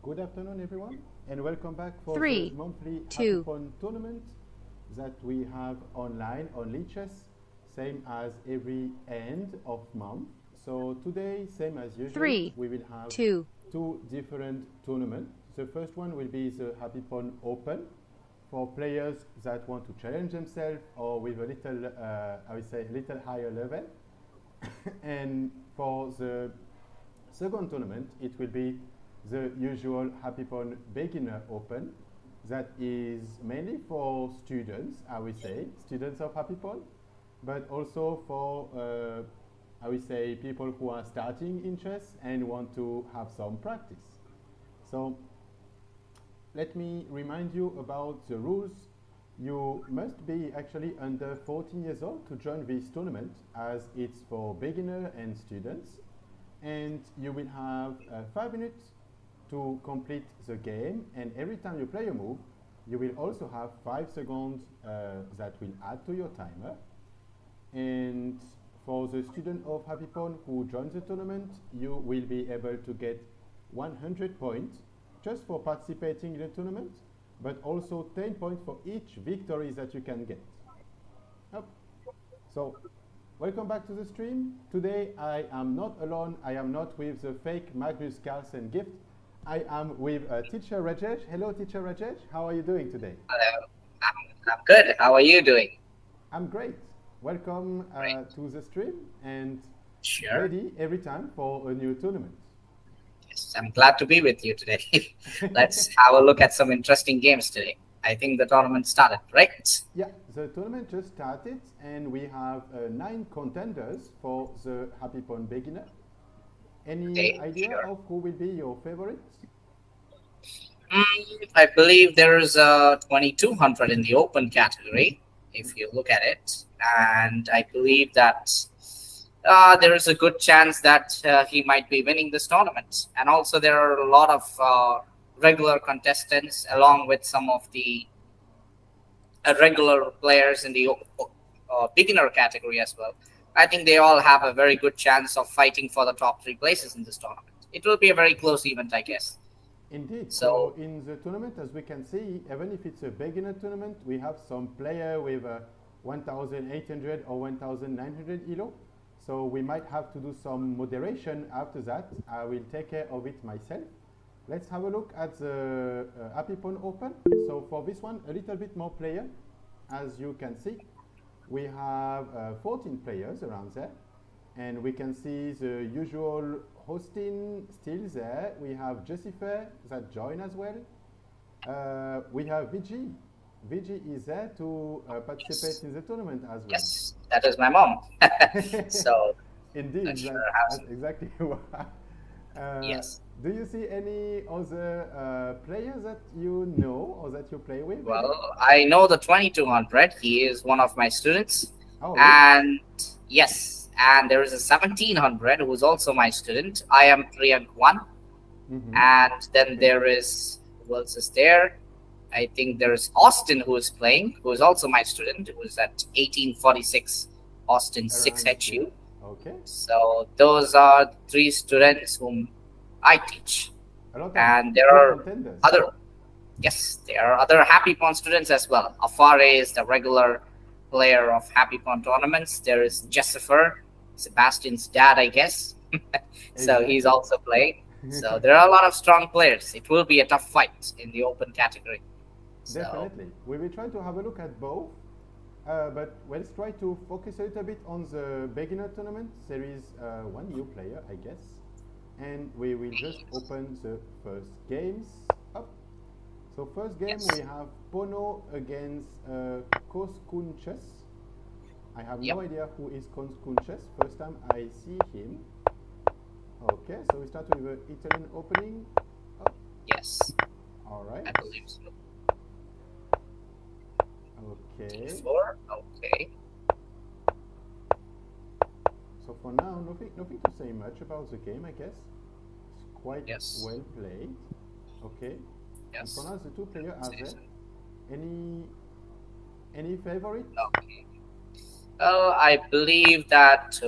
Good afternoon, everyone, and welcome back for Three, the monthly two. Hackathon tournament that we have online on Lichess, same as every end of month. So today, same as usual, Three, we will have two. two different tournaments. The first one will be the Hackathon Open for players that want to challenge themselves or with a little, I would say, a little higher level. And for the second tournament, it will be the usual Hackathon Beginner Open that is mainly for students, I would say, students of Hackathon, but also for, I would say, people who are starting in chess and want to have some practice. So let me remind you about the rules You must be actually under 14 years old to join this tournament, as it's for beginner and students. And you will have 5 minutes to complete the game, and every time you play a move, you will also have 5 seconds that will add to your timer. And for the student of Happy Pawn who joins the tournament, you will be able to get 100 points just for participating in the tournament, but also 10 points for each victory that you can get. Yep. So, welcome back to the stream. Today I am not alone. I am not with the fake Magnus Carlsen gift. I am with teacher Rajesh. Hello, teacher Rajesh. How are you doing today? Hello, I'm good. How are you doing? I'm great. Welcome Great. to the stream and Sure. ready every time for a new tournament. Yes, I'm glad to be with you today. Let's have a look at some interesting games today. I think the tournament started, right? Yeah, the tournament just started and we have 9 contenders for the Happy Pawn beginner. Any Okay, idea sure. of who will be your favorites? I believe there is a 2200 in the open category, if you look at it. And I believe that there is a good chance that he might be winning this tournament. And also, there are a lot of regular contestants, along with some of the regular players in the beginner category as well. I think they all have a very good chance of fighting for the top three places in this tournament. It will be a very close event, I guess. Indeed. So So, in the tournament, as we can see, even if it's a beginner tournament, we have some player with 1,800 or 1,900 elo. So we might have to do some moderation after that. I will take care of it myself. Let's have a look at the Happy Pawn Open. So for this one, a little bit more player. As you can see, we have 14 players around there. And we can see the usual hosting still there. We have Jessifer that join as well. We have VG. VG is there to participate yes, in the tournament as well. yes, that is my mom. So, Indeed, that sure that's has, exactly why. Uh, yes. do you see any other players that you know or that you play with, maybe? Well, I know the 2200. He is one of my students. Oh, really? And yes, and there is a 1700 who is also my student. I am Priyank 1. Mm-hmm. And then Okay. there is, who else is there? I think there is Austin who is playing, who is also my student, who is at 1846 Austin Around here. 6HU. Okay. So those are three students whom I teach. A lot of And there good are contenders. other, yes, there are other Happy Pawn students as well. Afare is the regular player of Happy Pawn tournaments. There is Jessifer, Sebastian's dad, I guess. So he's Exactly. also playing. So there are a lot of strong players. It will be a tough fight in the open category. So Definitely. We will try to have a look at both, but let's try to focus a little bit on the beginner tournament. There is one new player, I guess, and we will just open the first games up. So first game we yes, have Pono against Koskunches. I have yep, no idea who is Koskunches. First time I see him. Okay, so we start with the Italian opening. Oh, yes, all right. I believe so. Okay. D4, okay, So for now, nothing to say much about the game, I guess. It's quite yes, well played. Okay. And for yes. now, the two players are Say there. so. Any any favorites? Okay. I believe that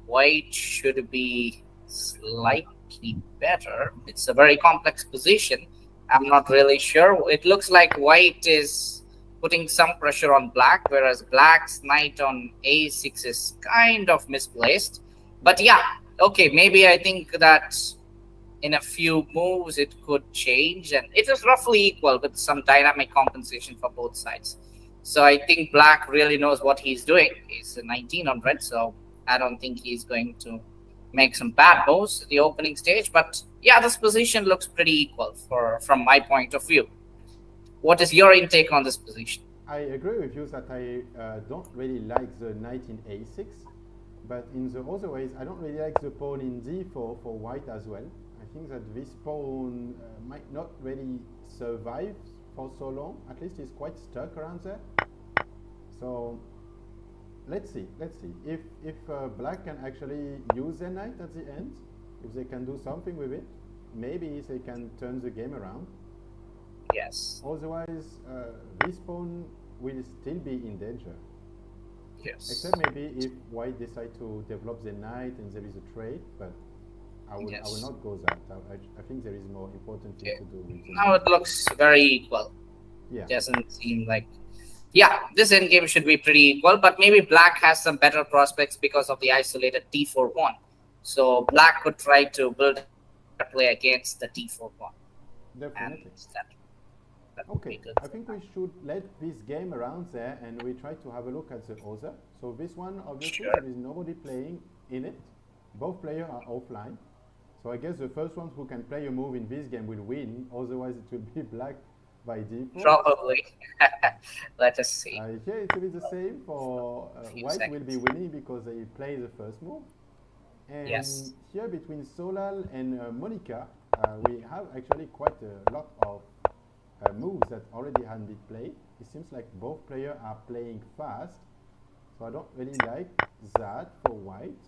white should be slightly better. It's a very complex position. I'm not really sure. It looks like white is putting some pressure on black, whereas black's knight on a6 is kind of misplaced. But yeah, okay, maybe I think that in a few moves it could change, and it is roughly equal with some dynamic compensation for both sides. So I think black really knows what he's doing. He's a 1900, so I don't think he's going to make some bad moves at the opening stage. But yeah, this position looks pretty equal for from my point of view. What is your intake on this position? I agree with you that I don't really like the knight in a6, but in the other ways, I don't really like the pawn in d4 for white as well. I think that this pawn might not really survive for so long. At least it's quite stuck around there. So let's see if black can actually use their knight at the end, if they can do something with it, maybe they can turn the game around. Yes. Otherwise, this pawn will still be in danger. Yes. Except maybe if white decide to develop the knight and there is a trade, but I will Yes. not go that. I think there is more important thing Okay. to do with the Now knight. it looks very equal. Yeah, Doesn't seem like. Yeah, this endgame should be pretty equal, but maybe black has some better prospects because of the isolated d4 pawn. So black could try to build a counterplay against the d4 pawn, and definitely. that would be Okay, good I for think black. we should let this game around there and we try to have a look at the other. So this one, obviously, Sure. there is nobody playing in it. Both players are offline. So I guess the first one who can play a move in this game will win. Otherwise, it will be black by default. Probably. Let us see. Here it's a bit the same for A few white will be seconds. winning because they play the first move. And Yes. here between Solal and Monica, we have actually quite a lot of moves that already had been played. It seems like both players are playing fast, so I don't really like that for white.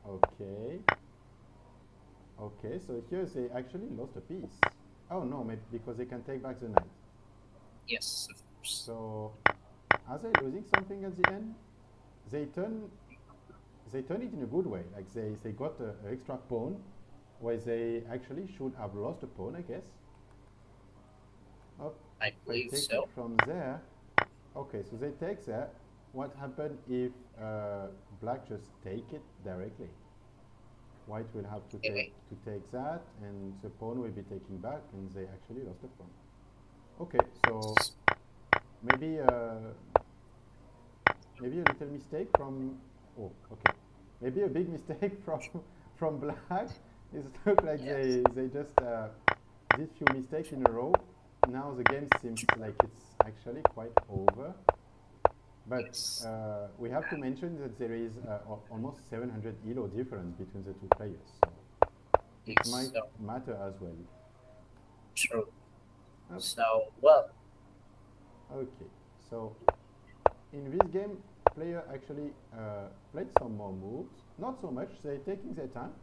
Okay. Okay, so here they actually lost a piece. Oh no, maybe because they can take back the knight. Yes, of course. So are they losing something at the end? They turn it in a good way. Like they got an extra pawn where they actually should have lost a pawn, I guess. Up, I they believe take it so. from there. Okay, so they take that. What happened if black just take it directly? White will have to Okay. take that, and the pawn will be taking back, and they actually lost a pawn. Okay, so maybe maybe a little mistake from. Oh, okay. Maybe a big mistake from black. It looked like Yes. they just did few mistakes in a row. Now the game seems like it's actually quite over. But Yes. we have to mention that there is almost 700 elo difference between the two players, so it Yes. might So matter as well. true. Oh, So well. okay, so in this game, player actually played some more moves. Not so much. They're taking their time,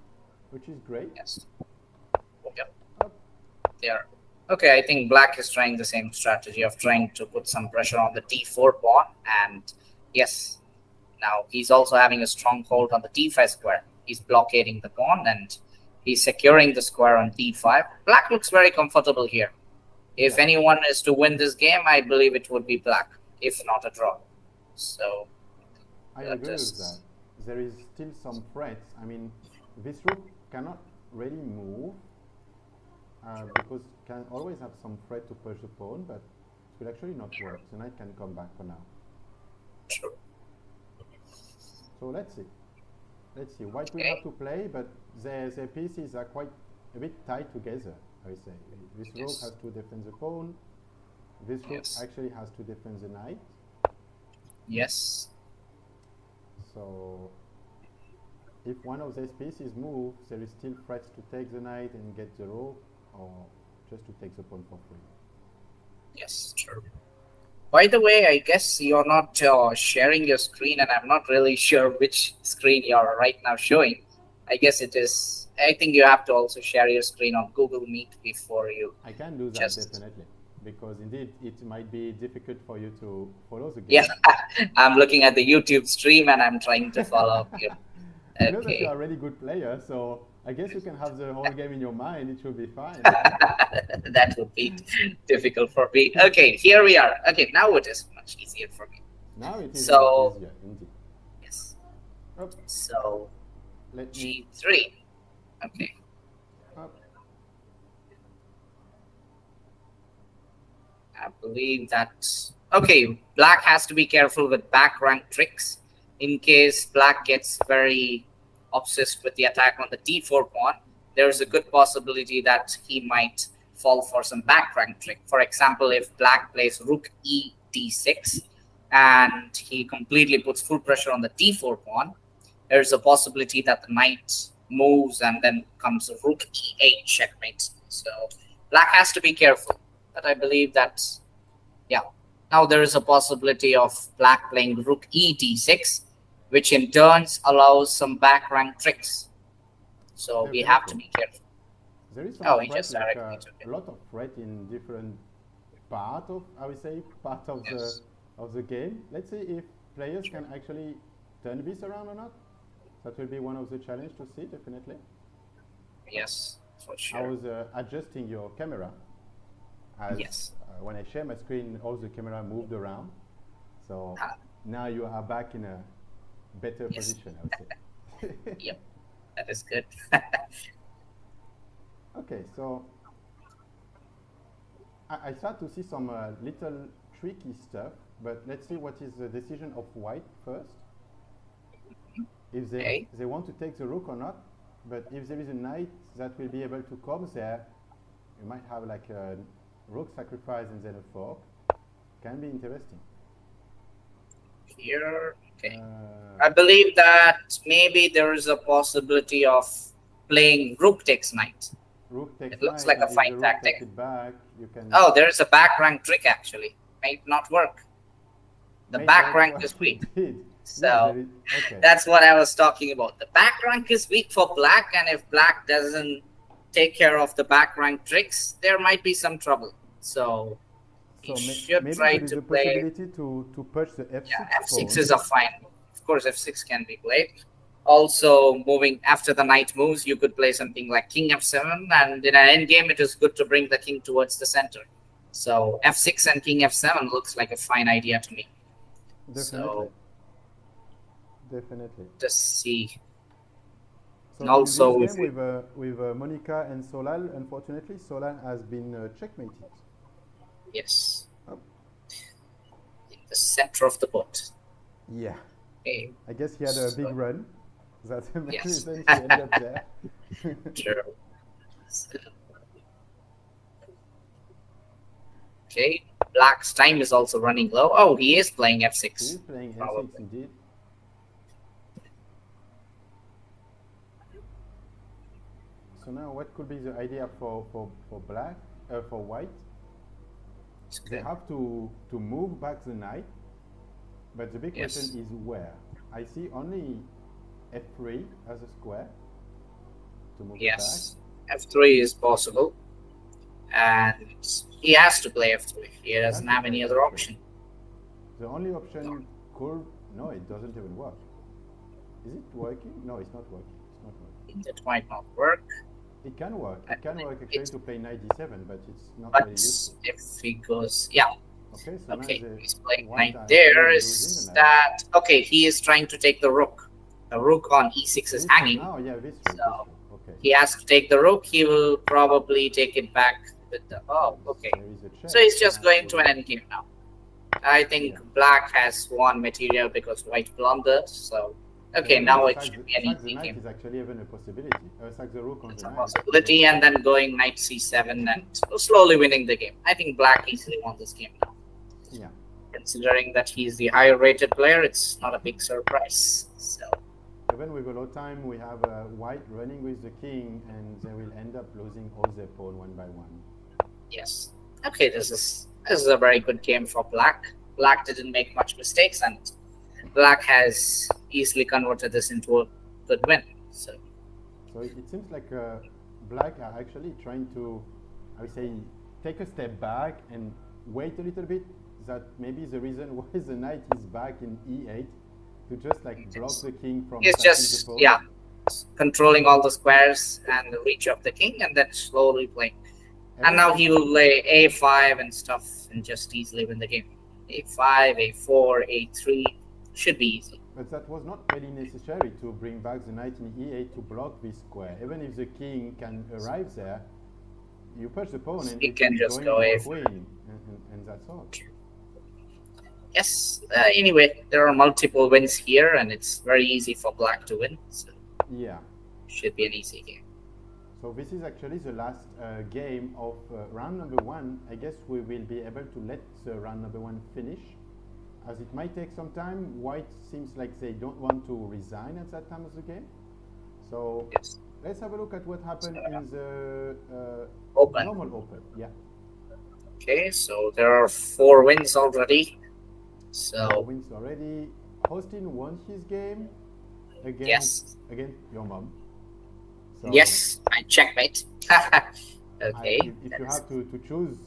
which is great. Yes. Yep. Up, There. Okay, I think black is trying the same strategy of trying to put some pressure on the d4 pawn, and yes, now he's also having a strong hold on the d5 square. He's blockading the pawn and he's securing the square on d5. Black looks very comfortable here. If yeah, anyone is to win this game, I believe it would be black, if not a draw. So I let agree with that. us. There is still some threats. I mean, this rook cannot really move because can always have some threat to push the pawn, but it will actually not work. The knight can come back for now. True. So let's see. Let's see. White will have Okay. to play, but their pieces are quite a bit tied together, I would say. This rook Yes. has to defend the pawn. This rook Yes. actually has to defend the knight. Yes. So if one of these pieces moves, there is still threats to take the knight and get the rook, or just to take the pawn for free. Yes. True. By the way, I guess you're not sharing your screen, and I'm not really sure which screen you're right now showing. I guess it is. I think you have to also share your screen on Google Meet before you I can do that just. definitely, because indeed it might be difficult for you to follow the Yeah, game. I'm looking at the YouTube stream and I'm trying to follow you. I know that you are Okay. a really good player, so I guess you can have the whole game in your mind. It should be fine. That would be difficult for me. Okay, here we are. Okay, now it is much easier for me. Now it is a bit So, easier, indeed. yes. Up, So, let me G3. Okay. up. I believe that. Okay, black has to be careful with back rank tricks in case black gets very obsessed with the attack on the d4 pawn. There's a good possibility that he might fall for some back rank trick. For example, if black plays rook e d6 and he completely puts full pressure on the d4 pawn, there's a possibility that the knight moves and then comes a rook e8 checkmate. So black has to be careful. But I believe that, yeah, Now there is a possibility of black playing rook e d6, which in turns allows some back rank tricks. So we have Definitely. to be careful. There is some Oh, he threat, just like directly took a it. lot of threat in different part of, I would say, part Yes. of the game. Let's see if players Sure. can actually turn this around or not. That will be one of the challenge to see, definitely. Yes, for I sure. was adjusting your camera as Yes. when I share my screen, all the camera moved around. So Ah, now you are back in a better yes. position, I would say. Yep. That is good. Okay, so I start to see some little tricky stuff, but let's see what is the decision of white first. If Okay. they want to take the rook or not, but if there is a knight that will be able to come there, you might have like a rook sacrifice and then a fork. Can be interesting. Here. Okay. Uh, I believe that maybe there is a possibility of playing rook takes knight. Rook It takes looks knight, like a and if the fine rook take tactic. it back, you can Oh, there is a back rank trick actually. Might not work. The make back not rank work. is weak. Indeed. Yeah, So there is. Okay. that's what I was talking about. The back rank is weak for black, and if black doesn't take care of the back rank tricks, there might be some trouble. So he So should maybe try there is to a play. possibility to push the Yeah, f6 f6 pawn. is a fine. Of course, f6 can be played. Also, moving after the knight moves, you could play something like king f7, and in an endgame, it is good to bring the king towards the center. So f6 and king f7 looks like a fine idea to me. Definitely, So definitely. just see. So in this Also, game if you, with Monica and Solal, unfortunately, Solal has been checkmated. yes, Oh, in the center of the board. yeah. Okay, I guess he had a big so run. That's the main yes, reason he ended up there. true. So, okay, black's time is also running low. Oh, he is playing He f6, is playing n6 probably. indeed. So now what could be the idea for black, for white? It's They good. have to move back the knight, but the big question Yes. is where? I see only f3 as a square to move it back. Yes, f3 is possible, and he has to play f3. He He doesn't has to have play any other f3. option. The only No, option could, no, it doesn't even work. Is it working? No, it's not working. It's not working. it might not work. It can work. I It can think work actually it, to play knight d7, but it's not really but useful. if he goes, yeah, Okay, so now okay, the he's playing white knight are there. actually losing the Is knight. that okay? He is trying to take the rook. The rook on e6 is This rook, hanging, oh yeah, this rook, this so rook. Okay. he has to take the rook. He will probably take it back with the. Oh, Yes, okay. there is a So check. he's He just has going to to, an endgame now. I yeah. think black has won material because white blundered. So So okay, even now it should be an sack the easy knight game. is actually even a possibility. Sack the rook on It's the a knight is possibility, also and then going knight c7 and slowly winning the game. I think black easily won this game now. yeah. Considering that he's the higher rated player, it's not a big surprise. So Even with a low time, we have white running with the king, and they will end up losing all their pawn one by one. yes, okay, this is a very good game for black. Black didn't make much mistakes, and black has easily converted this into a good win. So So it seems like black are actually trying to, I would say, take a step back and wait a little bit. That maybe the reason why the knight is back in e8 to just like block yes. the king from It's attacking the just, pawn. yeah, controlling all the squares and the reach of the king, and then slowly playing. And Even now if he will play a5 and stuff and just easily win the game. a5, a4, a3 should be easy. but that was not really necessary to bring back the knight in e8 to block this square. Even if the king can arrive there, you push the pawn and He it will can be just going go the a5. queen, and that's all. Yes. Anyway, there are multiple wins here, and it's very easy for black to win. So Yeah. should be an easy game. So this is actually the last game of round number one. I guess we will be able to let round number one finish, as it might take some time. White seems like they don't want to resign at that time of the game. So Yes. let's have a look at what happened in the Open. normal open. Yeah. Okay, so there are 4 wins already. Four So wins already. Austin won his game yes, against your mom. So yes, I checkmate. Okay, if that you is have to choose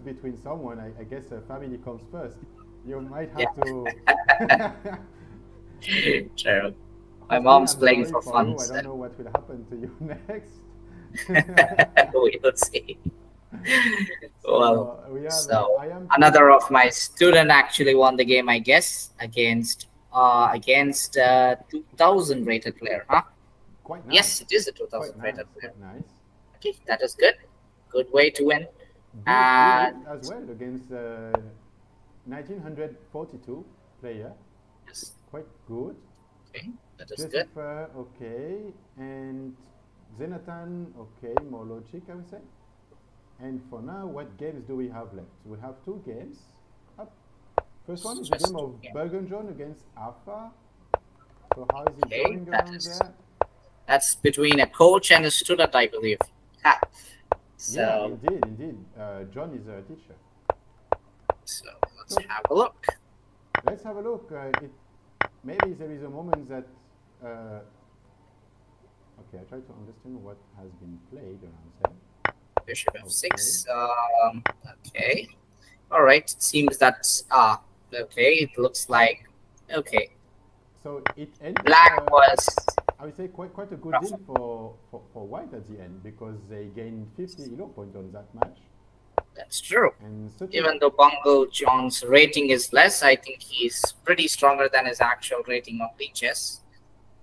between someone, I guess family comes first. You might yeah, have to. true. My Austin, mom's I'm playing sorry for for fun, you. I so don't know what will happen to you next. we'll see. Well, So we have. so I am another playing. of my student actually won the game, I guess, against 2000 rated player, huh? Quite nice. Yes, it is a Quite 2000 nice. rated player. Quite nice. Okay, that is good. Good way to win. Big And lead as well against 1942 player. yes, Quite good. okay, that is good. Jessica, okay. And Zenatan, okay. More logic, I would say. And for now, what games do we have left? We have two games. Up. First one It's is the game just of yeah. Bergenjon against Alpha. So how is it Okay, going around there? that's between a coach and a student, I believe. Ha. Yeah, So, indeed, indeed. John is a teacher. so let's So have a look. let's have a look. Maybe there is a moment that. Okay, I try to understand what has been played around there. Bishop Okay. f6. Okay. All right. It seems that's okay. It looks like okay. So it ended, Black was I would say, quite a good rough. deal for White at the end because they gained 50 elo points on that match. That's true. And such a. Even though Bungle John's rating is less, I think he's pretty stronger than his actual rating on Lichess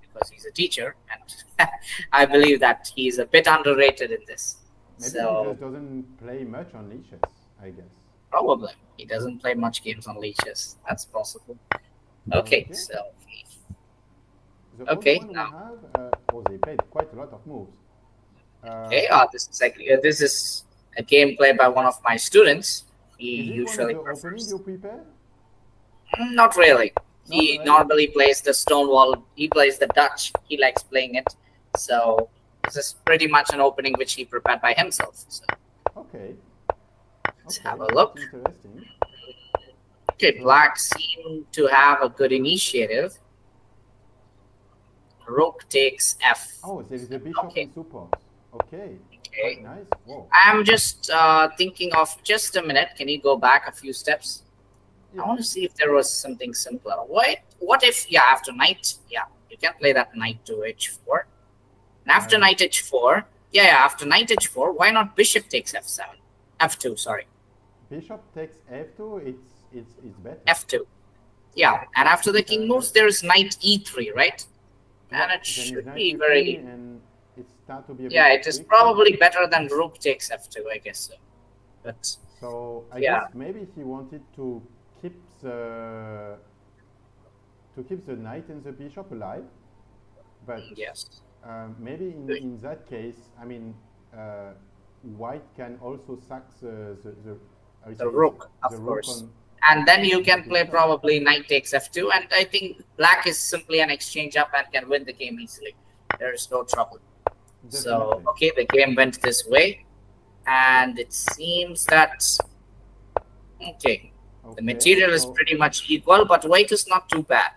because he's a teacher, and I believe that he's a bit underrated in this. Maybe he So just doesn't play much on leashes, I guess. probably he doesn't play much games on Lichess. That's possible. Okay, Okay. so The other okay one we now. have, oh, they played quite a lot of moves. Uh, Okay, this is a game played by one of my students. He is it one of usually the opening prefers. you prepare? Not really. Not He really. normally plays the Stonewall. He plays the Dutch. He likes playing it. So this is pretty much an opening which he prepared by himself. So Okay. let's have Okay. a That's look. interesting. Okay, So, Black seem to have a good initiative. Rook takes F. oh, there is a bishop Okay, in support. Okay. Quite okay. nice. Whoa. I'm just thinking of just a minute. Can you go back a few steps? I Yeah. want to see if there was something simpler. What if yeah after knight yeah you can play that knight to h4 and after Uh, knight h4 yeah after knight h4 why not bishop takes f7 f2 sorry bishop takes f2. It's better. f2 yeah and after the king That moves there's knight e3 right yeah. and it Then is should knight be e3, very and it start to be a yeah bit it is tricky. probably better than rook takes f2 I guess so but So I yeah guess maybe he wanted keep the to keep the knight and the bishop alive, but yes maybe in that case, I mean, white can also sack the I would the say rook, the of rook course. And then you on the can play bishop. probably knight takes f2, and I think black is simply an exchange up and can win the game easily. There is no trouble. So, Definitely. okay, the game went this way, Yeah. and it seems that, okay, the Okay. material is So pretty much equal, but white is not too bad.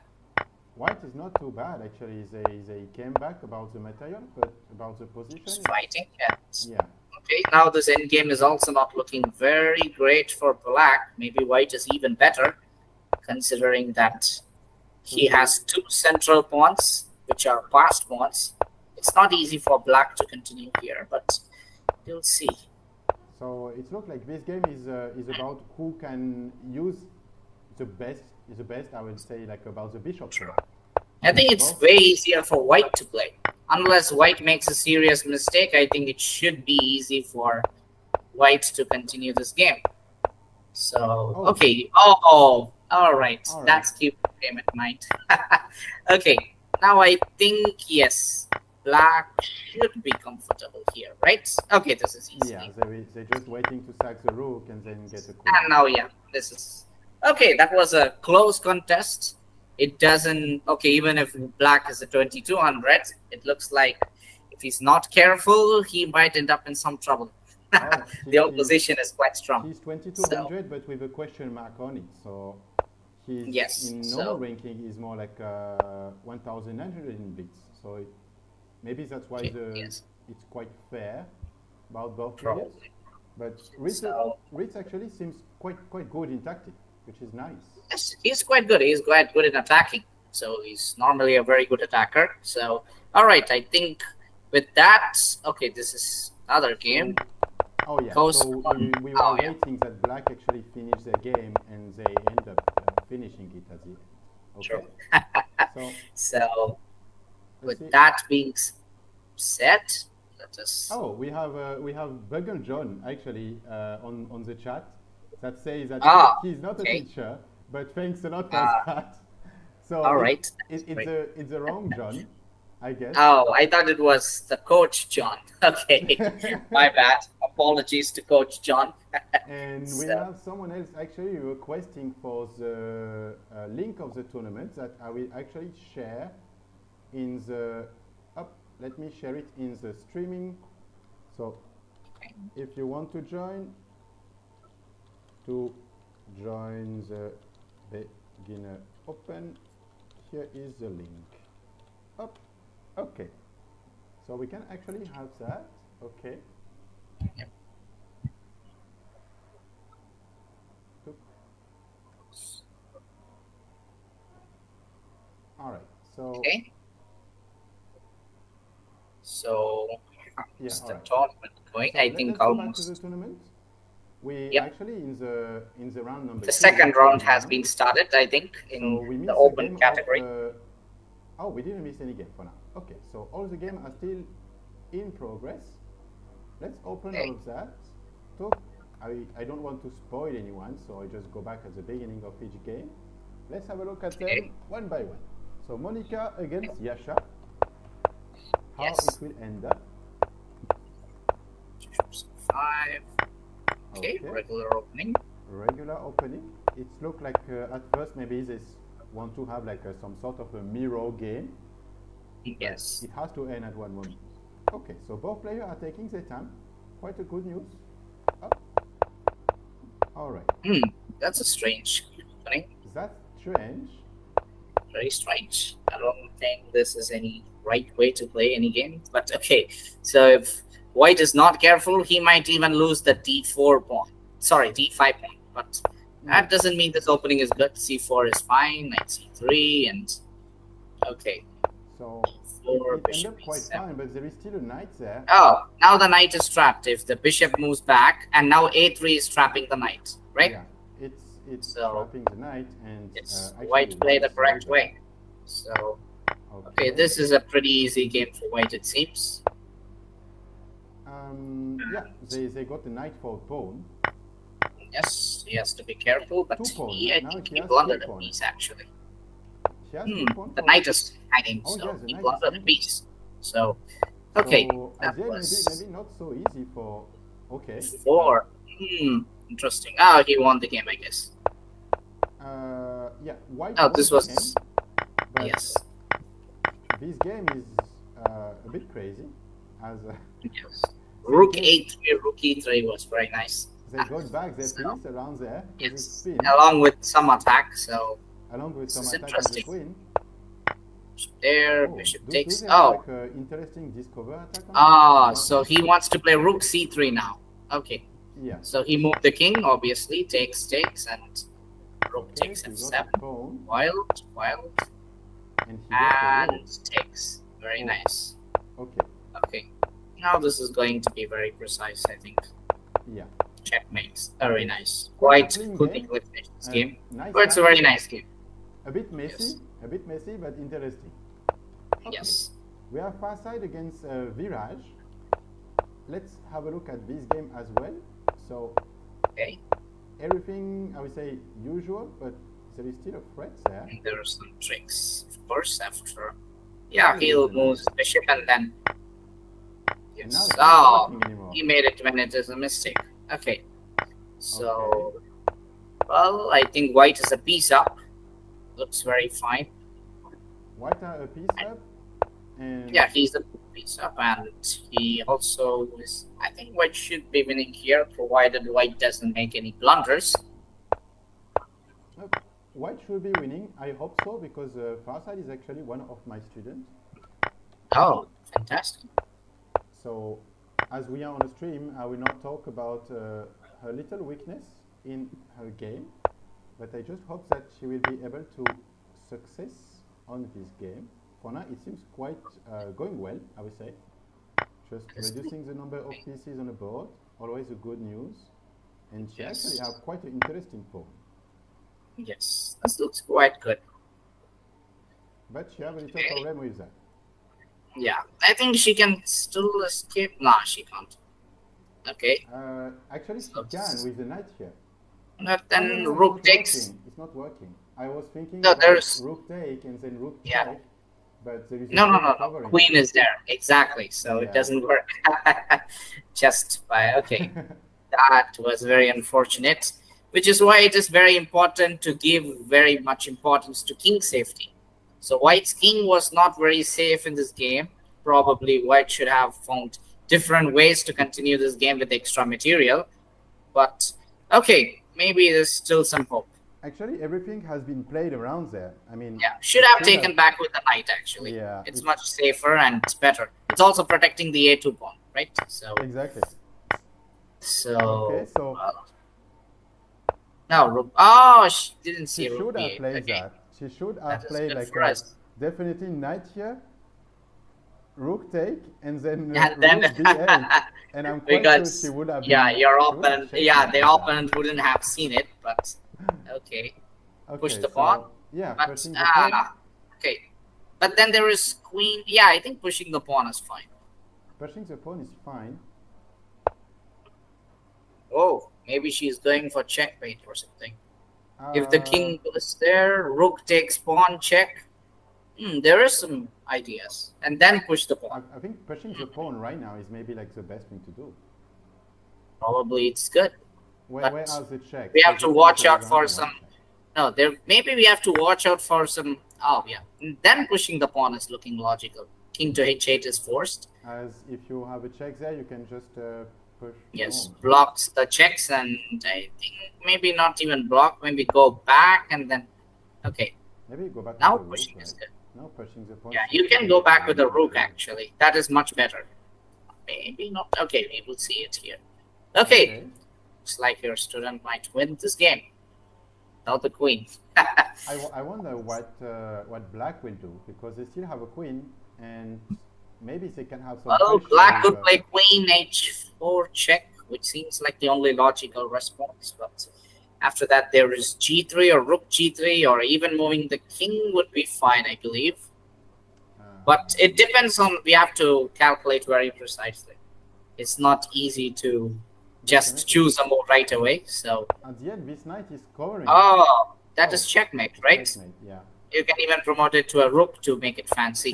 white is not too bad actually. They came back about the material, but about the It's position, fighting, and yeah. okay, now this endgame is also not looking very great for black. Maybe white is even better, considering that So he the has two central pawns, which are passed pawns. It's not easy for black to continue here, but we'll see. so it looks like this game is about who can use the best the best I would say like about the bishop pair. I think it's Both way easier for white to play. Unless white makes a serious mistake, I think it should be easy for white to continue this game. So, oh okay. Oh, all right. all right. That's keep the game at night. Okay. Now I think, yes, black should be comfortable here, right? Okay, this is Yeah, easy. they're just waiting to sack the rook and then get a queen. And now, yeah, this is okay. That was a close contest. It doesn't okay. Even if black is a 2200, it looks like if he's not careful, he might end up in some trouble. Oh, The opposition is quite strong. he's So 2200, but with a question mark on it. So he's yes, in normal so ranking is more like 1900 in bits. So maybe that's why okay, yes, it's quite fair about both players. probably. But So Ritz actually seems quite good in tactic, which is nice. yes, he's quite good. He's quite good in attacking. So he's normally a very good attacker. So all right, I think with that, okay, this is another game. So oh yeah, Coast so on. we were Oh yeah, waiting that Black actually finish their game, and they end up finishing it at the end. true. Okay, so So let's with see. that being said, let us. Oh, we have Bugle John actually on the chat that says that Ah, he's not a okay. teacher, but thanks a lot for Uh, that. So all right. That's great. it's the wrong John, I guess. Oh, I thought it was the coach John. Okay, my bad. Apologies to Coach John. And we So have someone else actually requesting for the link of the tournament that I will actually share in the up. Let me share it in the streaming. So if you want to join the beginner open, here is the link. Up. Okay. So we can actually have that. Okay. yep. All right. So Okay. So yeah. how's All the right. tournament going? So I think let's go back to the almost. tournament. We Yep. actually in the round number The two second round right has now. been started. I think So in we the missed a open game of. category. Oh, we didn't miss any game for now. Okay. So all the games are still in progress. Let's open all Okay. of that. Talk. I don't want to spoil anyone, so I just go back at the beginning of each game. Let's have a look at them Okay. one by one. So Monica against Yasha. How it Yes. will end up. Five. Okay. Okay. Regular opening. Regular opening. It looked like at first maybe they want to have like some sort of a mirror game, but Yes. it has to end at one moment. Okay, so both players are taking their time. Quite a good news. Oh, all right. Hmm. That's a strange opening. That's strange. Very strange. I don't think this is any right way to play any game. But okay, so if White is not careful, he might even lose the D4 pawn. Sorry, D5 pawn. But Yeah. that doesn't mean this opening is good. C4 is fine. Knight C3 and okay, So four it ended bishop up quite E7. fine, but there is still a knight there. Oh, now the knight is trapped. If the bishop moves back, and now A3 is trapping the knight, right? Yeah, it's So trapping the knight, and it's actually White play the White's very correct bad. way. So okay, Okay. this is a pretty easy game for White, it seems. Yeah, they got the knight for a pawn. Yes, he has to be careful, but Two pawn. I Now think he he has blundered three a pawn. piece actually. She has two pawn The for. knight is hanging, Oh so yes, the he knight is blundered a hanging. piece. So okay, So at that the end, was maybe not so easy for. Okay. four. Interesting. Oh, he won the game, I guess. Yeah, White Oh, won this the game, was but yes. this game is a bit crazy, as Yes. they Rook gave, A3, Rook E3 was very nice. they got back their So piece around there with a yes, spin, along with some attack. So along with this some is attack on the interesting. queen. There, Oh, bishop do takes. they have Oh, like an interesting discover attack on it? ah, Not so he necessarily. wants to play Rook C3 now. Okay. Yeah. So he moved the king, obviously, takes, and rook Okay, takes he got f7. a pawn, Wild, and he got a rook. and takes. Very Oh, nice. okay. Okay. Now this is going to be very precise, I think. Yeah. Checkmate. Very Okay. nice. Quite a Quite clean quickly game. finish this And game. nice But it's a very timing. nice game. A bit messy, Yes. but interesting. Okay. Yes. We have far side against Virage. Let's have a look at this game as well. So Okay. everything I would say usual, but there is still a threat there. And there are some tricks, of course, after. Yeah, Oh, he'll the move knight. his bishop and then. And now Yes. it's not Oh, working anymore. he made it when it is a mistake. Okay. So, Okay. well, I think white is a piece up. Looks very fine. White are a piece up, and Yeah, piece up, and he also is. I think white should be winning here, provided white doesn't make any blunders. Uh, White should be winning. I hope so because Farside is actually one of my students. Oh, fantastic! So, as we are on a stream, I will not talk about her little weakness in her game, but I just hope that she will be able to success on this game. For now, it seems quite going well, I would say. Just reducing the number of pieces on the board, always a good news. And she Yes. actually have quite an interesting pawn. Yes, this looks quite good. But she have a little Okay. problem with that. Yeah, I think she can still escape. Nah, she can't. Okay, Actually, she so can with the knight here. but Oh no, then no, it's rook not takes. working. It's not working. I was thinking No, about there's rook take and then rook yeah. check, but there is a No, no, queen no, no. covering Queen it. is there exactly, so it Yeah. doesn't work. Just by okay. That was very unfortunate, which is why it is very important to give very much importance to king safety. So White's king was not very safe in this game. Probably White should have found different ways to continue this game with extra material. But okay, maybe there's still some hope. Actually, everything has been played around there. I mean, Yeah, should it have should taken have. back with the knight actually. Yeah, It's much safer and it's better. It's also protecting the a2 pawn, right? So exactly. Okay, so so no, oh, she didn't she see rook should have b8. played Okay, that. She should that have is played good like for a us. definitely knight here, rook take, and then And then rook b8. And I'm quite sure she because would have yeah, been. your She would have opponent, yeah, the checkmated that. opponent wouldn't have seen it, but okay, push Okay, the pawn. so yeah, But pushing the pawn. okay, but then there is queen. Yeah, I think pushing the pawn is fine. Pushing the pawn is fine. Oh, maybe she's going for checkmate or something. If the Uh, king goes there, rook takes pawn check. There is some ideas, and then push the pawn. I think pushing the pawn right now is maybe like the best thing to do. Probably it's good, Where but are the checks? we have Because to it seems watch there out is for only one some. check. No, there maybe we have to watch out for some. Oh yeah, then pushing the pawn is looking logical. King to h8 is forced. As if you have a check there, you can just push. Yes, No, blocks the checks, and I think maybe not even block. Maybe go back and then. Okay, maybe go back with now the rook, pushing is right? good. Now pushing the pawn. Yeah, seems you to can be go back with the making rook the move. actually. That is much better. Maybe not. Okay, we will see it here. Okay, Okay. looks like your student might win this game. Not the queen. I wonder what black will do because they still have a queen and maybe they can have some Well, pressure black with. could play queen h4 check, which seems like the only logical response. But after that, there is g3 or rook g3, or even moving the king would be fine, I believe. But it depends on. We have to calculate very precisely. It's not easy to just Definitely. choose a move right away. So, At the end, this knight is covering it. oh, that is Oh, checkmate, right? checkmate. Yeah. You can even promote it to a rook to make it fancy.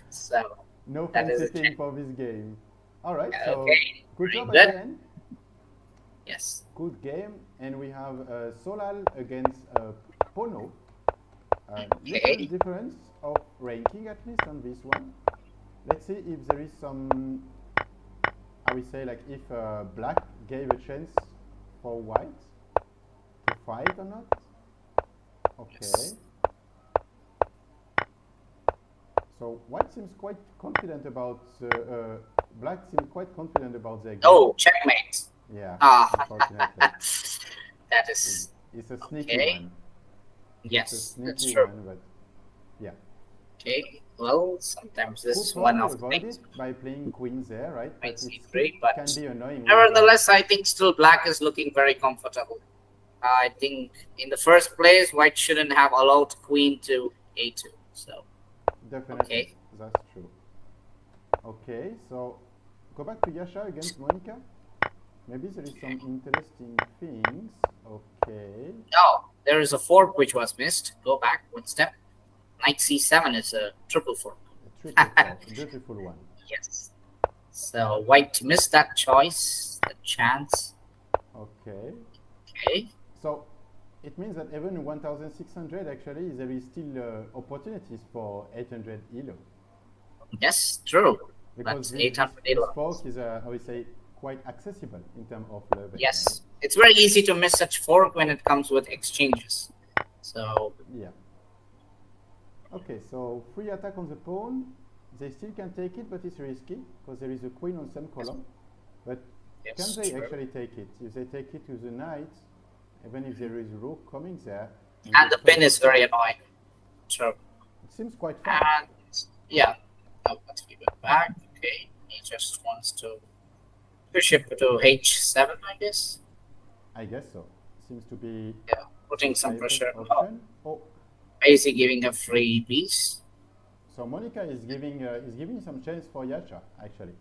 So No that is fancy a thing check. for this game. All right, so Okay, good pretty job good. again. Yes. Good game, and we have Solal against Pono. Little Okay. difference of ranking at least on this one. Let's see if there is some. I will say like if Black gave a chance for White to fight or not. Okay. Yes. So White seems quite confident about. Black seems quite confident about their game. Oh, checkmate. Yeah. Ah, Unfortunately, that is it's a sneaky okay. one. It's a Yes, that's sneaky true. one, but yeah. Okay. Well, sometimes this Could is one probably of the avoid things. it by playing queens there, right? Queen But it c3, can but be annoying with. nevertheless, I think still black is looking very comfortable. I think in the first place, white shouldn't have allowed queen to a2. So Definitely, okay. that's true. Okay, so go back to Yasha against Monica. Maybe there is some interesting things. Okay. Oh, there is a fork which was missed. Go back one step. Knight c7 is a triple fork. A triple fork, a beautiful one. Yes. So white missed that choice, the chance. Okay. Okay. So it means that even 1600 actually there is still opportunities for 800 elo. Yes, true. because That's 800 this elo. fork is, I would say, quite accessible in terms of level, right? Yes, it's very easy to miss such fork when it comes with exchanges. So Yeah. Okay, so free attack on the pawn. They still can take it, but it's risky because there is a queen on some column. But can yes, they true. actually take it? If they take it to the knight, even if there is rook coming there, and And they the try pin to is check, very annoying. True. it seems quite fun. And yeah, now let's give it back. Okay, he just wants to bishop to h7, I guess. I guess so. Seems to be Yeah, the putting some safest pressure. Oh, option. Oh, is he giving a free piece? so Monica is giving some chance for Yasha actually.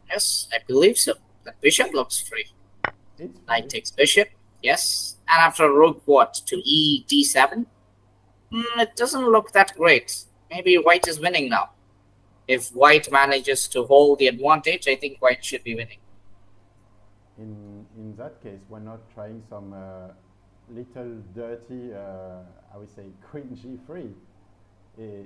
Yes, I believe so. The bishop looks free. It's Knight free. takes bishop. Yes, and after rook, what to e d7? It doesn't look that great. Maybe white is winning now. If white manages to hold the advantage, I think white should be winning. In that case, why not trying some little dirty, I would say, queen g3? Eh,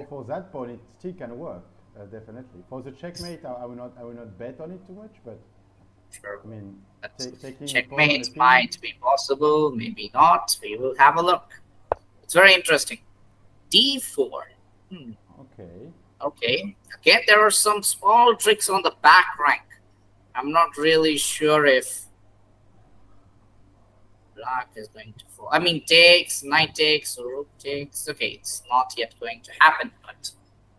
for that pawn, it still can work, definitely. For the checkmate, I will not bet on it too much, but Sure. I mean, But taking a pawn on a checkmate pin, might be possible, maybe not. We will have a look. It's very interesting. D4. Hmm. okay. Okay. Again, there are some small tricks on the back rank. I'm not really sure if black is going to fall. I mean, takes, knight takes, rook takes. Okay, it's not yet going to happen, but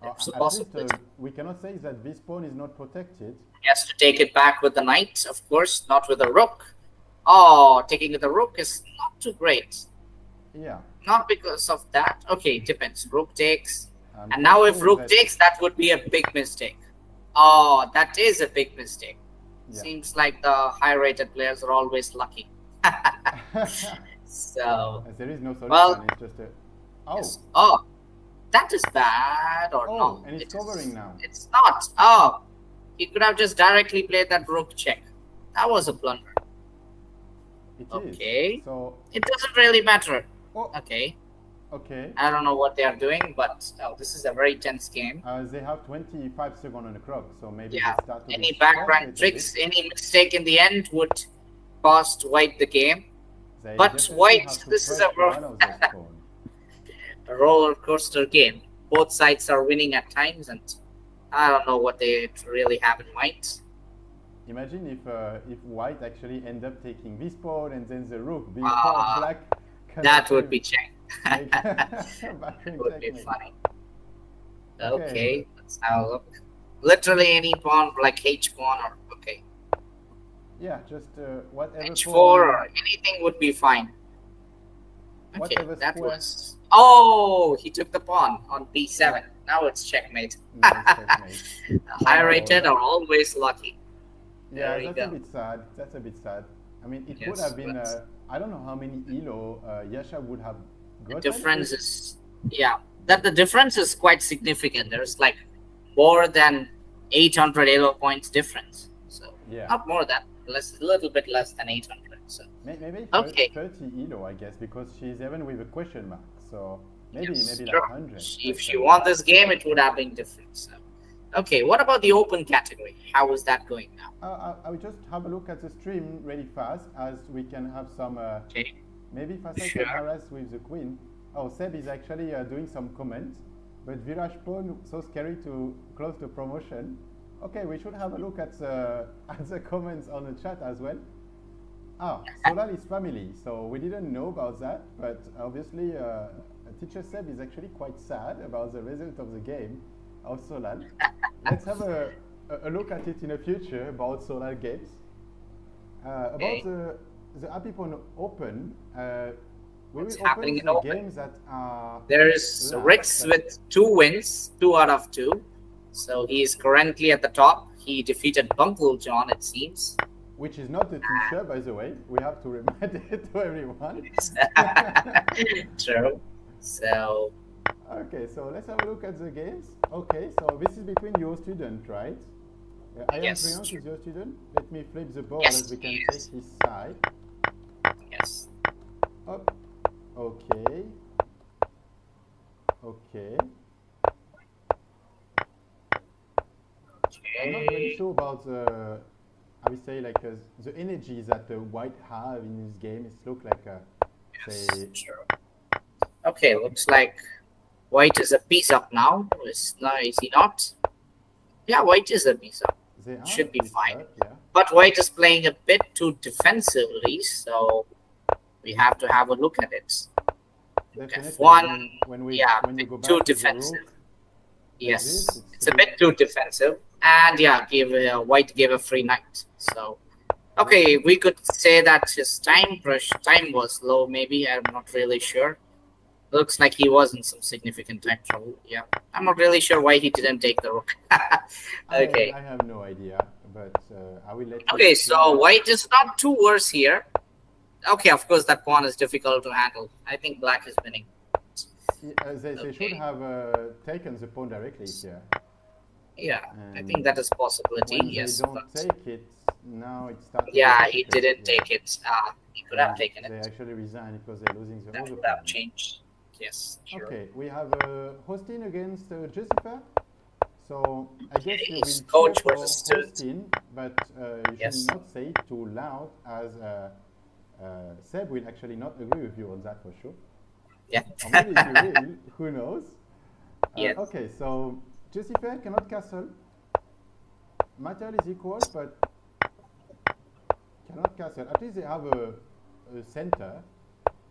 there's a At least possibility. we cannot say that this pawn is not protected. He has to take it back with the knight, of course, not with the rook. Oh, taking with the rook is not too great. Yeah, Not because of that. Okay, depends. Rook takes. I'm And quite now if sure rook that, takes, that would be a big mistake. Oh, that is a big mistake. yeah. Seems like the high rated players are always lucky. So, There is no well, solution, it's just a, oh, yes. Oh, that is bad or oh, no? and it's It covering is. now. It's not. Oh, he could have just directly played that rook check. That was a blunder. It is. Okay. So, It doesn't really matter. oh, Okay. okay. I don't know what they are doing, but oh, this is a very tense game. They have 25 seconds on the clock, so maybe Yeah. they start to be Any stressed a background little bit. tricks, any mistake in the end would cost white the game. They But definitely white, have to this is press one of those pawns. a roller coaster game. Both sides are winning at times, and I don't know what they really have in mind. Imagine if white actually end up taking this pawn and then the rook before Uh, black can that would actually be check. make That backroom would be checkmate. funny. Okay, Okay, let's have a look. Literally any pawn, like H pawn or okay, yeah, just whatever H4 pawn, or anything would be fine. Okay, whatever that square. was. Oh, he took the pawn on Yeah, B7. Now it's checkmate. now it's checkmate. High Oh, rated are always lucky. yeah, There you that's a go. bit sad. That's a bit sad. I mean, it would Yes, have been. but I don't know how many elo Yasha would have the gotten if. difference is, yeah, that the difference is quite significant. There's like more than 800 elo points difference. So Yeah, not more than, less, a little bit less than 800. So maybe okay, 30 elo, I guess, because she's even with a question mark. So maybe yes, maybe like sure. 100 If she actually. won this game, it would have been different. So okay, what about the open category? How is that going now? I will just have a look at the stream really fast as we can have some. Okay, Maybe Faisal sure. can harass with the queen. Oh, Seb is actually doing some comments, but Viraj Pawn so scary to close the promotion. Okay, we should have a look at the at the comments on the chat as well. Ah, Solal is family, so we didn't know about that, but obviously teacher Seb is actually quite sad about the result of the game of Solal. Let's have a look at it in the future about Solal games. About Okay, the Happy Pawn Open, we what's will open happening in the open? games that are There's last, Rix but with 2 wins, 2 out of 2. So he is currently at the top. He defeated Bunkle John, it seems. which is not a teacher, by the way. We have to remind it to everyone. True. So Okay, so let's have a look at the games. Okay, so this is between your student, right? I am yes, Priyank true. is your student. Let me flip the board Yes, as we he can take is. his side. Yes. Up. Okay. Okay. I'm not really sure about the, I would say like the energy that White have in this game. It look like Yes, say sure. Okay, looks like white is a piece up now. Is he not? Yeah, white is a piece up. they are a Should be piece fine. up, yeah. But white is playing a bit too defensively, so we have to have a look at it. Rook Definitely. I F1, mean, yeah, a when you bit go too back to the rook defensive. like this, Yes, it's a it's a bit bit too defensive. And yeah, give white gave a free knight. So yeah. okay, we could say that his time was low. Maybe I'm not really sure. Looks like he was in some significant time trouble. Yeah, I'm not really sure why he didn't take the rook. Okay. I have no idea, but I will let you Okay, explain so that. white is not too worse here. Okay, of course that pawn is difficult to handle. I think black is winning. They should Okay. have taken the pawn directly here, Yeah, I think and that is a possibility. when they Yes, don't but take it, now it starts to get yeah, he difficult. didn't Yeah, take it. He could have and taken they it. actually resign because they're losing the That other would pawn. have changed. Yes, sure. Okay, we have Hostin against Jessica. So I guess Okay, you it's will cheer coach for versus student. Hostin, but you should Yes. not say it too loud, as Seb will actually not agree with you on that for sure. Yeah. Or maybe he will, who knows? Yes. Okay, so Jessica cannot castle. Material is equal, but cannot castle. At least they have a center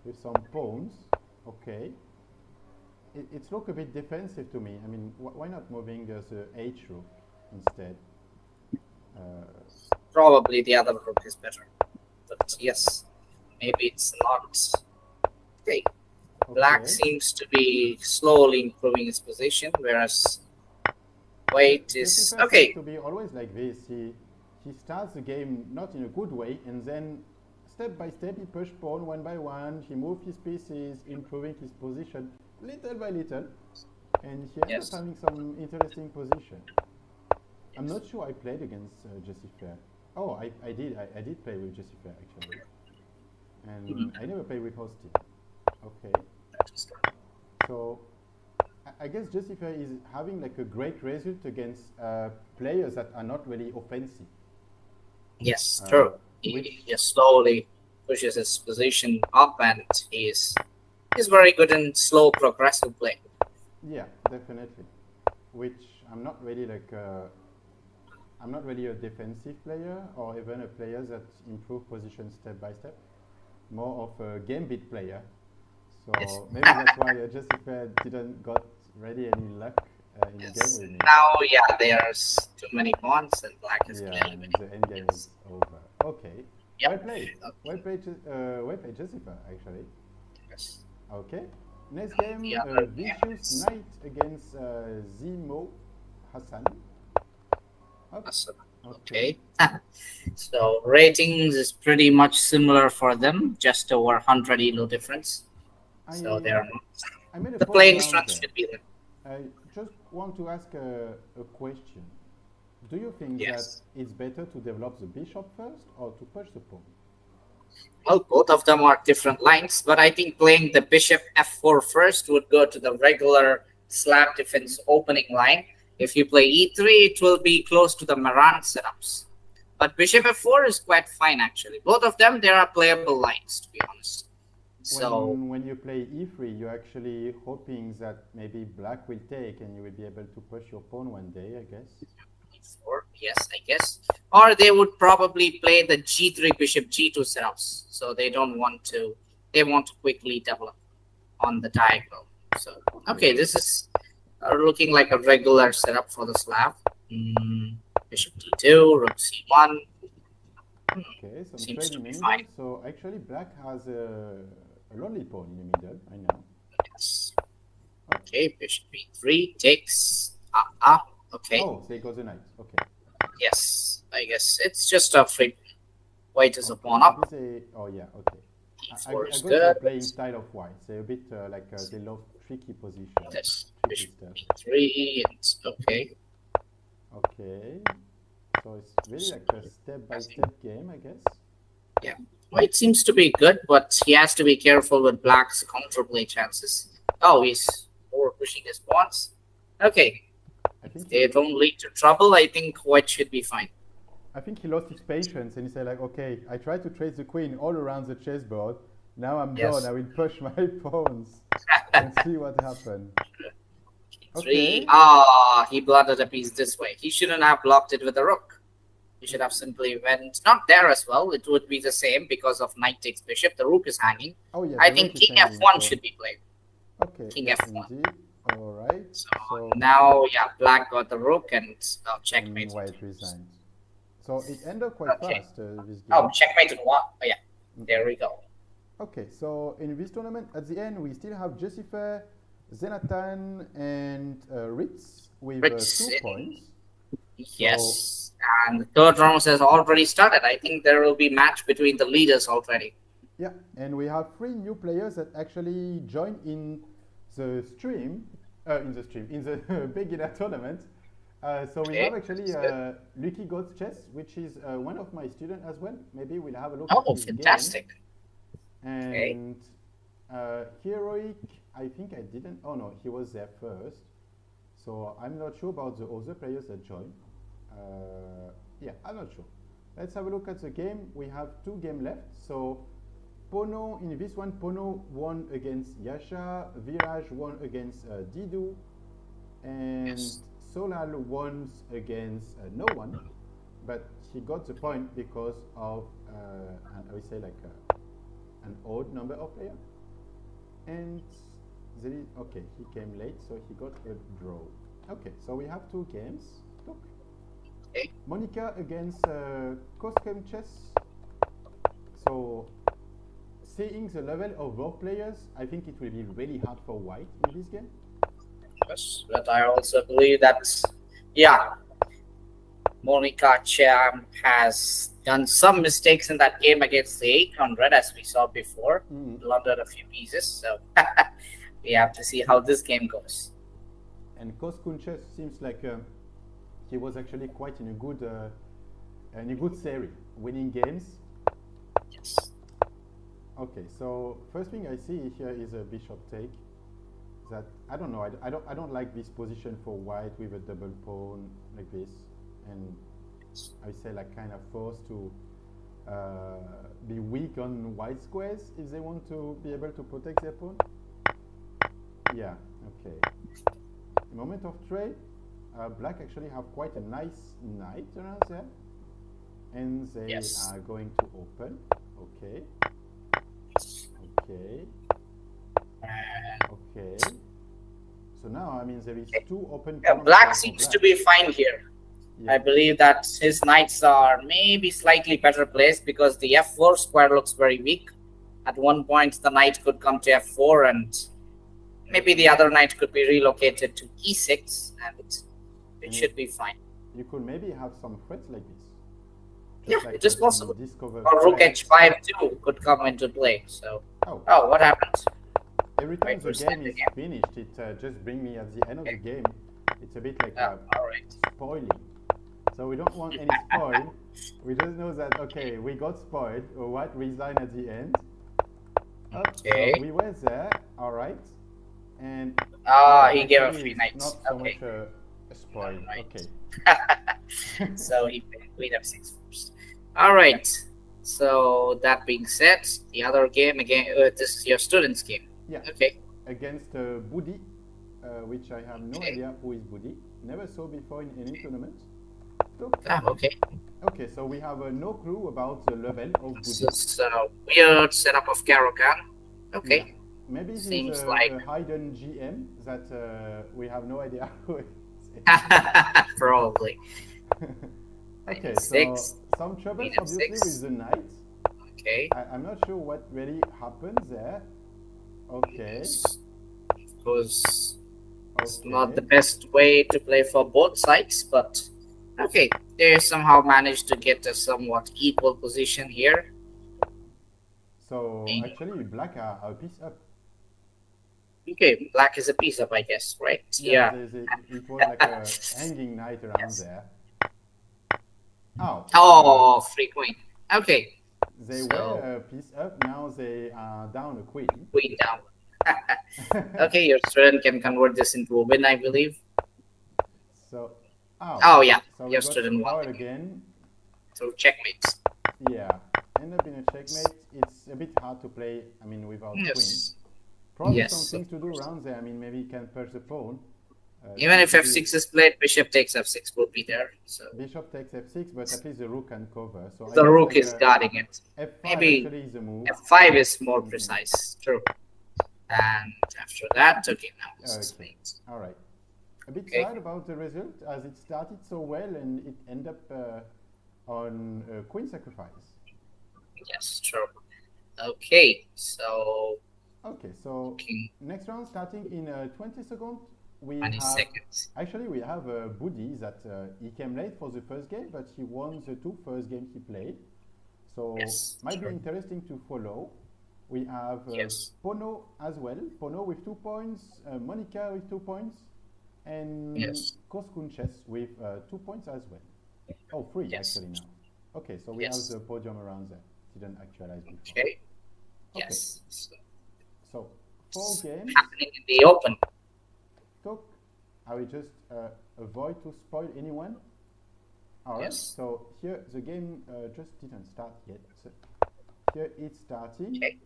with some pawns. Okay. It's look a bit defensive to me. I mean, why not moving the H rook instead? Uh, Probably the other rook is better. But yes, maybe it's not. Okay. Black okay. seems to be slowly improving his position, whereas white is Jessica seems okay. to be always like this. He starts the game not in a good way, and then step by step he push pawn one by one. He moves his pieces, improving his position little by little, and he ends up Yes. having some interesting position. I'm not sure I played against Jessie Fair. Oh, I did. I did play with Jessie Fair actually, and I never played with Hosty. Okay, That is good. so I guess Jessie Fair is having like a great result against players that are not really offensive, Yes, uh, true. He which just slowly pushes his position up, and he's very good in slow progressive play. yeah, definitely. Which I'm not really like. I'm not really a defensive player or even a player that improve position step by step. More of a gambit player. Yes. So maybe that's why Jessica didn't got really any luck in the game Yes. with me. Now, yeah, there's too many pawns, and black is Yeah, clearly and winning. the end game is Yes. over. Okay, well Yep. played. Okay. Well played, Jessica. Actually. Yes. Okay. Next game, The other game Vicious is Knight against Zimo Hassan. awesome. Okay. Okay. So ratings is pretty much similar for them, just over 100 elo difference. So I they're I made a the pause playing around strength there. should be there. I just want to ask a question. Do you think that Yes. it's better to develop the bishop first or to push the pawn? Well, both of them are different lines, but I think playing the bishop f4 first would go to the regular slab defense opening line. If you play e3, it will be close to the Maran setups. But bishop f4 is quite fine actually. Both of them, they are playable lines to be honest. So When you play e3, you're actually hoping that maybe black will take and you will be able to push your pawn one day, I guess. e4, yes, I guess. Or they would probably play the g3 bishop g2 setups. So they want to quickly develop on the diagonal. So okay, Okay. this is looking like a regular setup for the Slav. Bishop d2, rook c1. Okay, some Seems trade to in the be middle. fine. So actually black has a lonely pawn in the middle, I know. Yes. Oh, Okay, bishop b3 takes. Okay. oh, there goes the knight. Okay. Yes, I guess it's just a free. White is a Okay, pawn maybe up. they. Oh yeah, okay. e4 I is got the good. playing style of white. They're a bit like they love tricky position, This tricky bishop stuff. b3. It's okay. Okay, so it's really like a step-by-step game, I guess. Yeah. White seems to be good, but he has to be careful with black's counterplay chances. Oh, he's over pushing his pawns. Okay. I think They don't lead to trouble. I think white should be fine. I think he lost his patience and he said like, okay, I tried to trace the queen all around the chessboard. Now I'm done. I Yes. will push my pawns and see what happens. Three. Okay. Ah, he blundered a piece this way. He shouldn't have blocked it with a rook. He should have simply went not there as well. It would be the same because of knight takes bishop. The rook is hanging. Oh yeah, I the think rook is king hanging. f1 So should be played. okay, King yeah, f1. indeed. All right. So So now, yeah, black got the rook and and checkmate. white resigned. So it ended quite Okay. fast this Oh, game. checkmate in one. Oh, yeah. Mhm. There we go. Okay, so in this tournament, at the end, we still have Jessifer, Zenatan, and Ritz with Ritz, 2 points. So yes. And the third round has already started. I think there will be match between the leaders already. yeah, and we have 3 new players that actually joined in the stream, in the beginner tournament. So we have Okay. actually That's good. Lucky Goats Chess, which is one of my students as well. Maybe we'll have a look at Oh, his game. fantastic. Okay. And Heroic, I think I didn't. Oh no, he was there first. So I'm not sure about the other players that joined. Yeah, I'm not sure. Let's have a look at the game. We have 2 games left. So Pono, in this one, Pono won against Yasha, Viraj won against Didu, and Yes. Solal won against no one. But he got the point because of, I would say, like an odd number of players. And okay, he came late, so he got a draw. Okay, so we have 2 games. Look. Okay. Monica against Coscom Chess. So, seeing the level of both players, I think it will be really hard for white in this game. Yes. But I also believe that, yeah, Monica Cham has done some mistakes in that game against the 800, as we saw before. Blundered a few pieces. So we have to see how this game goes. And Coscom Chess seems like he was actually quite in a good series, winning games. Yes. Okay, so first thing I see here is a bishop take. That I don't know. I don't like this position for white with a double pawn like this, and I say like kind of forced to be weak on white squares if they want to be able to protect their pawn. Yeah. Okay. Moment of trade. Black actually have quite a nice knight around there, and they Yes. are going to open. Okay. Okay. Okay. So now, I mean, there is 2 open Yeah, pawns black for seems black. to be fine here. Yeah. I believe that his knights are maybe slightly better placed because the f4 square looks very weak. At one point, the knight could come to f4, and maybe the other knight could be relocated to e6, and it should be fine. You could maybe have some threats like this. Yeah, like it is some possible. discover Or rook threats. h5 too could come into play. So, Oh, what happened? every time Wait the for game second is again. finished, it just brings me at the end of the game. It's a bit like Oh, all right. spoiling. So we don't want any spoil. We just know that, okay, we got spoiled, or what resigned at the end. Okay. So we were there, all right. And He gave a actually free it's knight. not so Okay. much a spoil. Right. Okay. So he played queen f6 first. All right. So that being said, the other game again. This is your student's game. Yeah. Okay. Against Budi, which I have no Okay. idea who is Budi. Never saw before in any tournament. Okay. Okay, so we have no clue about the level of This Budi. is a weird setup of Caro-Kann. Okay. Yeah. Maybe he's Seems a like hidden GM that we have no idea who is. probably. Okay, so Six. some troubles Queen obviously f6. with the knight. Okay. I'm not sure what really happened there. Okay. Because it's Okay. not the best way to play for both sides, but okay, they somehow managed to get a somewhat equal position here. So actually, black are a piece up. Okay, black is a piece up, I guess, right? Yeah. It was like a hanging knight around there. Oh. Oh, free queen. Okay. They So- were a piece up. Now they are down a queen. Queen down. Okay, your student can convert this into a win, I believe. So Oh, Oh yeah, so we your got student won foul the game. again. So checkmates. Yeah, end up in a checkmate. It's a bit hard to play, I mean, without queens. Yes. Probably some Yes. things to do around there. I mean, maybe you can perch the pawn. Even Seems if to be f6 is played, bishop takes f6 will be there. So bishop takes f6, but at least the rook can cover. So I the guess rook like is guarding it. f5 Maybe actually is a move. f5 is more Mm-mm. precise. True. And after that, okay, now this is Okay, mate. all right. A bit Okay. sad about the result as it started so well and it ended up on queen sacrifice. Yes, true. Okay, so Okay, so king next round starting in 20 seconds, we 20 have seconds. actually we have Budi that he came late for the first game, but he won the two first games he played. So Yes, might be true. interesting to follow. We have Yes. Pono as well. Pono with 2 points, Monica with 2 points, and Yes. Koskunches with 2 points as well. Oh, three Yes. actually now. Okay, so we have Yes. the podium around there. Didn't actualize before. Okay. Okay, Yes. So so 4 games. happening in the open. Talk. I will just avoid to spoil anyone. All right. Yes. So here the game just didn't start yet. So here it's starting. Okay.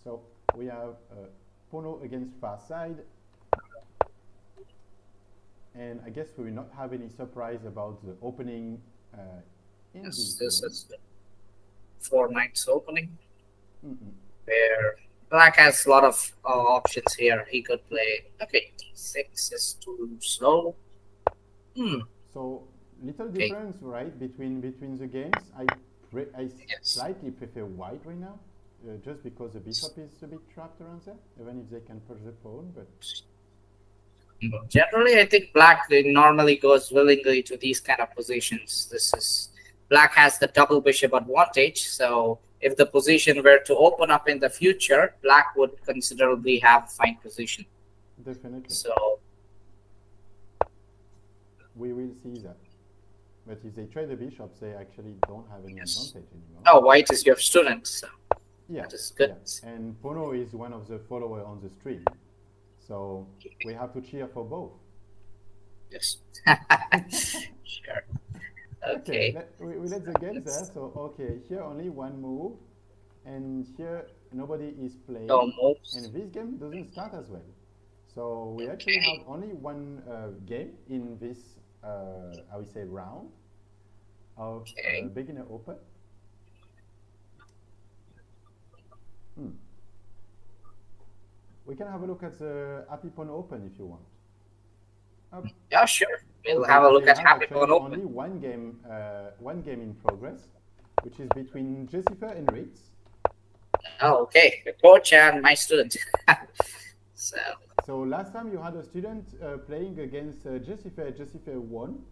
So we have Pono against far side, and I guess we will not have any surprise about the opening in Yes. this This game. is the 4 knights opening Mm-mm. where black has a lot of options here. He could play. Okay, d6 is too slow. Hmm. So little Okay. difference, right, between the games. I Yes. slightly prefer white right now, just because the bishop is a bit trapped around there, even if they can push the pawn. But Generally, I think black normally goes willingly to these kind of positions. This is black has the double bishop advantage. So if the position were to open up in the future, black would considerably have fine position. definitely, So we will see that. But if they trade the bishops, they actually don't have any yes. advantage anymore. Oh, white is your student, so Yeah, that is good. yeah. And Pono is one of the followers on the stream, so we have to cheer for both. Yes. Sure. Okay, Okay. we let the games there. So okay, here only one move, and here nobody is playing, No and moves. this game doesn't start as well. So we actually Okay. have only one game in this, I would say, round of Okay. beginner open. Hmm. We can have a look at the Happy Pawn Open if you want. Yeah, sure. We'll So have a look they at have Happy actually Pawn Open. only one game in progress, which is between Jessica and Ritz. Oh, okay. The coach and my student. So So last time you had a student playing against Jessica. Jessica won.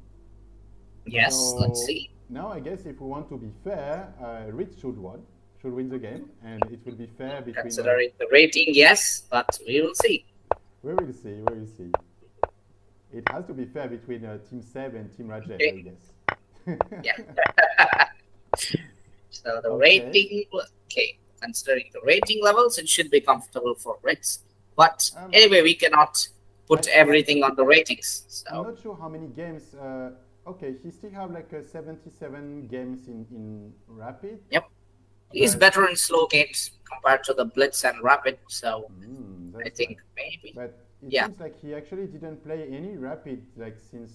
yes, So let's see. now I guess if we want to be fair, Ritz should win the game, and it will be fair between. Considering the rating, yes, but we will see. We will see. We will see. It has to be fair between Team Seb and Team Rajesh, Okay. I guess. Yeah. So the Okay. rating, okay, considering the rating levels, it should be comfortable for Ritz. But Um, anyway, we cannot put I- everything on the ratings. I'm So not sure how many games. Okay, he still have like 77 games in Rapid. yep, he's But- better in slow games compared to the Blitz and Rapid. So I That's think right. maybe. But it Yeah. seems like he actually didn't play any Rapid like since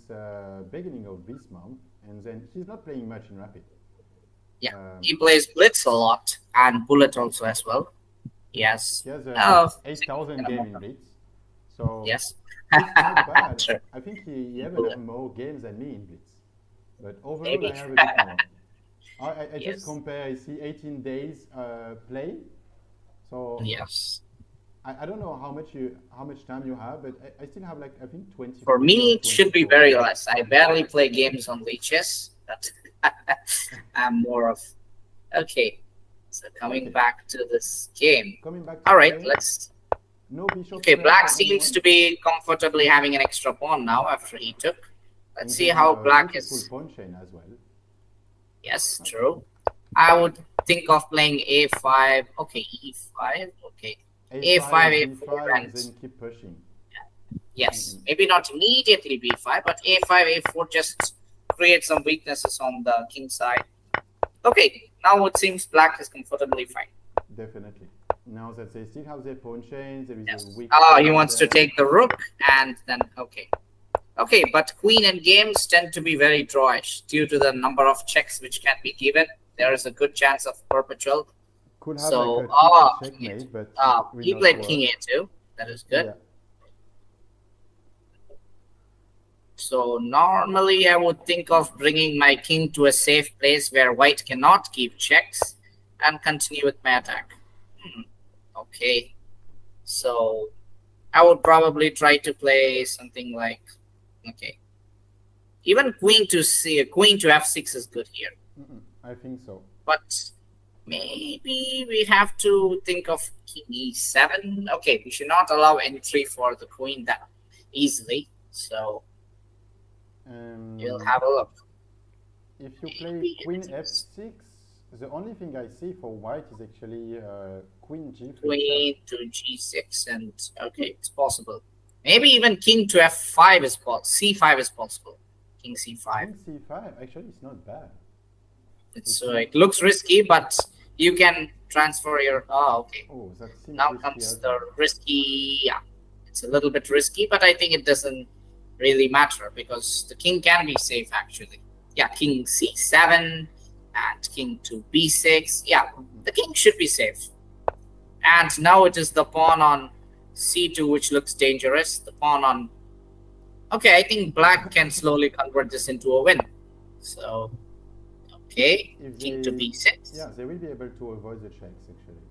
beginning of this month, and then he's not playing much in Rapid. Yeah, Um, he plays Blitz a lot and Bullet also as well. Yes. He has Oh, 8,000 game in Blitz. So yes. it's not bad. Sure. I think he even have more games than me in Blitz. But overall, Maybe. I have a bit more. I Yes. just compare. I see 18 days play. So Yes. I don't know how much time you have, but I still have like I think 20. For me, it should be very 24. less. I barely play games on Lichess, but I'm more of. Okay. So coming Okay. back to this game. Coming back. All right, game, let's. No bishop. Okay, threat black for seems anyone, to be comfortably having an extra pawn now after he took. and Let's they see have how a black beautiful is. pawn chain as well. Yes, true. I would think of playing a5. Okay, e5. Okay. A5, A5, A4, B5, and and then keep pushing. Yes, maybe not immediately b5, but a5, a4 just create some weaknesses on the king side. Okay, now it seems black is comfortably fine. Definitely. Now that they still have their pawn chains, there is a Yes. weak Ah, pawn he over wants to there. take the rook and then okay. Okay, but queen and games tend to be very drawish due to the number of checks which can be given. There is a good chance of perpetual. Could have like So, a cheeky king a2. checkmate, but it will He not played king work. a2. That is good. Yeah. So normally I would think of bringing my king to a safe place where white cannot keep checks and continue with my attack. Hmm, okay, so I would probably try to play something like okay, even queen to f6 is good here, I think so. but maybe we have to think of king e7. Okay, we should not allow entry for the queen that easily. So we'll Um, have a look. if you play Maybe queen it is f6, the only thing I see for white is actually queen g3 check. queen to g6, and okay, it's possible. Maybe even king to f5 is possible. c5 is possible. King c5. King c5, actually, it's not bad. It's It's not. it looks risky, but you can transfer your. Oh, okay. Oh, that seems Now risky comes as the well. risky. Yeah, it's a little bit risky, but I think it doesn't really matter because the king can be safe actually. Yeah, king c7 and king to b6. Yeah, the king should be safe. And now it is the pawn on c2 which looks dangerous. The pawn on. Okay, I think black can slowly convert this into a win. So, okay, If king to they, b6. yeah, they will be able to avoid the checks actually.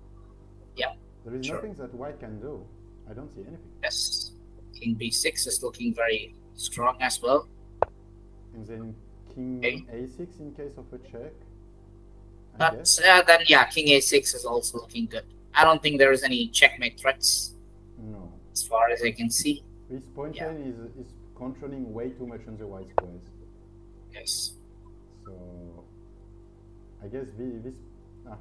Yeah, There is sure. nothing that white can do. I don't see anything. Yes. King b6 is looking very strong as well. And then king Okay. a6 in case of a check, I But guess. then, yeah, king a6 is also looking good. I don't think there is any checkmate threats No. as far as I can see. This pawn Yeah, chain is controlling way too much on the white squares. yes. So I guess this ah,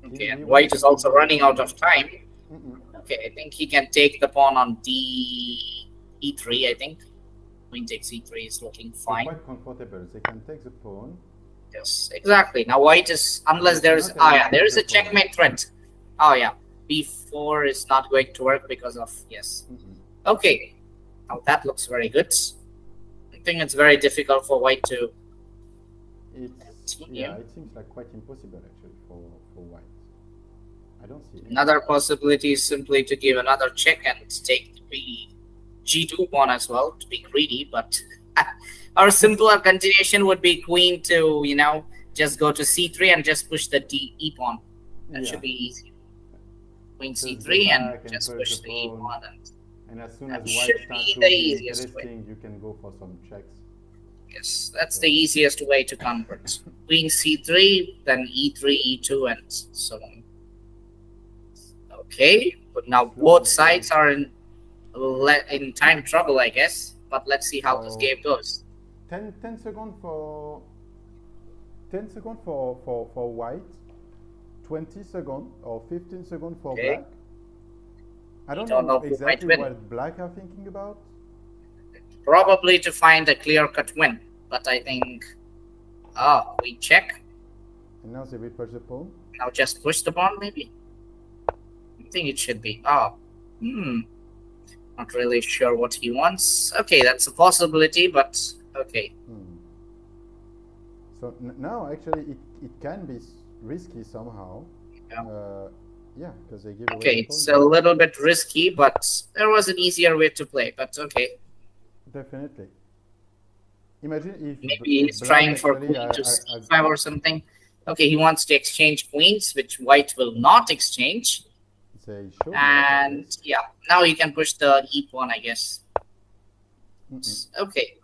king Okay, and b1 white is should be also good. running out of time. Mm-mm. Okay, I think he can take the pawn on d e3, I think. Queen takes e3 is looking So fine. quite comfortable. They can take the pawn. Yes, exactly. Now white is, unless They there is, cannot ah really yeah, there take is the a pawn. checkmate threat. Oh yeah, b4 is not going to work because of, yes. Mm-mm. Okay, now that looks very good. I think it's very difficult for white to It's continue. yeah, it seems like quite impossible actually for white. I don't see anything. Another possibility is simply to give another check and take the g2 pawn as well to be greedy, but our simpler continuation would be queen to, just go to c3 and just push the e pawn. That Yeah, should be easy. Queen just go c3 and back and just push the push the e pawn, pawn, and and as soon as that white should start be to the be easiest way. interesting, you can go for some checks. Yes, that's the So easiest way to convert. Queen c3, then e3, e2, and so on. Okay, but now slowly, both slowly. sides are in time trouble, I guess. But let's see how this So game goes. 10 seconds for 10 seconds for white, 20 seconds or 15 seconds for Okay, black. I we don't don't know know who might exactly win. what black are thinking about. Probably to find a clear-cut win. But I think, we check. And now they will push the pawn. Now just push the pawn, maybe. I think it should be. Not really sure what he wants. Okay, that's a possibility, but okay. Hmm. So now actually it can be risky somehow. Yeah. Yeah, because they give away Okay, the it's pawn a back. little bit risky, but there was an easier way to play. But okay, Definitely. Imagine maybe if he's black trying for actually queen to c5 or something. Okay, he wants to exchange queens, which white will not exchange. they should not at And least. yeah, now you can push the e pawn, I guess. Mm-mm. Okay,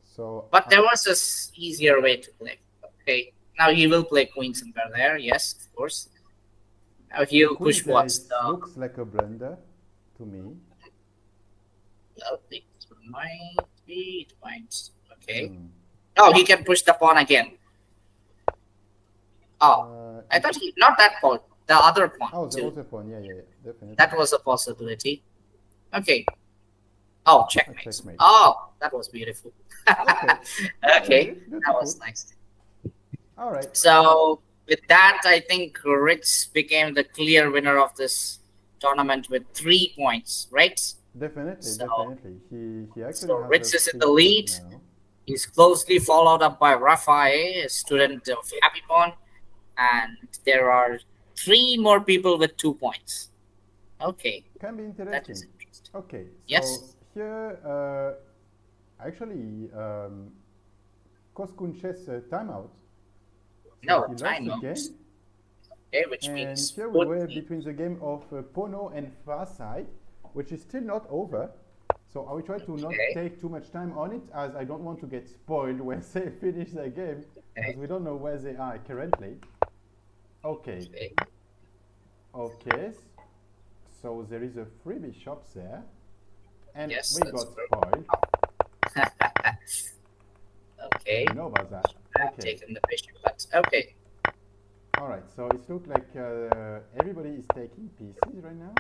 So but there was this easier way to play. Okay, now he will play queen somewhere there. Yes, of course. Now the he'll queen push there what's is, the. looks like a blunder to me. I think it might be. It might. Okay. Hmm. Oh, he can push the pawn again. Oh, I It, thought he not that pawn, the other pawn oh, the too. other pawn. Yeah, yeah, yeah, definitely. That was a possibility. Okay, Oh, A checkmate. checkmate. Oh, that was beautiful. Okay. Okay, that Beautiful. was nice. All right. So with that, I think Rich became the clear winner of this tournament with 3 points, right? Definitely, So definitely. He actually so has a Rich is in free the spot lead. now. He's closely followed up by Rafael, a student of Happy Pond, and there are three more people with 2 points. Okay, Can be that is interesting. interesting. Okay, so Yes. here actually Koskun chess timeout. So No he lost the timeout. game, Okay, which and means here we fourth were team. between the game of Pono and Farside, which is still not over. So I will try to not Okay. take too much time on it, as I don't want to get spoiled when they finish the game, as Okay. we don't know where they are currently. Okay, Okay. okay. So there is a freebie shop there, and Yes, we that's got spoiled. true. Okay. You know about that. I've Okay. taken the bishop, but okay. All right. So it looks like everybody is taking pieces right now.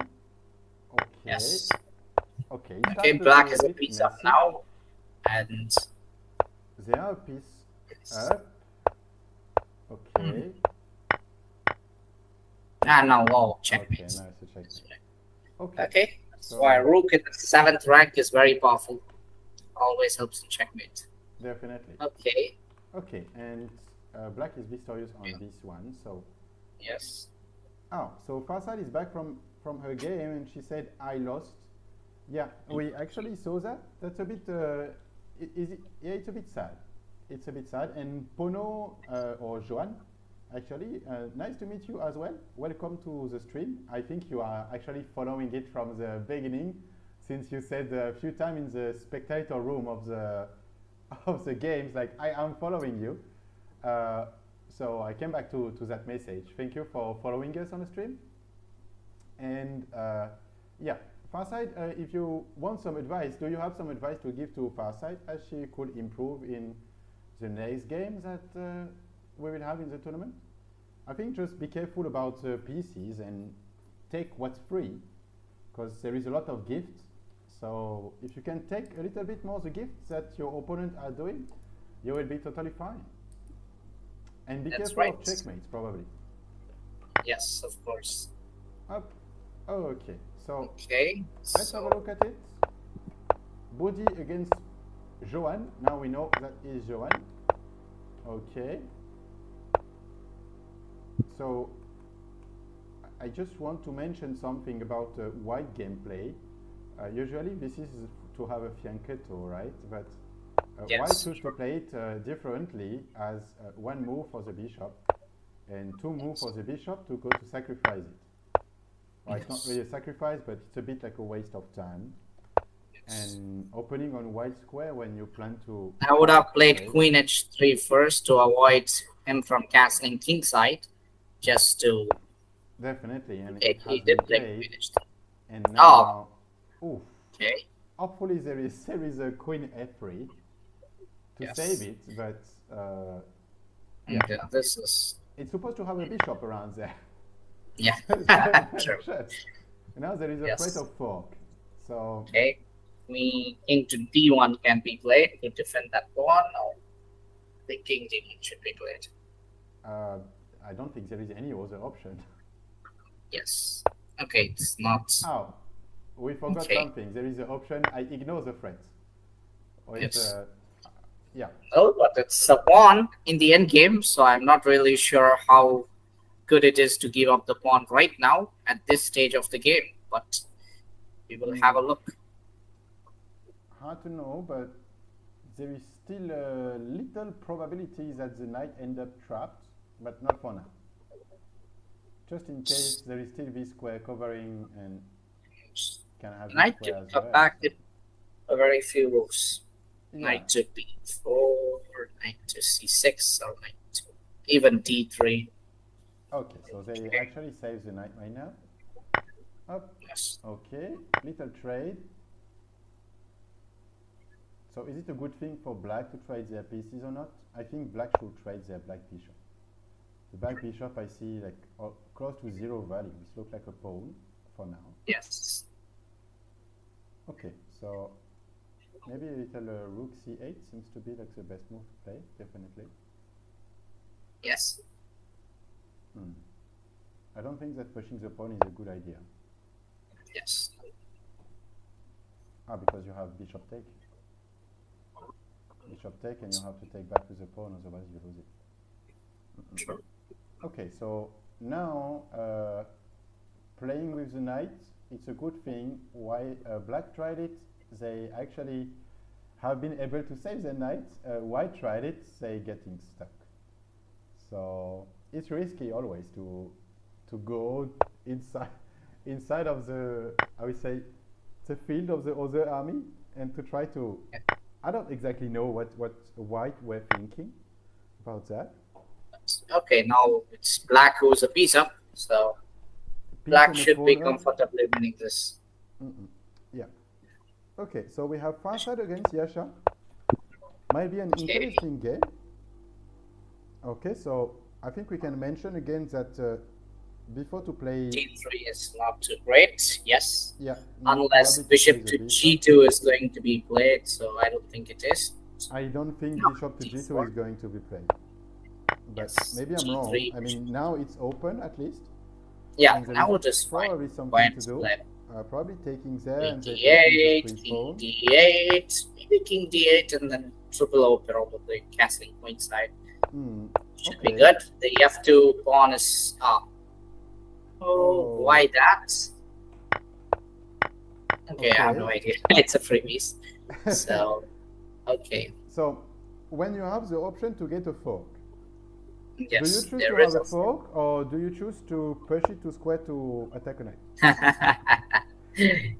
Okay. Yes. Okay. It Okay, starts to be black a is a bit piece up messy. now, and They are a piece yes. up. Hmm. Okay. Ah, no, oh, Okay. checkmate. Now it's a checkmate. Okay. Okay, that's why So rook in the seventh rank is very powerful. Always helps in checkmate. definitely. Okay. Okay. And black is victorious on this one. So Yes. so Farsad is back from her game, and she said I lost. Yeah, we actually saw that. That's a bit. Yeah, it's a bit sad. It's a bit sad. And Pono or Joan, actually, nice to meet you as well. Welcome to the stream. I think you are actually following it from the beginning, since you said a few times in the spectator room of the of the games, like I am following you. Uh, so I came back to that message. Thank you for following us on the stream. And yeah, Farside, if you want some advice, do you have some advice to give to Farside as she could improve in the next games that we will have in the tournament? I think just be careful about PCs and take what's free, because there is a lot of gifts. So if you can take a little bit more the gifts that your opponent are doing, you will be totally fine. And be That's careful right. of checkmates, probably. Yes, of course. Up. Oh, okay. So Okay. let's have a So look at it. Body against Johan. Now we know that is Johan. Okay. So I just want to mention something about white gameplay. Usually this is to have a fianchetto, right? But white yes, choose to sure. play it differently, as one move for the bishop and two moves for the bishop to go to sacrifice it. Well, it's not Yes. really a sacrifice, but it's a bit like a waste of time. Yes. And opening on white square when you plan to I would have played trade. queen h3 first to avoid him from castling kingside, just to. Definitely, and Okay, it he has did been play played. queen h3. And Oh, now, oof. okay. Hopefully there is a queen f3 to save Yes. it, but yeah, Okay, this is. it's supposed to have a bishop around there. Yeah. That's very True. precious. And now there is a threat Yes. of fork. So Okay. Queen into d1 can be played to defend that pawn. No, the king d1 should be played. uh, I don't think there is any other option. Yes. Okay, it's not. Oh, we forgot Okay. something. There is an option. I ignore the threat. Or it's Yes. yeah. Oh, but it's a pawn in the end game, so I'm not really sure how good it is to give up the pawn right now at this stage of the game. But we will have Mm, a look. hard to know, but there is still a little probability that the knight end up trapped, but not for now. Just in case there is still this square covering and can have this Knight to square as well. back So it a very few moves. yeah. Knight to b4, knight to c6, or knight to even d3. Okay, so they Okay. actually save the knight right now. Up. Yes. Okay, little trade. So is it a good thing for black to trade their pieces or not? I think black should trade their black bishop. The black bishop I see like close to zero value. It looks like a pawn for now. Yes. Okay, so Maybe a little rook c8 seems to be like the best move to play, definitely. Yes. Hmm. I don't think that pushing the pawn is a good idea. Yes. Ah, because you have bishop take. Bishop take, and you have to take back with the pawn, otherwise you lose it. True. Okay, so now playing with the knight, it's a good thing. Why black tried it, they actually have been able to save the knight. White tried it, they getting stuck. So it's risky always to go inside of the, I would say, the field of the other army, and to try to, I don't exactly know what white were thinking about that. Okay, now it's black who's a piece up, so Piece black and a should be pawn up. comfortably winning this. Yeah. Okay, so we have Farsad against Yasha. Might be an Okay. interesting game. Okay, so I think we can mention again that before to play, G3 is not too great, yes. yeah, Unless probably to play bishop the to bishop. G2 is going to be played, so I don't think it is. I don't think No, bishop to G2 G4. is going to be played. But Yes, maybe I'm wrong. G3. I mean, now it's open at least. Yeah, And there now is it is fine. probably something Quiet to do. play. Probably taking there King and then taking the D8, free King pawn. D8, maybe King D8 and then triple O probably, castling queenside. Should be Okay. good. The F2 pawn is up. Oh, why that? Okay, I have no Okay. idea. It's a freebies. So, okay. So, when you have the option to get a fork, do you Yes, choose there to have is a fork, or do you choose to push it to square to attack a knight?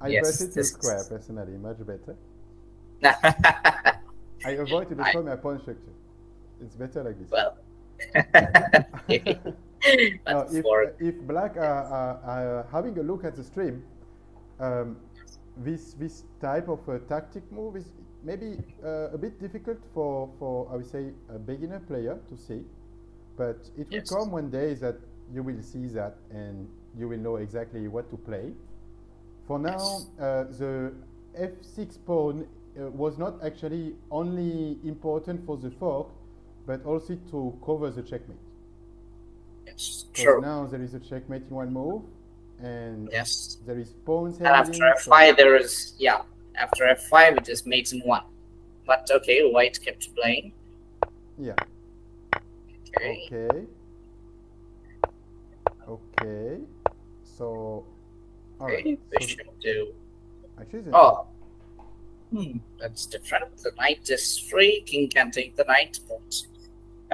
I push Yes, it to this square personally, much better. is. I avoid to I, destroy my pawn structure. It's better like this. well, Now, but for if black are having a look at the stream, um, this type of tactic move is maybe a bit difficult for I would say a beginner player to see, but it will yes, come one day that you will see that and you will know exactly what to play. For now, yes, the f6 pawn was not actually only important for the fork, but also to cover the checkmate. yes, Because true. now there is a checkmate in one move, and Yes. there is pawns And after handling. So F5, there is, yeah, after F5, it just makes in one. But okay, white kept playing. yeah, Okay. okay, okay. So all right. Okay, So bishop to. actually, Oh, that's different. The knight is free. King can take the knight. But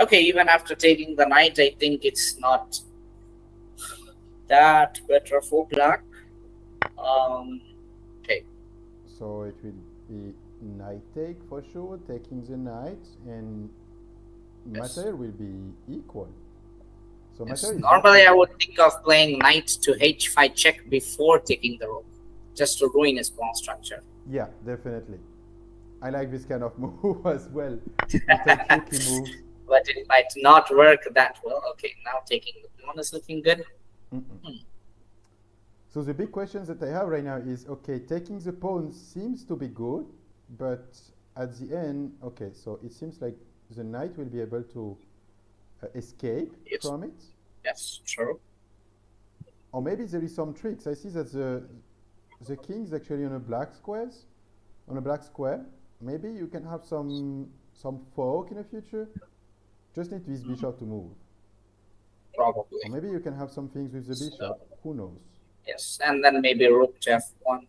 okay, even after taking the knight, I think it's not that better for black. Okay. so it will be knight take for sure, taking the knight, and Yes. material will be equal. So Yes. material is Normally, I definitely would think of playing knight to h5 check before taking the rook, just to ruin his pawn structure. yeah, definitely. I like this kind of move as well. Little tricky moves. But it might not work that well. Okay, now taking the pawn is looking good. So the big questions that I have right now is, okay, taking the pawn seems to be good, but at the end, okay, so it seems like the knight will be able to escape Yes. from it. Yes, true. Or maybe there is some tricks. I see that the king is actually on a black square. Maybe you can have some fork in the future. Just need this bishop to move. Probably. Or maybe you can have some things with the bishop. So, Who knows? yes, and then maybe rook to f1.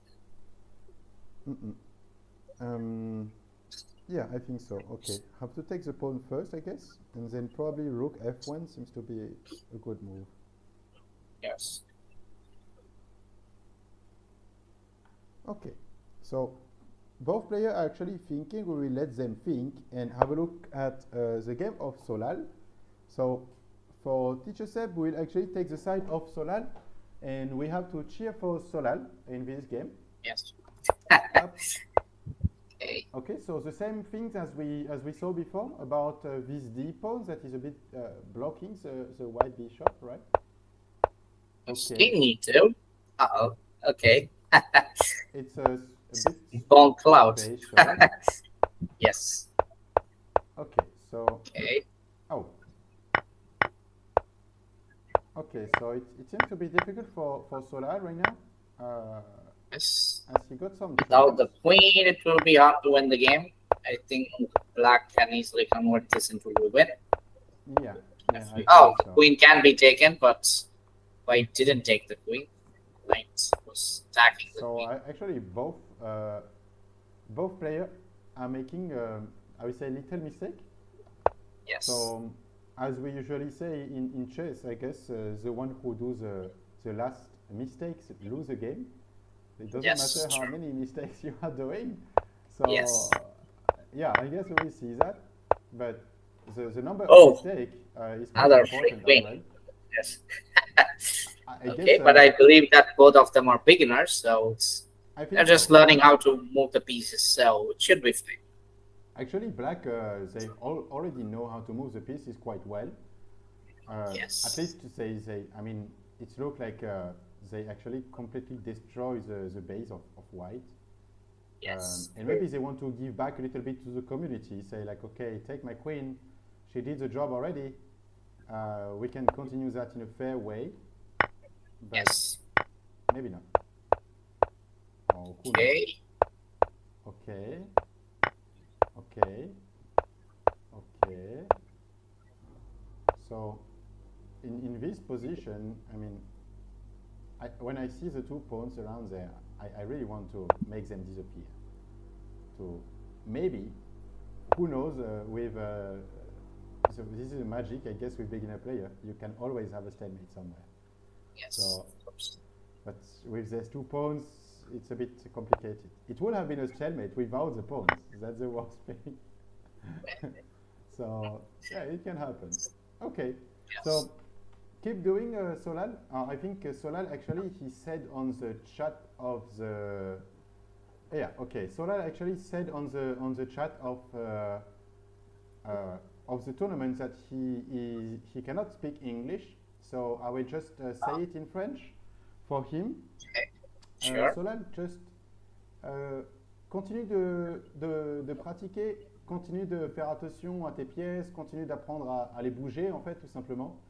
Yeah, I think so. Okay, have to take the pawn first, I guess, and then probably rook f1 seems to be a good move. Yes. Okay, so both players are actually thinking. We will let them think and have a look at the game of Solal. So for Teacher Seb, we will actually take the side of Solal, and we have to cheer for Solal in this game. Yes. Okay. Okay, so the same things as we saw before about this d pawn that is a bit blocking the white bishop, right? Okay. King e2. Uh-oh. Okay. It's a bit Bone cloud. space, right? Yes. Okay, so Okay. oh, okay, so it seems to be difficult for Solar right now, Yes. as he got some Without troubles. the queen, it will be hard to win the game. I think black can easily convert this into a win. Yeah, yeah, I Oh, think the so. queen can be taken, but white didn't take the queen. White was attacking the So queen. actually, both players are making, I would say, little mistake. Yes. So as we usually say in chess, I guess the one who do the last mistakes lose the game. It doesn't Yes, matter how true. many mistakes you are doing. Yes. So yeah, I guess we will see that. But the number of Oh, mistakes is quite another free important as queen. well. Yes. I guess Okay, but I believe that both of them are beginners, so I they're think just so. learning how to move the pieces, so it should be fine. Actually, black they already know how to move the pieces quite well. At Yes. least to say they, I mean, it looks like they actually completely destroy the base of white. Yes. And maybe they want to give back a little bit to the community, say like, okay, take my queen, she did the job already. We can continue that in a fair way, but Yes. maybe not. Or who knows? Okay. Okay, okay, okay. So in this position, I mean, when I see the two pawns around there, I really want to make them disappear. To maybe, who knows, with so this is a magic, I guess, with beginner player. You can always have a stalemate somewhere. Yes. So, Of course. but with these two pawns, it's a bit complicated. It would have been a stalemate without the pawns. That's the worst thing. So yeah, it can happen. Okay, Yes. so keep doing, Solal. I think Solal actually he said on the chat of the yeah, okay. Solal actually said on the chat of the tournament that he cannot speak English, so I will just say it in French for him. Okay. Sure. Solal, just continue de pratiquer, continue de faire attention à tes pièces, continue d'apprendre à les bouger en fait tout simplement.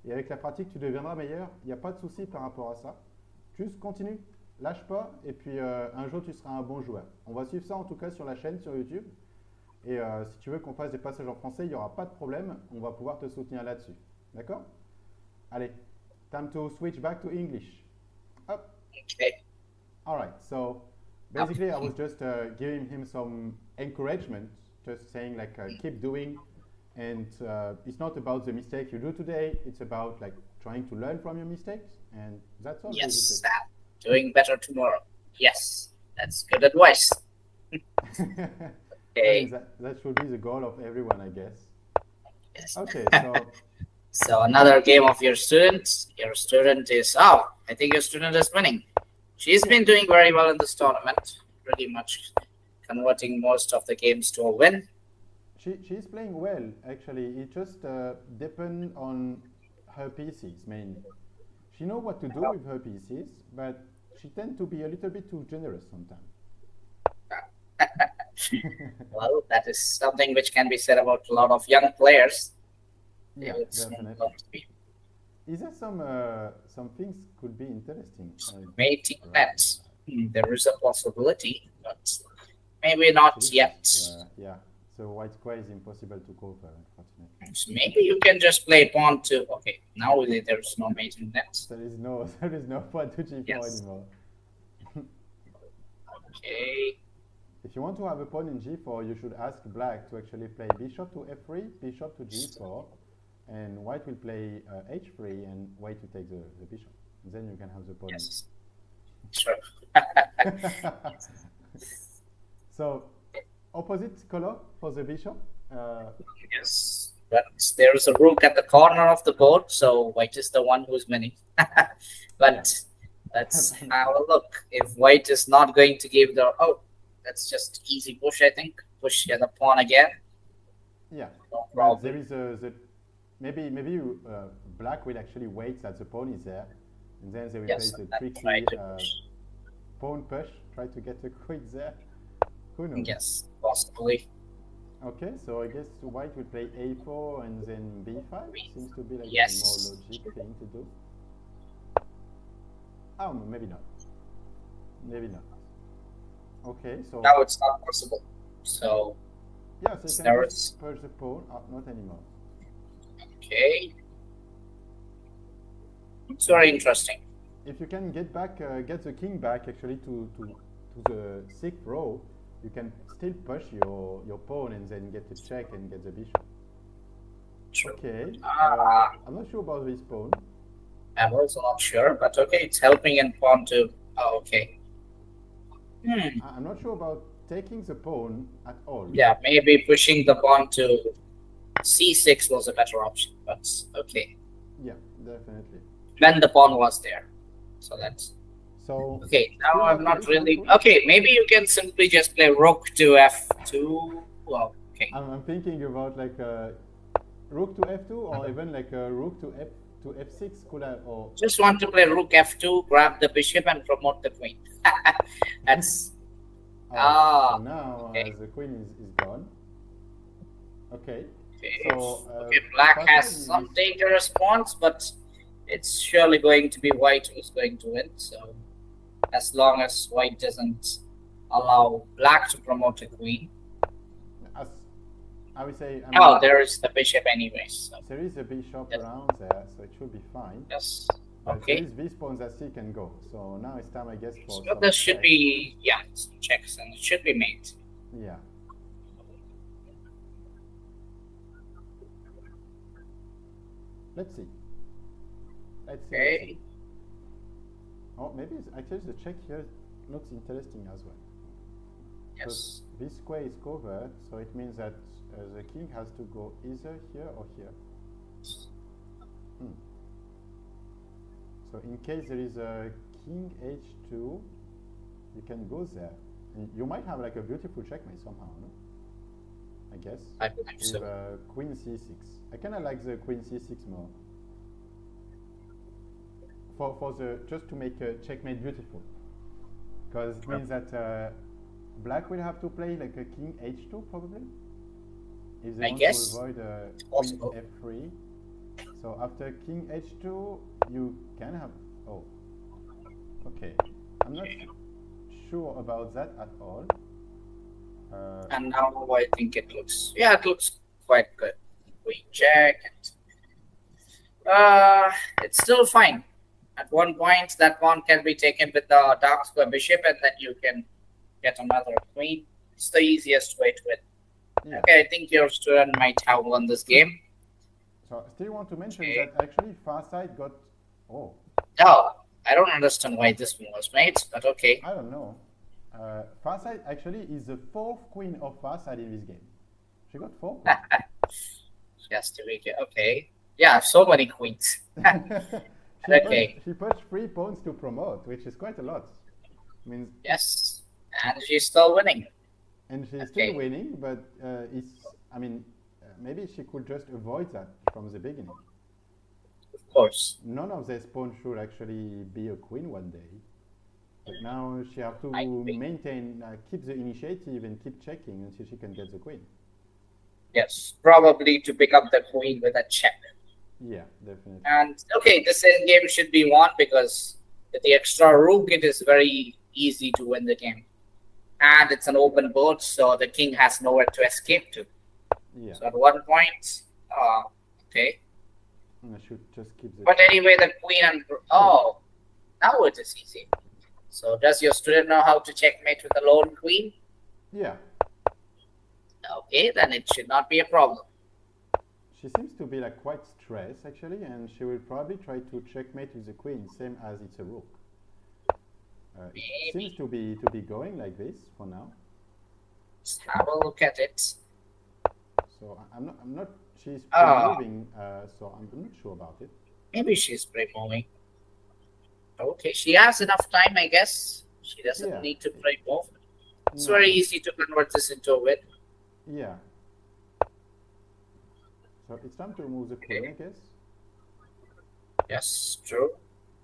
Et avec la pratique, tu deviendras meilleur. Il n'y a pas de souci par rapport à ça. Juste continue, lâche pas, et puis un jour tu seras un bon joueur. On va suivre ça en tout cas sur la chaîne, sur YouTube. Et si tu veux qu'on fasse des passages en français, il n'y aura pas de problème. On va pouvoir te soutenir là-dessus. D'accord? Allez, time to switch back to English. Hop. Okay. All right. So basically, I was just giving him some encouragement, just saying like keep doing, and it's not about the mistake you do today. It's about like trying to learn from your mistakes, and that's all basically. Yes. Doing better tomorrow. Yes. That's good advice. I mean Okay. that should be the goal of everyone, I guess. Yes. Okay, so So another game of your student. Your student is I think your student is winning. She's yeah, been doing very well in this tournament. Pretty much converting most of the games to a win. she's playing well actually. It just depends on her pieces mainly. She know what to do with her pieces, but she tend to be a little bit too generous sometimes. Well, that is something which can be said about a lot of young players. They Yeah, would soon definitely. come to be Is there some things could be interesting? mating Right. nets. There is a possibility, but maybe Actually, not yet. yeah. So white square is impossible to cover, unfortunately. So maybe you can just play pawn to. Okay, now there's no mating nets. There is no there is no point to g4 Yes. anymore. Okay. If you want to have a pawn in g4, you should ask black to actually play bishop to f3, bishop to g4, and white will play h3 and white to take the bishop. And then you can have the pawn. Yes. Sure. So opposite color for the bishop. Yes. But there's a rook at the corner of the board, so white is the one who's winning. But let's have a look. If white is not going to give the that's just easy push, I think. Push the pawn again. Yeah, No but there problem. is maybe black will actually wait that the pawn is there, and then they will play Yes, the I'm tricky trying to push. pawn push, try to get a quick there. Who knows? Yes, possibly. Okay, so I guess white will play a4 and then b5. Seems to be like the more Yes. logic thing to do. Oh, maybe not. Maybe not. Okay, so Now it's not possible. So yeah, so you can there just is push the pawn. Not anymore. okay. It's very interesting. If you can get back, get the king back actually to the sixth row, you can still push your pawn and then get the check and get the bishop. True. Okay, I'm not sure about this pawn. I'm also not sure, but okay, it's helping in pawn to. Oh, okay. I'm not sure about taking the pawn at all. Yeah, maybe pushing the pawn to c6 was a better option, but okay. Yeah, definitely. When the pawn was there, so that's So okay. Now still I'm have to not be really careful. okay. Maybe you can simply just play rook to f2. Well, okay. I'm thinking about like rook to f2 or even like a rook to f6 could have or Just want to play rook f2, grab the bishop, and promote the queen. That's so now okay. the queen is gone. Okay. Okay. So Okay, black first has side is- some dangerous pawns, but it's surely going to be white who's going to win. So as long as white doesn't allow black to promote a queen. as I would say. Oh, there is the bishop anyways. So There is a bishop Yes. around there, so it should be fine. yes. But Okay. there is these pawns that still can go. So now it's time, I guess, for So some this should checks. be some checks and it should be made. Yeah. Let's see. Let's see. Okay. Oh, maybe actually the check here looks interesting as well. Yes. This square is covered, so it means that the king has to go either here or here. So in case there is a king h2, you can go there. And you might have like a beautiful checkmate somehow, no? I guess. I believe With so. queen c6. I kind of like the queen c6 more. For the just to make a checkmate beautiful, because it means that black will have to play like a king h2 probably, if they I want guess to avoid queen possible. f3. So after king h2, you can have. Oh, okay. I'm not sure about that at all. And now I think it looks it looks quite good. Queen check and it's still fine. At one point that pawn can be taken with the dark square bishop and then you can get another queen. It's the easiest way to win. Yeah. Okay, I think your student might have won this game. So I still want to mention Okay. that actually Farsight got. Oh, Oh, I don't understand why this one was made, but okay. I don't know. Farsight actually is the fourth queen of Farsight in this game. She got 4 queens. Just to make it okay. Yeah, so many queens. Okay. She pushed 3 pawns to promote, which is quite a lot. Means Yes, and she's still winning. and she's Okay. still winning, but maybe she could just avoid that from the beginning. Of course. None of these pawns should actually be a queen one day. But now she have to I agree. maintain, keep the initiative and keep checking until she can get the queen. Yes, probably to pick up the queen with a check. Yeah, definitely. And okay, this game should be won because with the extra rook, it is very easy to win the game. And it's an open board, so the king has nowhere to escape to. Yeah, So at one point, okay. I should just keep the. But anyway, the queen and now it is easy. So does your student know how to checkmate with a lone queen? Yeah, Okay, then it should not be a problem. she seems to be like quite stressed actually, and she will probably try to checkmate with the queen, same as it's a rook. It Maybe. seems to be going like this for now. Let's have a look at it. So I'm not. She's Ah. moving, so I'm not sure about it. Maybe she's pre-moving. Okay, she has enough time, I guess. She doesn't Yeah. need to pre-move. It's No. very easy to convert this into a win. Yeah. So it's time to remove the queen, Okay. I guess. Yes, true.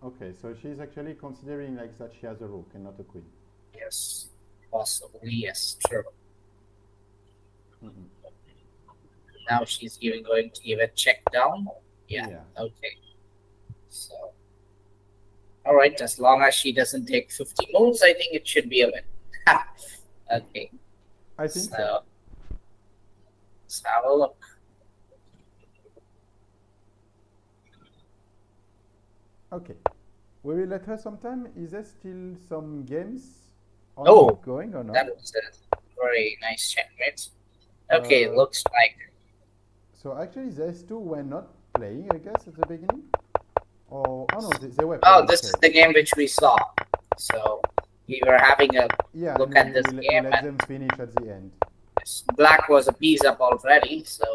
Okay, so she's actually considering like that she has a rook and not a queen. Yes, possibly. Yes, true. Mhm. Now she's going to give a check down. Yeah. Yeah, Okay. So, all right. As long as she doesn't take 50 moves, I think it should be a win. Okay. I think So so. let's have a look. Okay, we will let her some time. Is there still some games Oh, ongoing or not? that was a very nice checkmate. Okay, Uh, looks like so actually, these two were not playing, I guess, at the beginning. Or oh no, they were oh, playing. this Okay. is the game which we saw. So we were having a Yeah, and look at this we game, let them finish at the end. and black was a piece up already. So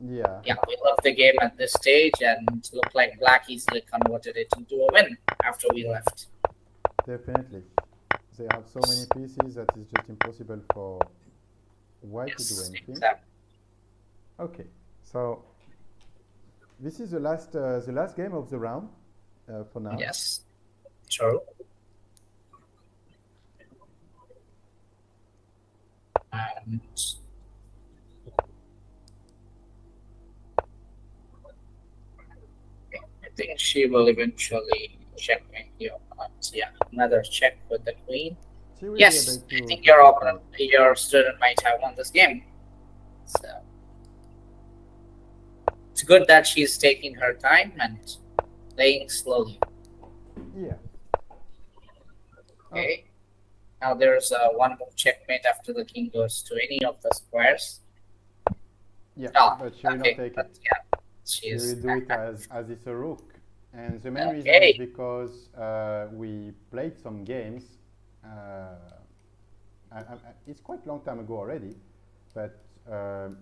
Yeah, yeah, we left the game at this stage, and it looked like black easily converted it into a win after we left. definitely. They have so many pieces that it's just impossible for white to do Yes, anything. exactly. Okay, so this is the last game of the round for now. Yes, true. And I think she will eventually checkmate your opponent. Yeah, another check with the queen. She will be Yes, able I think to your checkmate. opponent, your student might have won this game. So it's good that she's taking her time and playing slowly. Yeah. Okay. Now there's one more checkmate after the king goes to any of the squares. Yeah, Oh, but she will okay. not take But it. yeah, She she's will do it as it's a rook. And the main reason is okay. because we played some games. It's quite a long time ago already, but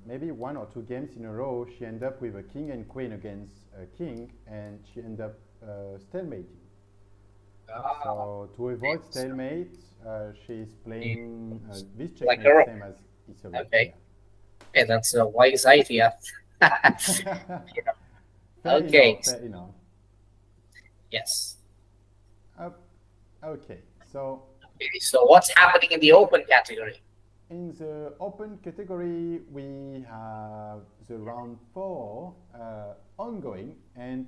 maybe 1 or 2 games in a row, she ended up with a king and queen against a king, and she ended up stalemating. Ah, So to avoid stalemate, she's playing this like a checkmate rook. same as it's a rook. Okay. Okay, that's a wise idea. Yeah. Fair Okay. enough. Fair enough. Yes. Okay. So Okay, so what's happening in the open category? in the open category, we have the round 4 ongoing, and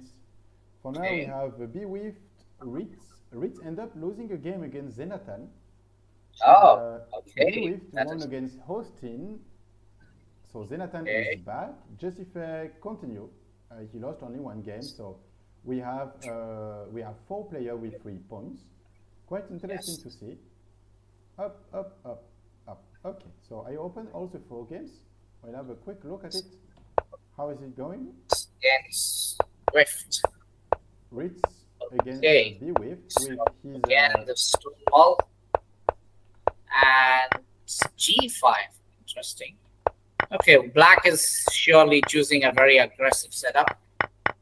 for now we Okay. have Bewift, Ritz. Ritz end up losing a game against Zenatan. Oh, okay. Bewift That won is against Hostin, so Zenatan is okay. back. Justifair continue. He lost only 1 game, so we have 4 players with 3 points. Quite interesting Yes. to see. Up, up, up, up. Okay, so I open all the 4 games. We'll have a quick look at it. How is it going? Against Swift. Ritz against Okay. Bewift So with his again the stone wall and G5. Interesting. Okay, black is surely choosing a very aggressive setup,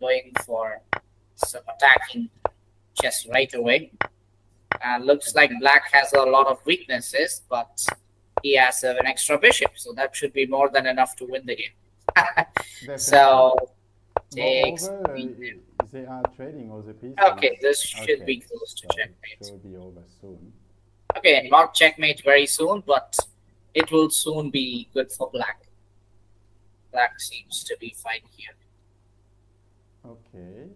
going for some attacking chess right away. Looks like black has a lot of weaknesses, but he has an extra bishop, so that should be more than enough to win the game. definitely. So takes Moreover, queen. they are trading all the pieces. Okay, this should Okay, be close to so it checkmate. should be over soon. Okay, not checkmate very soon, but it will soon be good for black. Black seems to be fine here. Okay.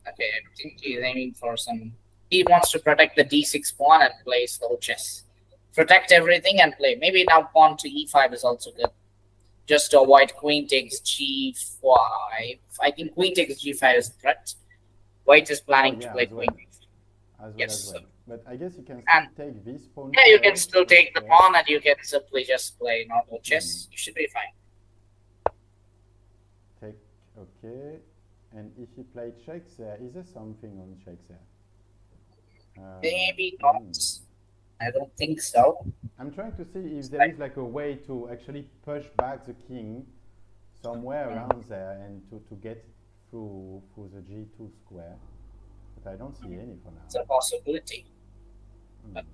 Okay, I think he's aiming for some. He wants to protect the d6 pawn and play slow chess. Protect everything and play. Maybe now pawn to e5 is also good. Just to avoid queen takes g5. I think queen takes g5 is a threat. White is planning to yeah, play as well. queen. As well, Yes. as well. But I guess you can And still take this pawn. yeah, you can first, still take the okay. pawn and you can simply just play normal chess. You should be fine. Take, okay. And if he played checks there, is there something on checks there? Maybe not. I don't think so. I'm trying to see if there is like a way to actually push back the king somewhere around there and to get through the g2 square. But I don't see any for It's a now. possibility, but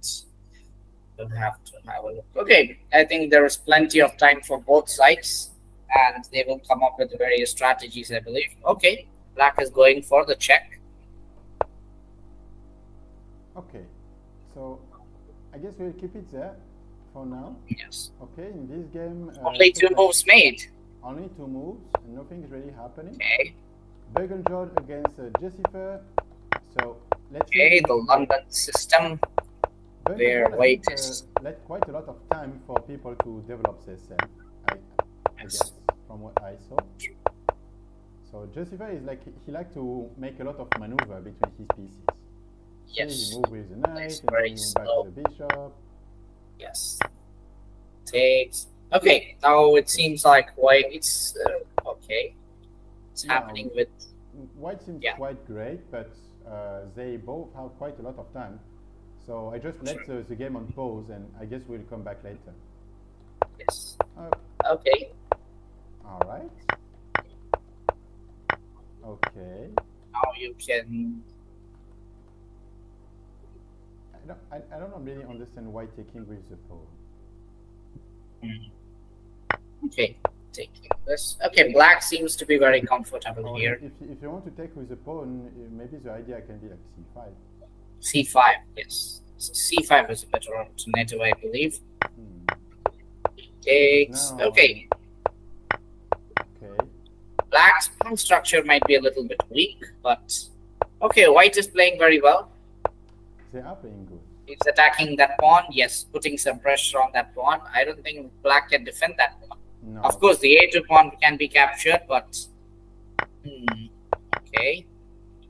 we'll have to have a look. Okay, I think there is plenty of time for both sides, and they will come up with various strategies, I believe. Okay, Black is going for the check. Okay, so I guess we'll keep it there for now. Yes. Okay, in this game, Only two moves made. only 2 moves, and nothing is really happening. Okay. Bagel John against Jessifer. So let's Okay, see. the London system. Where white is let quite a lot of time for people to develop their self. I guess from what I saw. So Jessifer is like he like to make a lot of maneuver between his pieces. yes. He move with the knight It's and then very he move back slow. to the bishop. Yes. Takes. Okay, now it seems like white. It's okay. It's happening with White seems quite great, but they both have quite a lot of time. So I just let the game on pause, and I guess we'll come back later. yes. Okay. All right. Okay. Now you can. I don't really understand why taking with the pawn. Okay, taking this. Okay, black seems to be very comfortable here. If you want to take with the pawn, maybe the idea can be like c5. C5, yes. So C5 is a better alternative, I believe. Takes. Okay. Okay. Black's pawn structure might be a little bit weak, but okay, white is playing very well. They are playing good. He's attacking that pawn, yes, putting some pressure on that pawn. I don't think black can defend that pawn. No. Of course, the a2 pawn can be captured, but okay.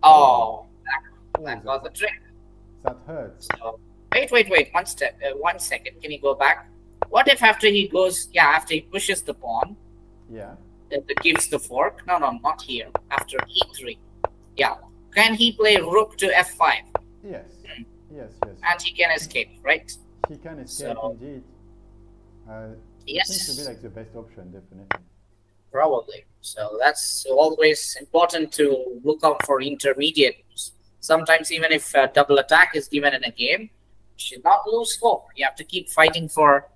Oh, black got the trick. That hurts. So, wait. 1 second. Can you go back? What if after he goes? Yeah, after he pushes the pawn. Yeah. That gives the fork. No, not here. After e3. Yeah. Can he play rook to f5? Yes. Yes. And he can escape, right? He can escape, indeed. Yes. It seems to be like the best option, definitely. Probably. So that's always important to look out for intermediate moves. Sometimes even if a double attack is given in a game, you should not lose hope. You have to keep fighting for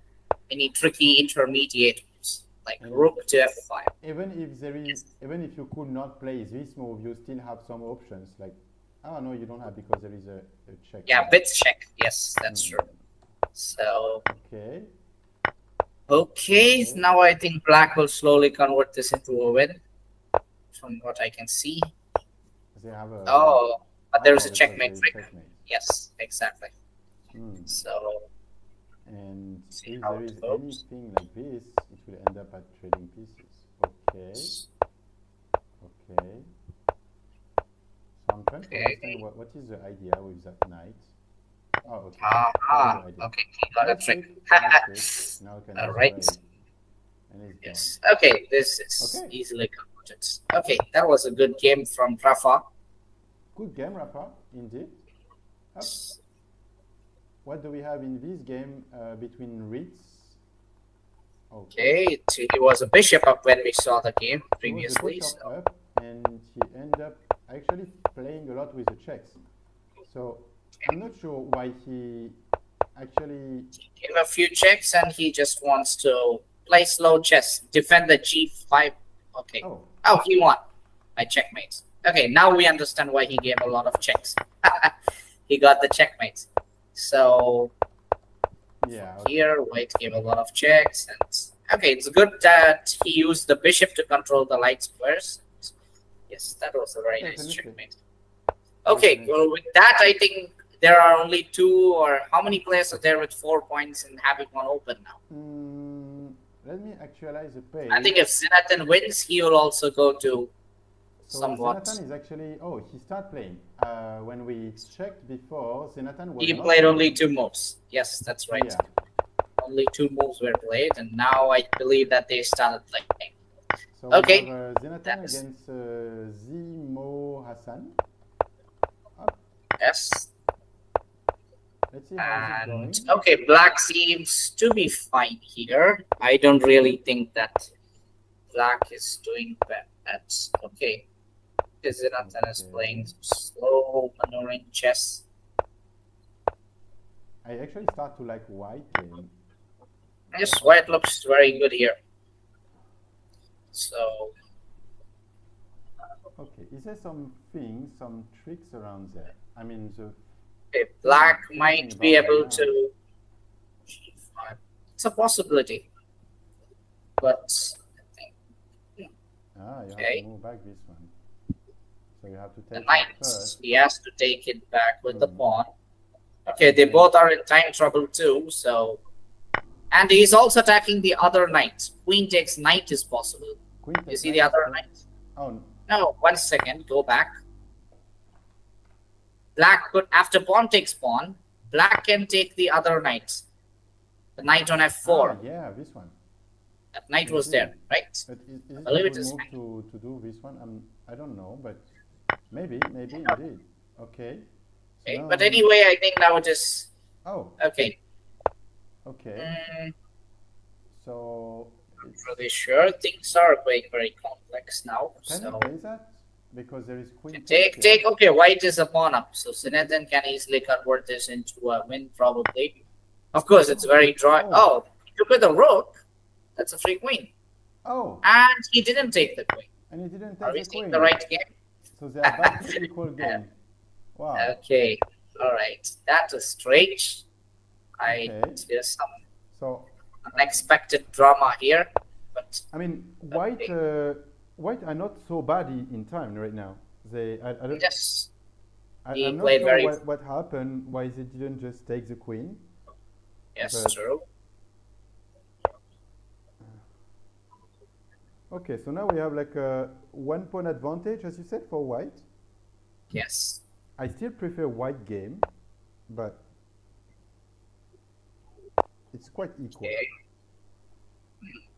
any tricky intermediate moves, like rook to f5. Even if you could not play this move, you still have some options. Like, oh no, you don't have because there is a check. Yeah, bit check. Yes, that's true. So okay, now I think black will slowly convert this into a win, from what I can see. They have a, but there is a checkmate trick. Yes, exactly. So, and if there is anything like this, it will end up at trading pieces. Okay. So I'm trying to understand what is the idea with that knight. Oh, okay. Okay, he got a trick. Now can All right. Yes. Okay, this is easily converted. Okay, that was a good game from Rafa. Good game, Rafa, indeed. What do we have in this game between Ritz? Okay, he was a bishop up when we saw the game previously. Up, and he ended up actually playing a lot with the checks. So I'm not sure why he actually gave a few checks and he just wants to play slow chess, defend the g5. Okay. Oh, he won. I checkmate. Okay, now we understand why he gave a lot of checks. He got the checkmates. So here white gave a lot of checks, and okay, it's good that he used the bishop to control the light squares. Yes, that was a very nice checkmate. Okay, well with that I think there are only 2 or how many players are there with 4 points and having one open now? Let me actualize the page. I think if Zinatan wins, he will also go to somewhat. Zinatan is actually he started playing. When we checked before, Zinatan was he played only 2 moves. Yes, that's right. Yeah. Only 2 moves were played, and now I believe that they started playing. So okay. We have, Zinatan against Zimo Hassan. Yes. Let's see how it's going. Okay, black seems to be fine here. I don't really think that black is doing bad. That's okay. Zinatan is playing slow maneuvering chess. I actually start to like white game. Yes, white looks very good here. So okay, is there something, some tricks around there? I mean, the Okay, black thinking might be about it able now. to g5. It's a possibility, but Ah, you have to okay. move back this one. So you have to The take it knight, first. he has to take it back with the Hmm. pawn. Okay, they Then, both are in time trouble too, so. And he's also attacking the other knight. Queen takes knight is possible. queen You take see knight the is other po- knight? Oh, No, 1 second, go back. Black could, after pawn takes pawn, black can take the other knight. The knight on f4. yeah, this one. That knight Let's was see. there, right? But is I it a believe it good is. move to do this one? I don't know, but maybe indeed. Okay. So Okay, now but anyway, I think now it is oh, okay. okay. So Not it's really sure. Things are going very complex now. can you So play that? Because there is queen take takes here. okay, white is a pawn up. So Zinedine can easily convert this into a win probably. Of course it's very dry. Oh. Oh, he took with a rook. That's a free queen. Oh, And he didn't take the queen. and he didn't Are take we the seeing queen. the right game? So they are back to equal game. Wow. Okay. Alright. That is strange. Okay. There's some So unexpected drama here. But I mean, white are not so bad in time right now. I don't. yes, he I'm not played sure very what happened. Why they didn't just take the queen? yes, But true. okay, so now we have like a 1 point advantage, as you said, for white. Yes. I still prefer white game, but it's quite equal. Okay.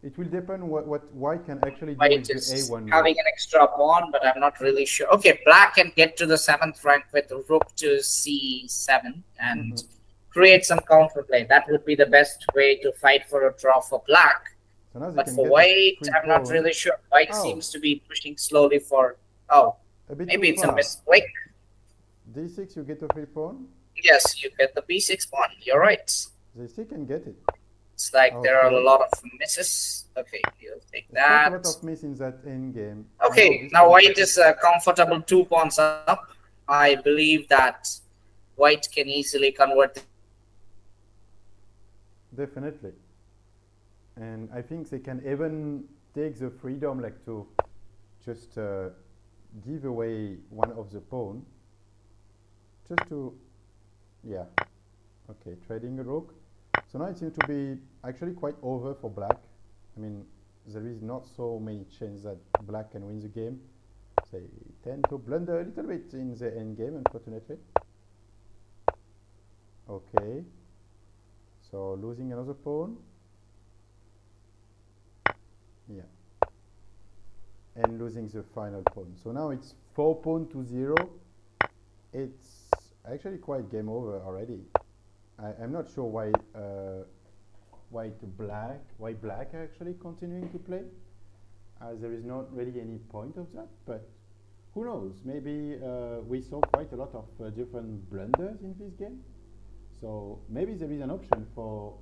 It will depend what white can actually do White with the is A1 having move. an extra pawn, but I'm not really sure. Okay, black can get to the 7th rank with rook to c7 and create some counterplay. That would be the best way to fight for a draw for black. So now they But can for get a white, free I'm not pawn. really sure. White Oh, seems to be pushing slowly for. Oh, a bit maybe too it's a far. mistake. D6, you get a free pawn. Yes, you get the b6 pawn. You're right. They still can get it. It's like there are a Okay. lot of misses. Okay, you'll take There's quite a lot that. of miss in that end game. Okay, This now one white is comfortable 2 pawns up. I believe that white can easily convert. definitely. And I think they can even take the freedom like to just give away one of the pawn. Just to, yeah. Okay, trading a rook. So now it seems to be actually quite over for black. I mean, there is not so many chances that black can win the game. They tend to blunder a little bit in the end game, unfortunately. Okay. So losing another pawn. Yeah. And losing the final pawn. So now it's 4 pawn to 0. It's actually quite game over already. I'm not sure why black are actually continuing to play, as there is not really any point of that, but who knows, maybe we saw quite a lot of different blunders in this game, so maybe there is an option for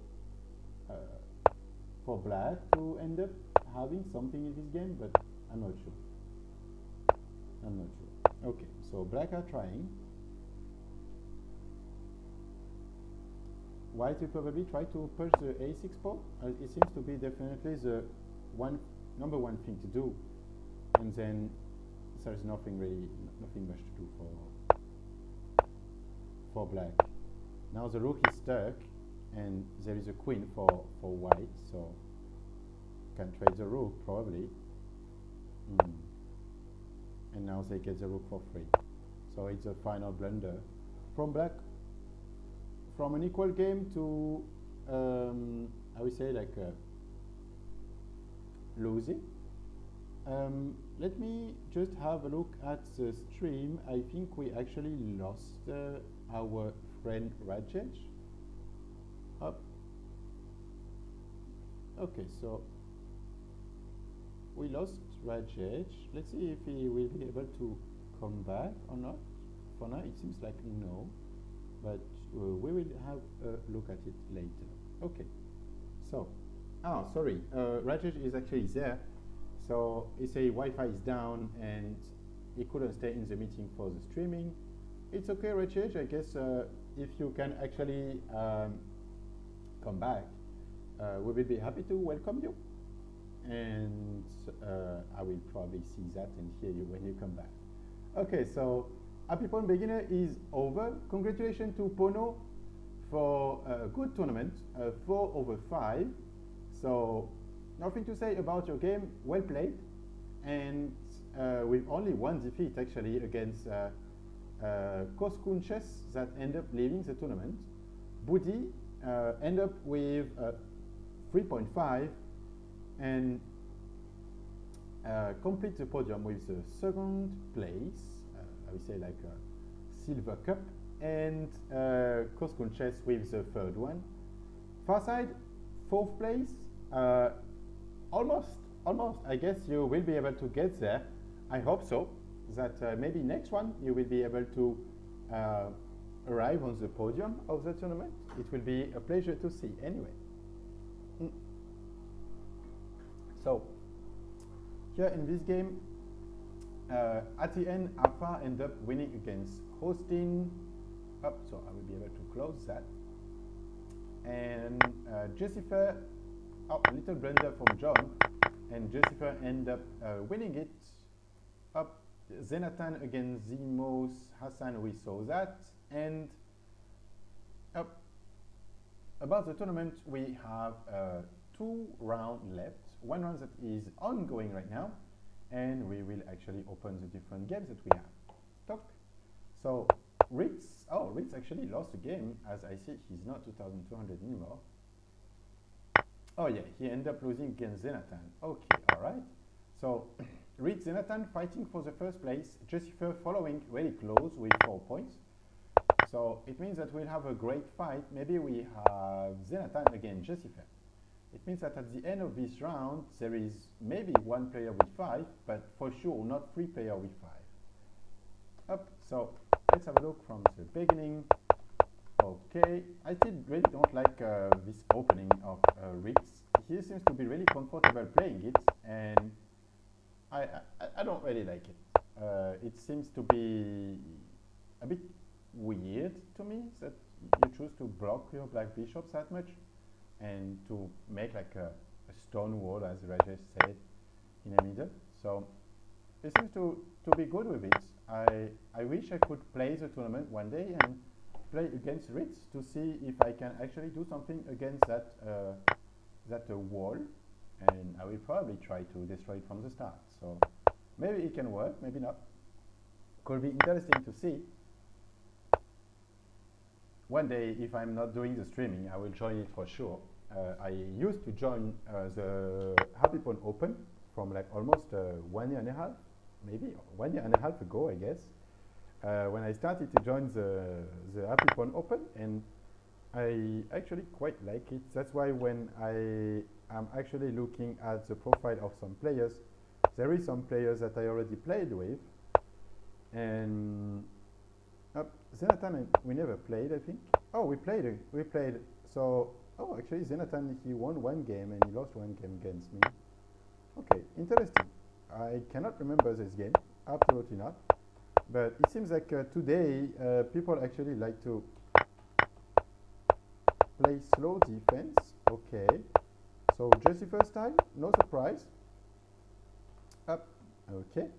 black to end up having something in this game, but I'm not sure. Okay, so black are trying. White will probably try to push the a6 pawn. It seems to be definitely the number one thing to do, and then there's nothing much to do for black. Now the rook is stuck, and there is a queen for white, so can trade the rook probably. And now they get the rook for free. So it's a final blunder from black. From an equal game to, I would say like losing. Let me just have a look at the stream. I think we actually lost our friend Rajesh. Up. Okay, so we lost Rajesh. Let's see if he will be able to come back or not. For now, it seems like no, but we will have a look at it later. Okay, so, Rajesh is actually there. So he say Wi-Fi is down and he couldn't stay in the meeting for the streaming. It's okay, Rajesh. I guess if you can actually come back, we will be happy to welcome you. And I will probably see that and hear you when you come back. Okay, so Happy Pawn Beginner is over. Congratulations to Pono for a good tournament, 4/5. So nothing to say about your game, well played. And with only one defeat actually against Lichess that end up leaving the tournament. Budi end up with 3.5 and complete the podium with the second place, I would say like a silver cup, and Lichess with the third one. Farside, fourth place, almost. I guess you will be able to get there. I hope so, that maybe next one you will be able to arrive on the podium of the tournament. It will be a pleasure to see anyway. So, here in this game, at the end, Alpha end up winning against Hostin. So I will be able to close that. And Jessifer, a little blunder from John, and Jessifer end up winning it. Zenatan against Zimos Hassan, we saw that. And about the tournament, we have 2 rounds left. One round that is ongoing right now, and we will actually open the different games that we have. So Ritz actually lost a game. As I see, he's not 2,200 anymore. Oh yeah, he ended up losing against Zenatan. Okay, all right. So Ritz Zenatan fighting for the first place. Jessifer following really close with 4 points. So it means that we'll have a great fight. Maybe we have Zenatan against Jessifer. It means that at the end of this round, there is maybe 1 player with 5, but for sure not 3 players with 5. So let's have a look from the beginning. Okay, I still really don't like this opening of Ritz. He seems to be really comfortable playing it, and I don't really like it. It seems to be a bit weird to me that you choose to block your black bishops that much and to make like a stone wall, as Rajesh said, in the middle. So it seems to be good with it. I wish I could play the tournament one day and play against Ritz to see if I can actually do something against that wall, and I will probably try to destroy it from the start. So maybe it can work, maybe not. Could be interesting to see. One day, if I'm not doing the streaming, I will join it for sure. I used to join the Happy Pawn Open from like almost 1 year and a half, maybe 1 year and a half ago, I guess, when I started to join the Happy Pawn Open, and I actually quite like it. That's why when I am actually looking at the profile of some players, there is some players that I already played with, and Zenatan, we never played, I think. Oh, we played. So, actually, Zenatan, he won 1 game and he lost 1 game against me. Okay, interesting. I cannot remember this game, absolutely not. But it seems like today, people actually like to play slow defense. Okay. So, Jesse first time, no surprise. Okay.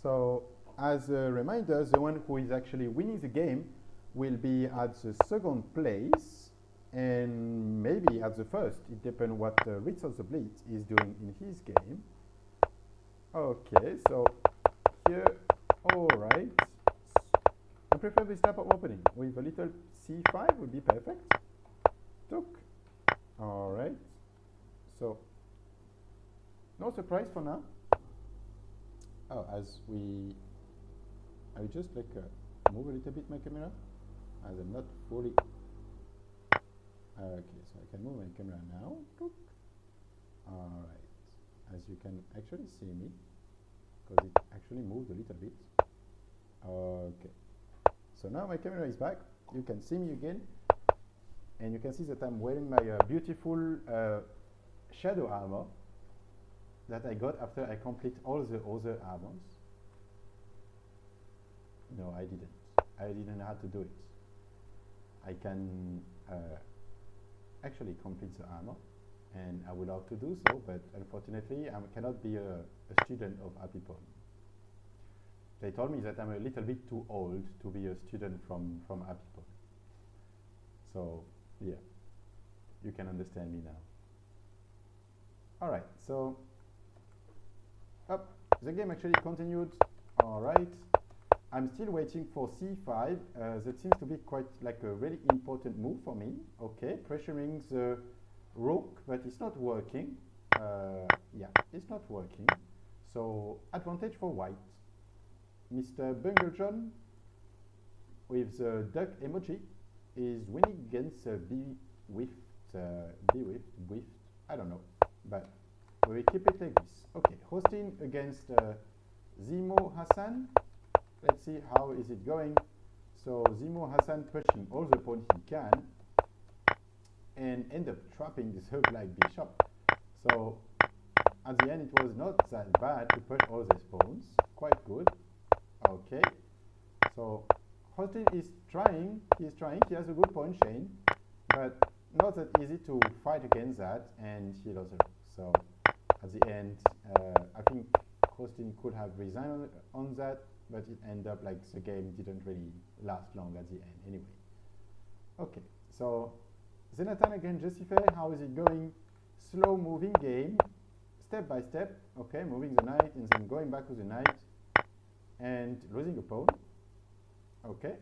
So, as a reminder, the one who is actually winning the game will be at the second place, and maybe at the first. It depends what Ritz of the Blitz is doing in his game. Okay, so here, all right. I prefer this type of opening with a little c5 would be perfect. Took. All right. So no surprise for now. I will just like move a little bit my camera, as I'm not fully. Okay, so I can move my camera now. All right, as you can actually see me, because it actually moved a little bit. Okay, so now my camera is back. You can see me again, and you can see that I'm wearing my beautiful shadow armor that I got after I complete all the other armors. No, I didn't. I didn't know how to do it. I can actually complete the armor, and I would love to do so, but unfortunately I cannot be a student of Happy Pawn. They told me that I'm a little bit too old to be a student from Happy Pawn. So yeah, you can understand me now. All right, so the game actually continued. All right, I'm still waiting for c5. That seems to be quite like a really important move for me. Okay, pressuring the rook, but it's not working. Yeah, it's not working. So advantage for white. Mr. Bunglejohn with the duck emoji is winning against B with I don't know, but we will keep it like this. Okay, hosting against Zimo Hassan. Let's see how is it going. So Zimo Hassan pushing all the pawns he can and end up trapping this black bishop. So at the end it was not that bad to push all these pawns. Quite good. Okay. So Hostin is trying, he has a good pawn chain, but not that easy to fight against that, and he lost it. So at the end, I think Hostin could have resigned on that, but it ended up like the game didn't really last long at the end anyway. Okay, so Zenatan against Jessife, how is it going? Slow moving game, step by step, okay, moving the knight and then going back with the knight and losing a pawn. Okay,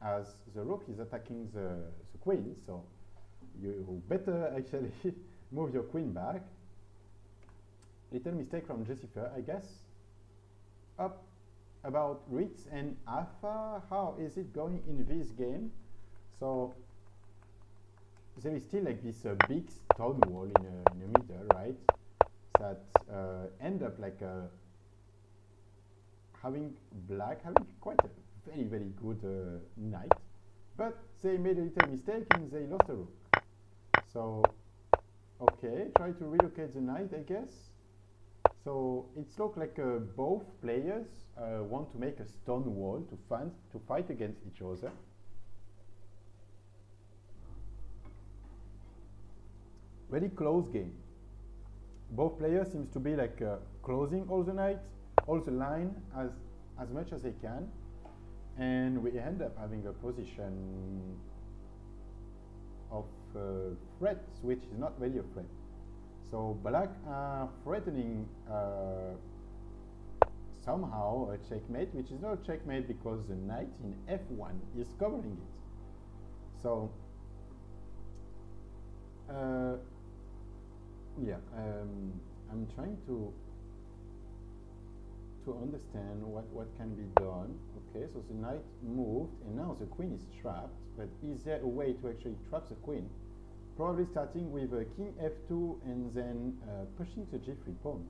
as the rook is attacking the queen, so you better actually move your queen back. Little mistake from Jessica, I guess. Up about Ritz and Alpha, how is it going in this game? So there is still like this big stone wall in the middle, right? That end up like having black having quite a very, very good knight, but they made a little mistake and they lost a rook. So, okay, try to relocate the knight, I guess. So it's look like both players want to make a stone wall to fight against each other. Very close game. Both players seems to be like closing all the knights, all the line as much as they can. And we end up having a position of threats, which is not really a threat. So black are threatening somehow a checkmate, which is not a checkmate because the knight in f1 is covering it. So yeah, I'm trying to understand what can be done. Okay, so the knight moved and now the queen is trapped, but is there a way to actually trap the queen? Probably starting with king f2 and then pushing the g3 pawn.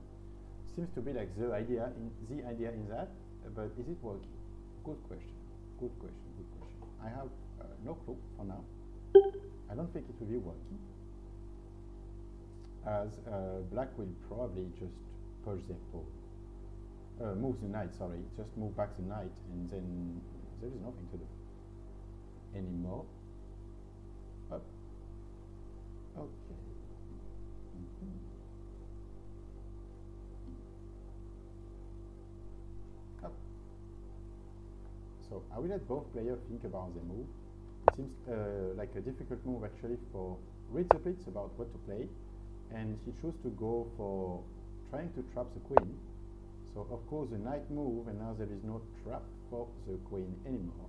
Seems to be like the idea in that, but is it working? Good question, good question, good question. I have no clue for now. I don't think it will be working, as black will probably just push their pawn. Move the knight, sorry, just move back the knight, and then there is nothing to do anymore. Up. Okay. Up. So I will let both players think about the move. It seems like a difficult move actually for Ritz about what to play, and he chose to go for trying to trap the queen. So of course the knight move, and now there is no trap for the queen anymore.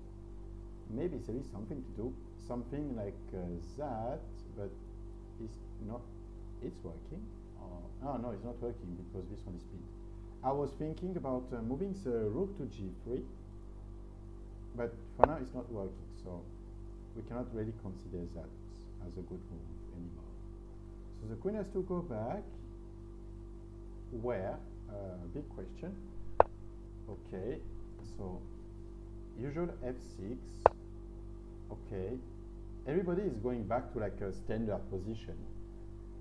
Maybe there is something to do, something like that, but it's not. It's working. Oh no, it's not working because this one is pinned. I was thinking about moving the rook to g3, but for now it's not working. So we cannot really consider that as a good move anymore. So the queen has to go back. Where? Big question. Okay, so usual f6. Okay, everybody is going back to like a standard position.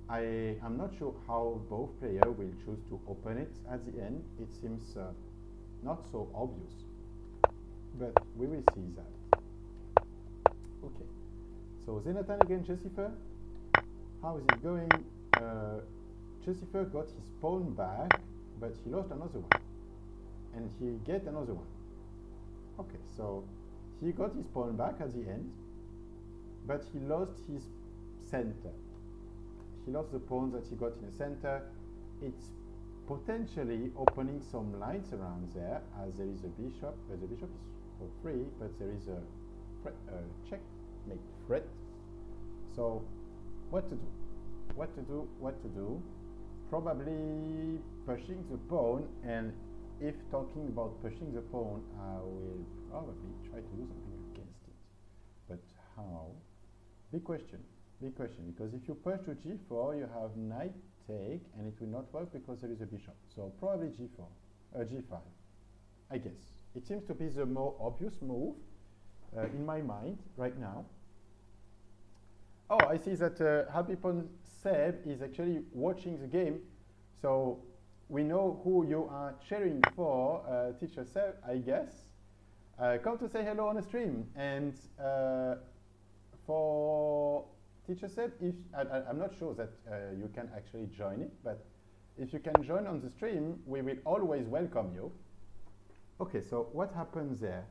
I am not sure how both players will choose to open it at the end. It seems not so obvious. but we will see that. Okay, so Zenatan against Jussifer. How is it going? Jussifer got his pawn back, but he lost another one, and he get another one. Okay, so he got his pawn back at the end, but he lost his center. He lost the pawn that he got in the center. It's potentially opening some lines around there, as there is a bishop. The bishop is for free, but there is a checkmate threat. So, what to do? What to do? What to do? Probably pushing the pawn, and if talking about pushing the pawn, I will probably try to do something against it. But how? Big question, because if you push to g4, you have knight take, and it will not work because there is a bishop. So probably g4, g5, I guess. It seems to be the more obvious move in my mind right now. Oh, I see that Happy Pawn Seb is actually watching the game, so we know who you are cheering for, Teacher Seb, I guess. Come to say hello on the stream, and for Teacher Seb, if I'm not sure that you can actually join it, but if you can join on the stream, we will always welcome you. Okay, so what happens there?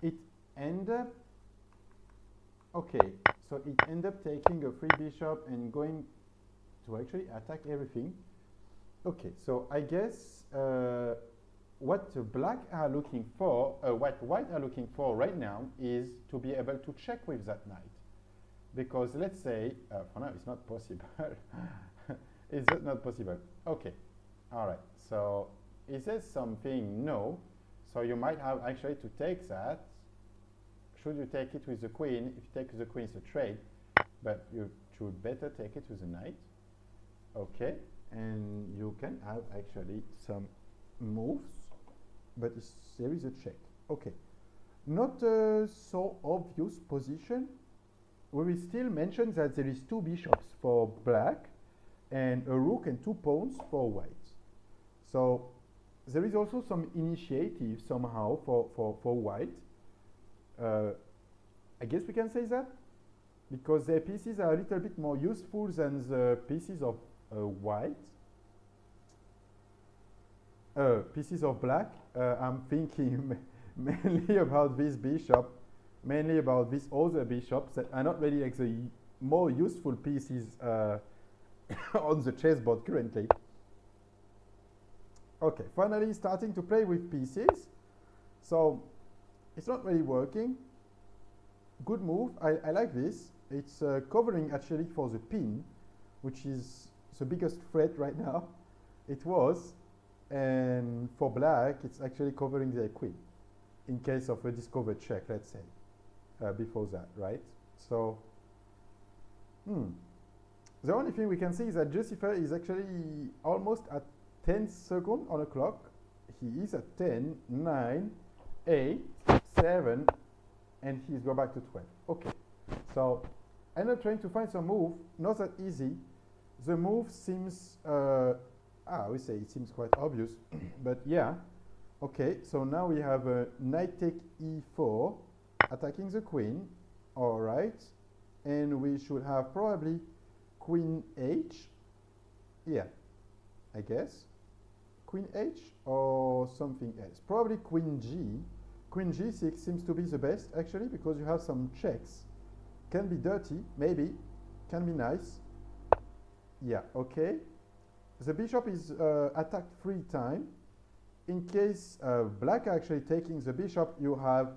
It ended up, okay, so it ended up taking a free bishop and going to actually attack everything. Okay, so I guess what the black are looking for, what white are looking for right now is to be able to check with that knight. Because let's say, for now it's not possible. Is it not possible? Okay, all right, so is there something? No. So you might have actually to take that. Should you take it with the queen? If you take the queen, it's a trade, but you should better take it with the knight. Okay, and you can have actually some moves, but there is a check. Okay, not a so obvious position. We will still mention that there is two bishops for black and a rook and two pawns for white. So there is also some initiative somehow for white. I guess we can say that, because their pieces are a little bit more useful than the pieces of white. Pieces of black, I'm thinking mainly about this bishop, mainly about these other bishops that are not really like the more useful pieces on the chessboard currently. Okay, finally starting to play with pieces. So it's not really working. Good move. I like this. It's covering actually for the pin, which is the biggest threat right now. It was. And for black, it's actually covering their queen in case of a discovered check, let's say, before that, right? So, the only thing we can see is that Jussifer is actually almost at 10 seconds on the clock. He is at 10, 9, 8, 7, and he's go back to 12. Okay, so I'm not trying to find some move, not that easy. The move seems, I would say it seems quite obvious, but yeah. Okay, so now we have a knight take e4, attacking the queen, all right. And we should have probably queen h, yeah, I guess. Queen h or something else. Probably queen g. Queen g6 seems to be the best, actually, because you have some checks. Can be dirty, maybe. Can be nice. Yeah, okay. The bishop is attacked 3 times. In case black are actually taking the bishop, you have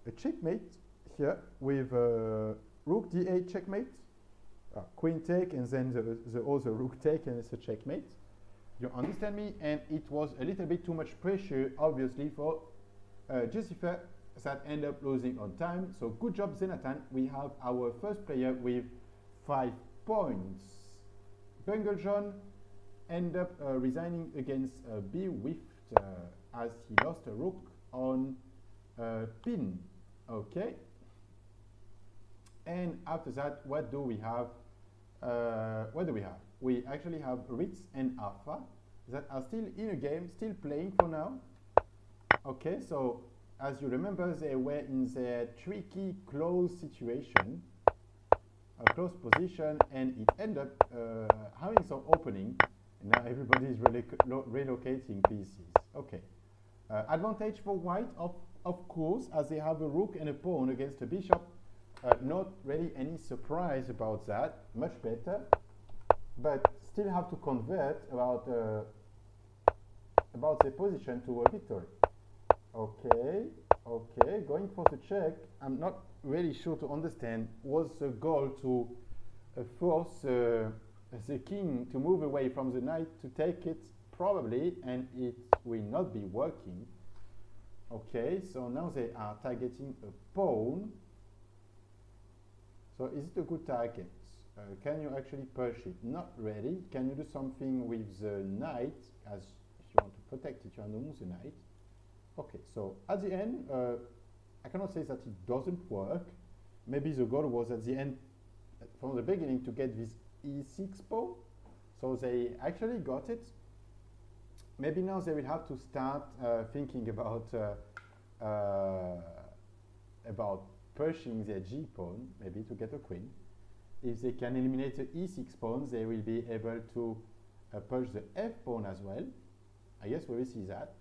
a checkmate here with rook d8 checkmate. Queen take, and then the other rook take, and it's a checkmate. You understand me? And it was a little bit too much pressure, obviously, for Jussifer, that end up losing on time. So good job, Zenatan. We have our first player with 5 points. Bunglejohn end up resigning against B Wift as he lost a rook on pin. Okay. And after that, what do we have? We actually have Ritz and Alpha that are still in a game, still playing for now. Okay, so as you remember, they were in the tricky close situation, a close position, and it ended up having some opening. And now everybody is relocating pieces. Okay. Advantage for white, of course, as they have a rook and a pawn against a bishop. Not really any surprise about that. Much better, but still have to convert about the position to a victory. Okay, okay, going for the check. I'm not really sure to understand. Was the goal to force the king to move away from the knight to take it? Probably, and it will not be working. Okay, so now they are targeting a pawn. So is it a good target? Can you actually push it? Not really. Can you do something with the knight, as if you want to protect it, you want to move the knight? Okay, so at the end, I cannot say that it doesn't work. Maybe the goal was at the end, from the beginning, to get this e6 pawn. So they actually got it. Maybe now they will have to start thinking about pushing their g pawn, maybe to get a queen. If they can eliminate the e6 pawn, they will be able to push the f pawn as well. I guess we will see that.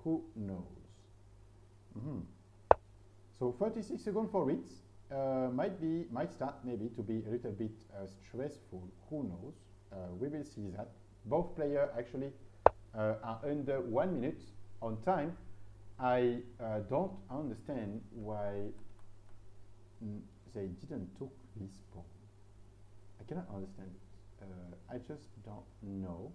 Who knows? So 36 seconds for it. Might start maybe to be a little bit stressful. Who knows? We will see that. Both players actually are under 1 minute on time. I don't understand why they didn't took this pawn. I cannot understand it. I just don't know.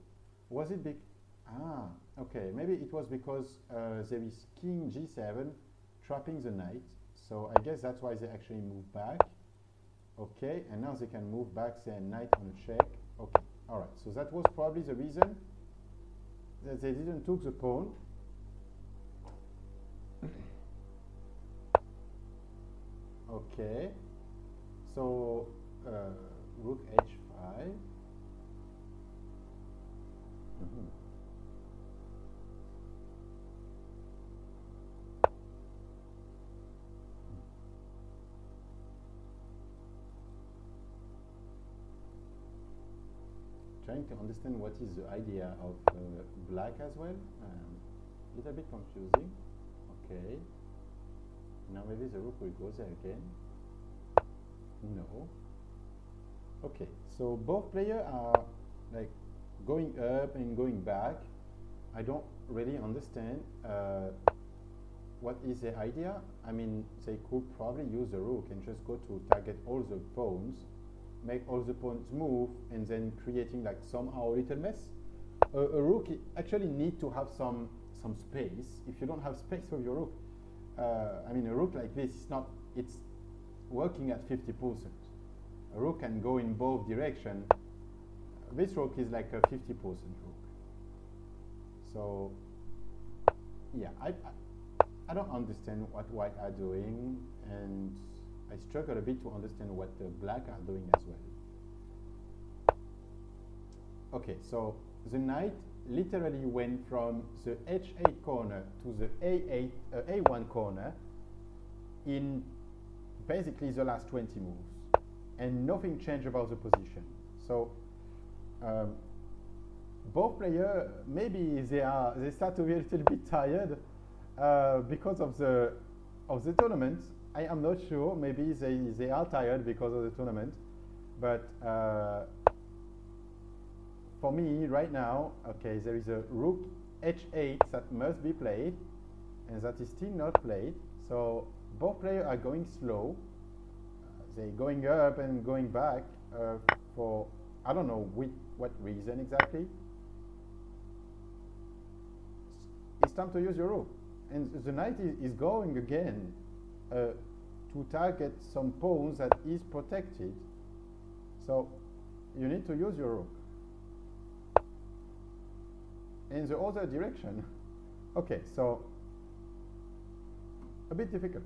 Was it big? Ah, okay. Maybe it was because there is king g7 trapping the knight. So I guess that's why they actually move back. Okay, and now they can move back their knight on a check. Okay, all right. So that was probably the reason that they didn't took the pawn. Okay, so rook h5. Trying to understand what is the idea of black as well. A little bit confusing. Okay. Now maybe the rook will go there again. No. Okay, so both players are like going up and going back. I don't really understand what is the idea. I mean, they could probably use the rook and just go to target all the pawns, make all the pawns move, and then creating like somehow a little mess. A rook actually need to have some space. If you don't have space for your rook, I mean, a rook like this is not, it's working at 50%. A rook can go in both directions. This rook is like a 50% rook. So, yeah, I don't understand what white are doing, and I struggle a bit to understand what the black are doing as well. Okay, so the knight literally went from the h8 corner to the a1 corner in basically the last 20 moves, and nothing changed about the position. So both players, maybe they start to be a little bit tired because of the tournament. I am not sure. Maybe they are tired because of the tournament, but for me right now, okay, there is a rook h8 that must be played, and that is still not played. So both players are going slow. They're going up and going back for I don't know what reason exactly. It's time to use your rook, and the knight is going again to target some pawns that is protected. So you need to use your rook in the other direction. Okay, so a bit difficult.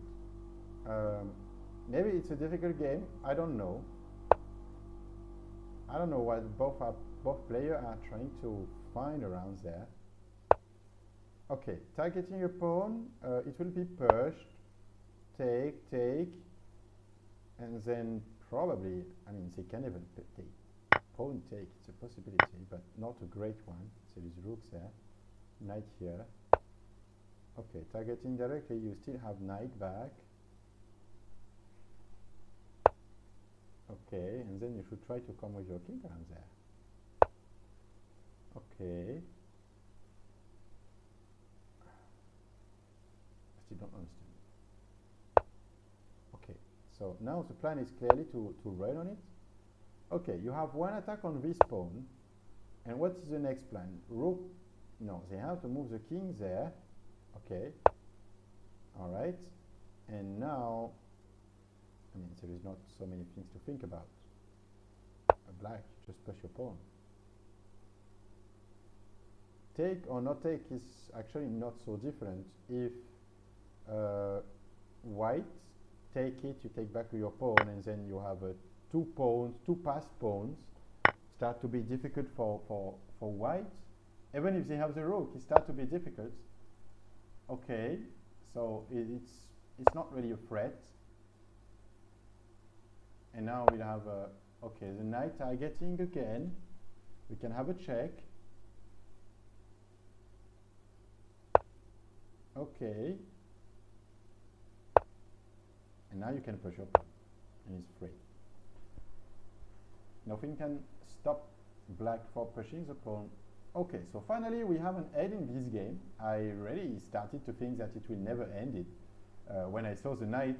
Maybe it's a difficult game. I don't know. I don't know what both players are trying to find around there. Okay, targeting your pawn, it will be pushed, take, and then probably, I mean, they can even take pawn take, it's a possibility, but not a great one. There is rooks there, knight here. Okay, targeting directly, you still have knight back. Okay, and then you should try to come with your king around there. Okay. I still don't understand. Okay, so now the plan is clearly to run on it. Okay, you have one attack on this pawn. And what is the next plan? Rook, no, they have to move the king there. Okay, all right. And now, I mean, there is not so many things to think about. Black, just push your pawn. Take or not take is actually not so different. If white take it, you take back your pawn, and then you have two passed pawns. Start to be difficult for white. Even if they have the rook, it starts to be difficult. Okay, so it's not really a threat. And now we'll have okay, the knight targeting again. We can have a check. Okay. And now you can push your pawn, and it's free. Nothing can stop black for pushing the pawn. Okay, so finally we have an end in this game. I really started to think that it will never end it. When I saw the knight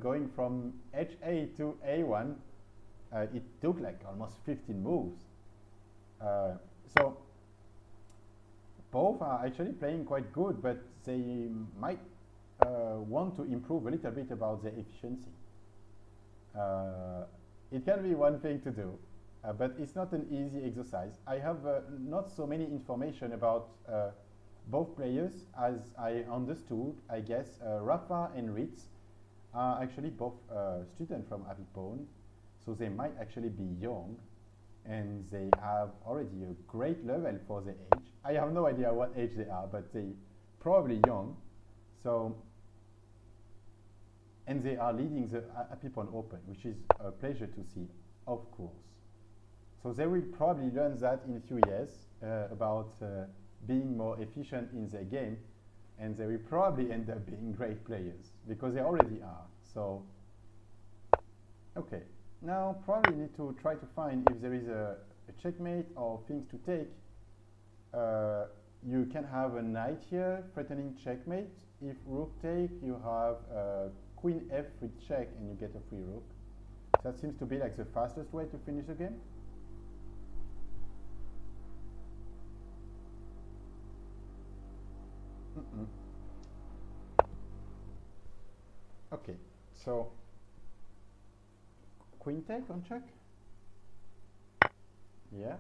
going from h8 to a1, it took like almost 15 moves. So both are actually playing quite good, but they might want to improve a little bit about their efficiency. It can be one thing to do, but it's not an easy exercise. I have not so many information about both players. As I understood, I guess Rafa and Ritz are actually both students from Avipone, so they might actually be young, and they have already a great level for their age. I have no idea what age they are, but they probably young. So, and they are leading the Avipone Open, which is a pleasure to see, of course. So they will probably learn that in a few years about being more efficient in their game, and they will probably end up being great players because they already are. So, okay, now probably need to try to find if there is a checkmate or things to take. You can have a knight here threatening checkmate. If rook take, you have queen f3 check, and you get a free rook. That seems to be like the fastest way to finish the game. Okay, so queen take on check. Yeah.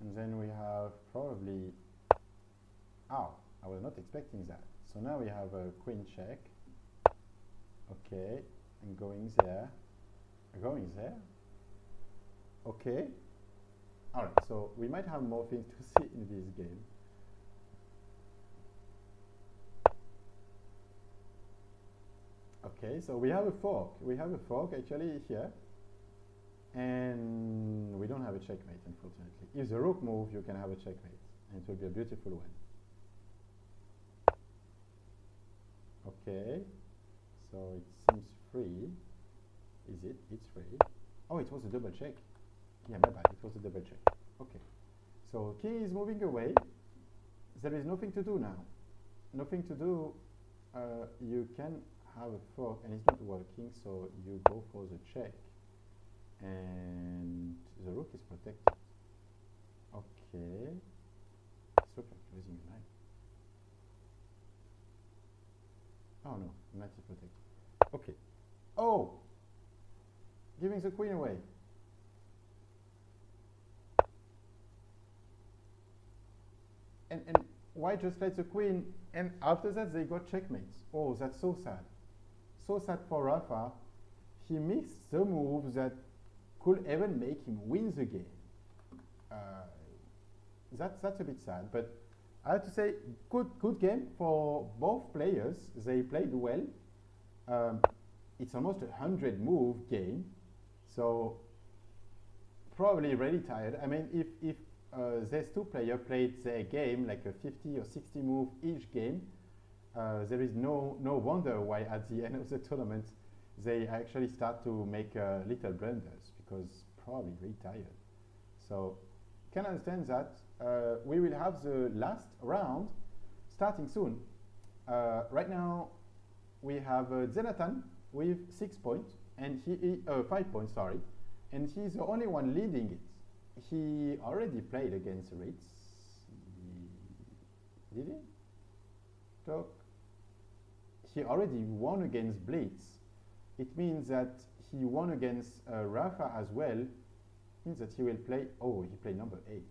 And then we have probably, oh, I was not expecting that. So now we have a queen check. Okay, and going there. Okay. All right, so we might have more things to see in this game. Okay, so we have a fork. We have a fork actually here. And we don't have a checkmate, unfortunately. If the rook moves, you can have a checkmate, and it will be a beautiful one. Okay, so it seems free. Is it? It's free. Oh, it was a double check. Yeah, my bad. It was a double check. Okay, so king is moving away. There is nothing to do now. Nothing to do. You can have a fork, and it's not working, so you go for the check. And the rook is protected. Okay. It's like losing a knight. Oh no, the knight is protected. Okay. Oh! Giving the queen away. And white just let the queen, and after that they got checkmates. Oh, that's so sad. So sad for Rafa. He missed the move that could even make him win the game. That's a bit sad, but I have to say, good game for both players. They played well. Um, it's almost a 100 move game, so probably really tired. I mean, if these two players played their game like a 50 or 60 move each game, there is no wonder why at the end of the tournament they actually start to make little blunders because probably really tired. So can understand that. We will have the last round starting soon. Right now we have Jonathan with 6 points and 5 points, sorry, and he's the only one leading it. He already played against Ritz. Did he? Talk. He already won against Blitz. It means that he won against Rafa as well. It means that he will play. Oh, he played number 8.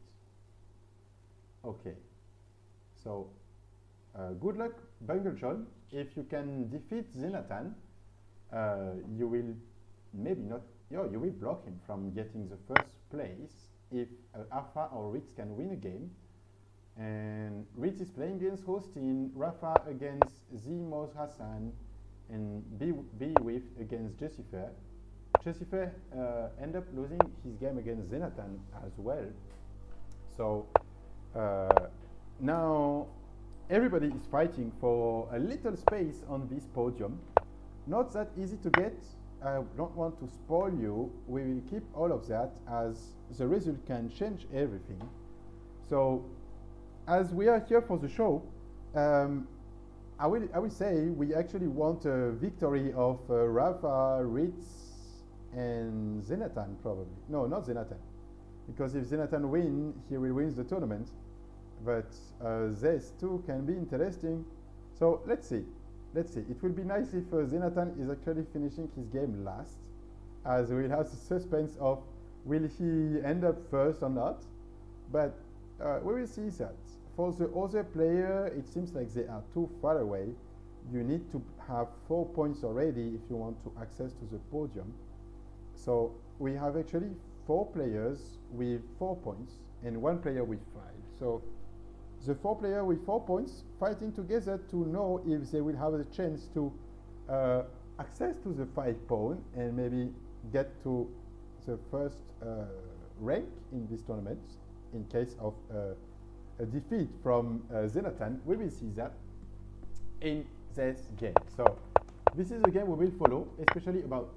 Okay. So, good luck, Bungle John. If you can defeat Zinatan, you will maybe not. You will block him from getting the first place if Alpha or Ritz can win a game. And Ritz is playing against Hostin, Rafa against Zimos Hassan, and B with against Jussifer. Jussifer end up losing his game against Zenatan as well. So now everybody is fighting for a little space on this podium. Not that easy to get. I don't want to spoil you. We will keep all of that as the result can change everything. So as we are here for the show, I will say we actually want a victory of Rafa, Ritz, and Zenatan probably. No, not Zenatan, because if Zenatan win, he will win the tournament. But these two can be interesting. So let's see. Let's see. It will be nice if Zenatan is actually finishing his game last, as we'll have the suspense of will he end up first or not. But we will see that. For the other player, it seems like they are too far away. You need to have 4 points already if you want to access to the podium. So we have actually 4 players with 4 points and 1 player with 5. So the 4 players with 4 points fighting together to know if they will have a chance to access to the 5 point and maybe get to the first rank in this tournament in case of a defeat from Zenatan. We will see that in this game. So this is the game we will follow, especially about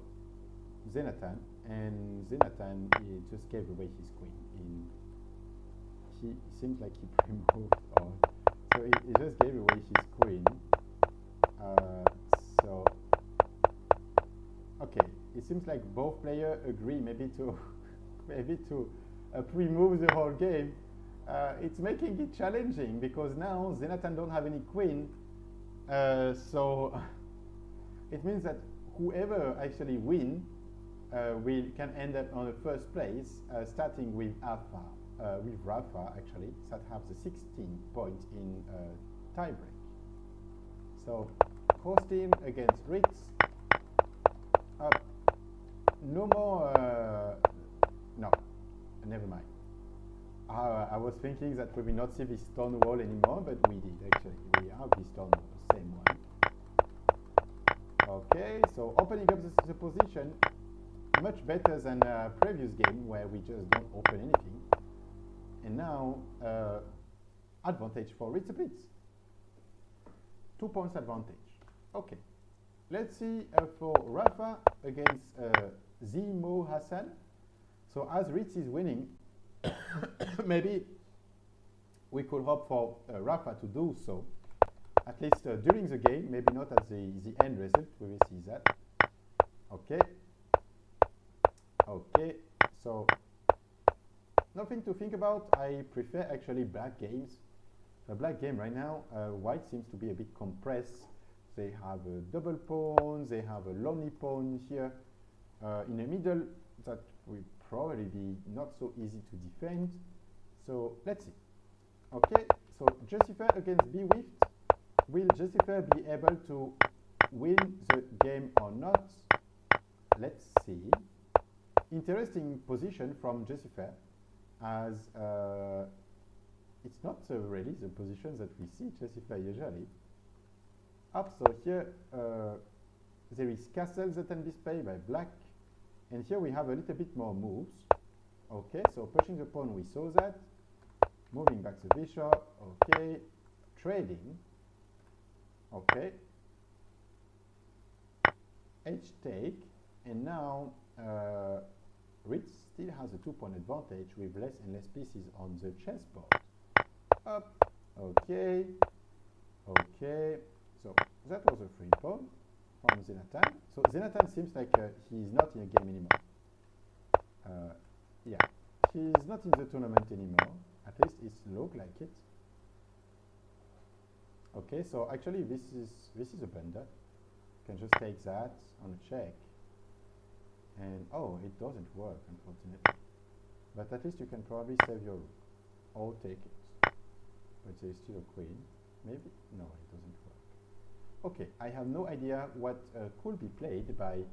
Zenatan. And Zenatan, he just gave away his queen. He seems like he pre-moved on. So he just gave away his queen. So okay, it seems like both players agree maybe to pre-move the whole game. It's making it challenging because now Zenatan don't have any queen, so it means that whoever actually win can end up on the first place, starting with Alpha, with Rafa actually, that have the 16 points in tiebreak. So Hostin against Ritz. No more. No, never mind. I was thinking that we will not see this stone wall anymore, but we did actually. We have this stone wall, the same one. Okay, so opening up the position, much better than a previous game where we just don't open anything. And now, advantage for Ritz Blitz. 2 points advantage. Okay, let's see for Rafa against Zimo Hassan. So as Ritz is winning, maybe we could hope for Rafa to do so, at least during the game, maybe not at the end result. We will see that. Okay. Okay, so nothing to think about. I prefer actually black games. A black game right now, white seems to be a bit compressed. They have a double pawn, they have a lonely pawn here in the middle that will probably be not so easy to defend. So let's see. Okay, so Jussifer against B-Wift. Will Jussifer be able to win the game or not? Let's see. Interesting position from Jussifer, as it's not really the position that we see justify usually. Up, so here there is castle that can be played by black, and here we have a little bit more moves. Okay, so pushing the pawn, we saw that. Moving back the bishop, okay. Trading, okay. H take, and now Ritz still has a 2-pawn advantage with less and less pieces on the chessboard. Up, okay, okay. So that was a free pawn from Zenatan. So Zenatan seems like he's not in a game anymore. Yeah, he's not in the tournament anymore. At least it looks like it. Okay, so actually this is a blunder. You can just take that on a check. And oh, it doesn't work, unfortunately. But at least you can probably save your rook or take it. But there is still a queen. Maybe? No, it doesn't work. Okay, I have no idea what could be played by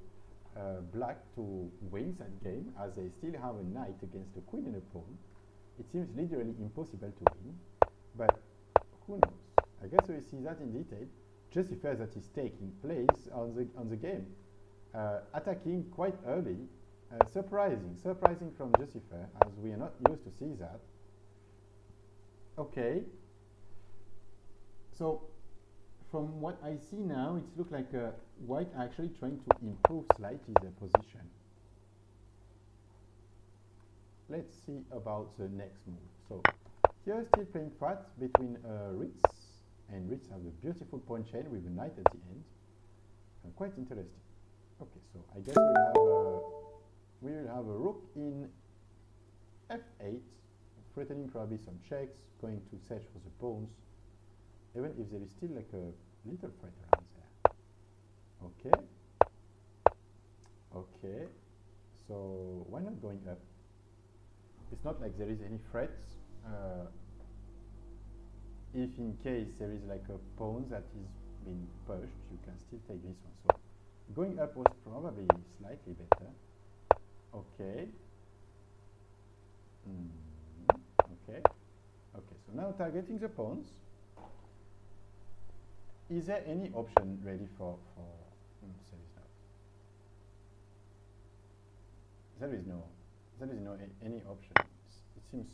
black to win that game, as they still have a knight against a queen and a pawn. It seems literally impossible to win, but who knows? I guess we see that in detail. Just the fact that is taking place on the game. Attacking quite early, surprising from Jussifer, as we are not used to see that. Okay, so from what I see now, it looks like white actually trying to improve slightly their position. Let's see about the next move. So here still playing fat between Ritz, and Ritz has a beautiful pawn chain with a knight at the end. Quite interesting. Okay, so I guess we will have a rook in f8, threatening probably some checks, going to search for the pawns, even if there is still like a little threat around there. Okay. Okay. So why not going up? It's not like there is any threats. If in case there is like a pawn that is being pushed, you can still take this one. So going up was probably slightly better. Okay. Okay. Okay, so now targeting the pawns. Is there any option ready for there is no any option. It seems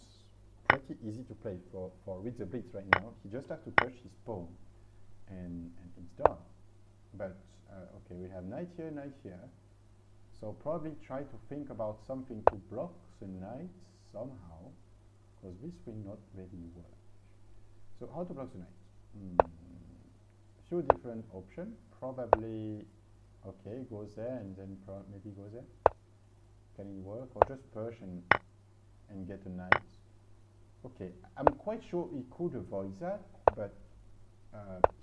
pretty easy to play for Read the Blitz right now. He just has to push his pawn and it's done. But okay, we have knight here, so probably try to think about something to block the knight somehow, because this will not really work. So how to block the knight? Few different options. Probably okay, goes there and then maybe goes there. Can it work? Or just push and get a knight? Okay, I'm quite sure he could avoid that, but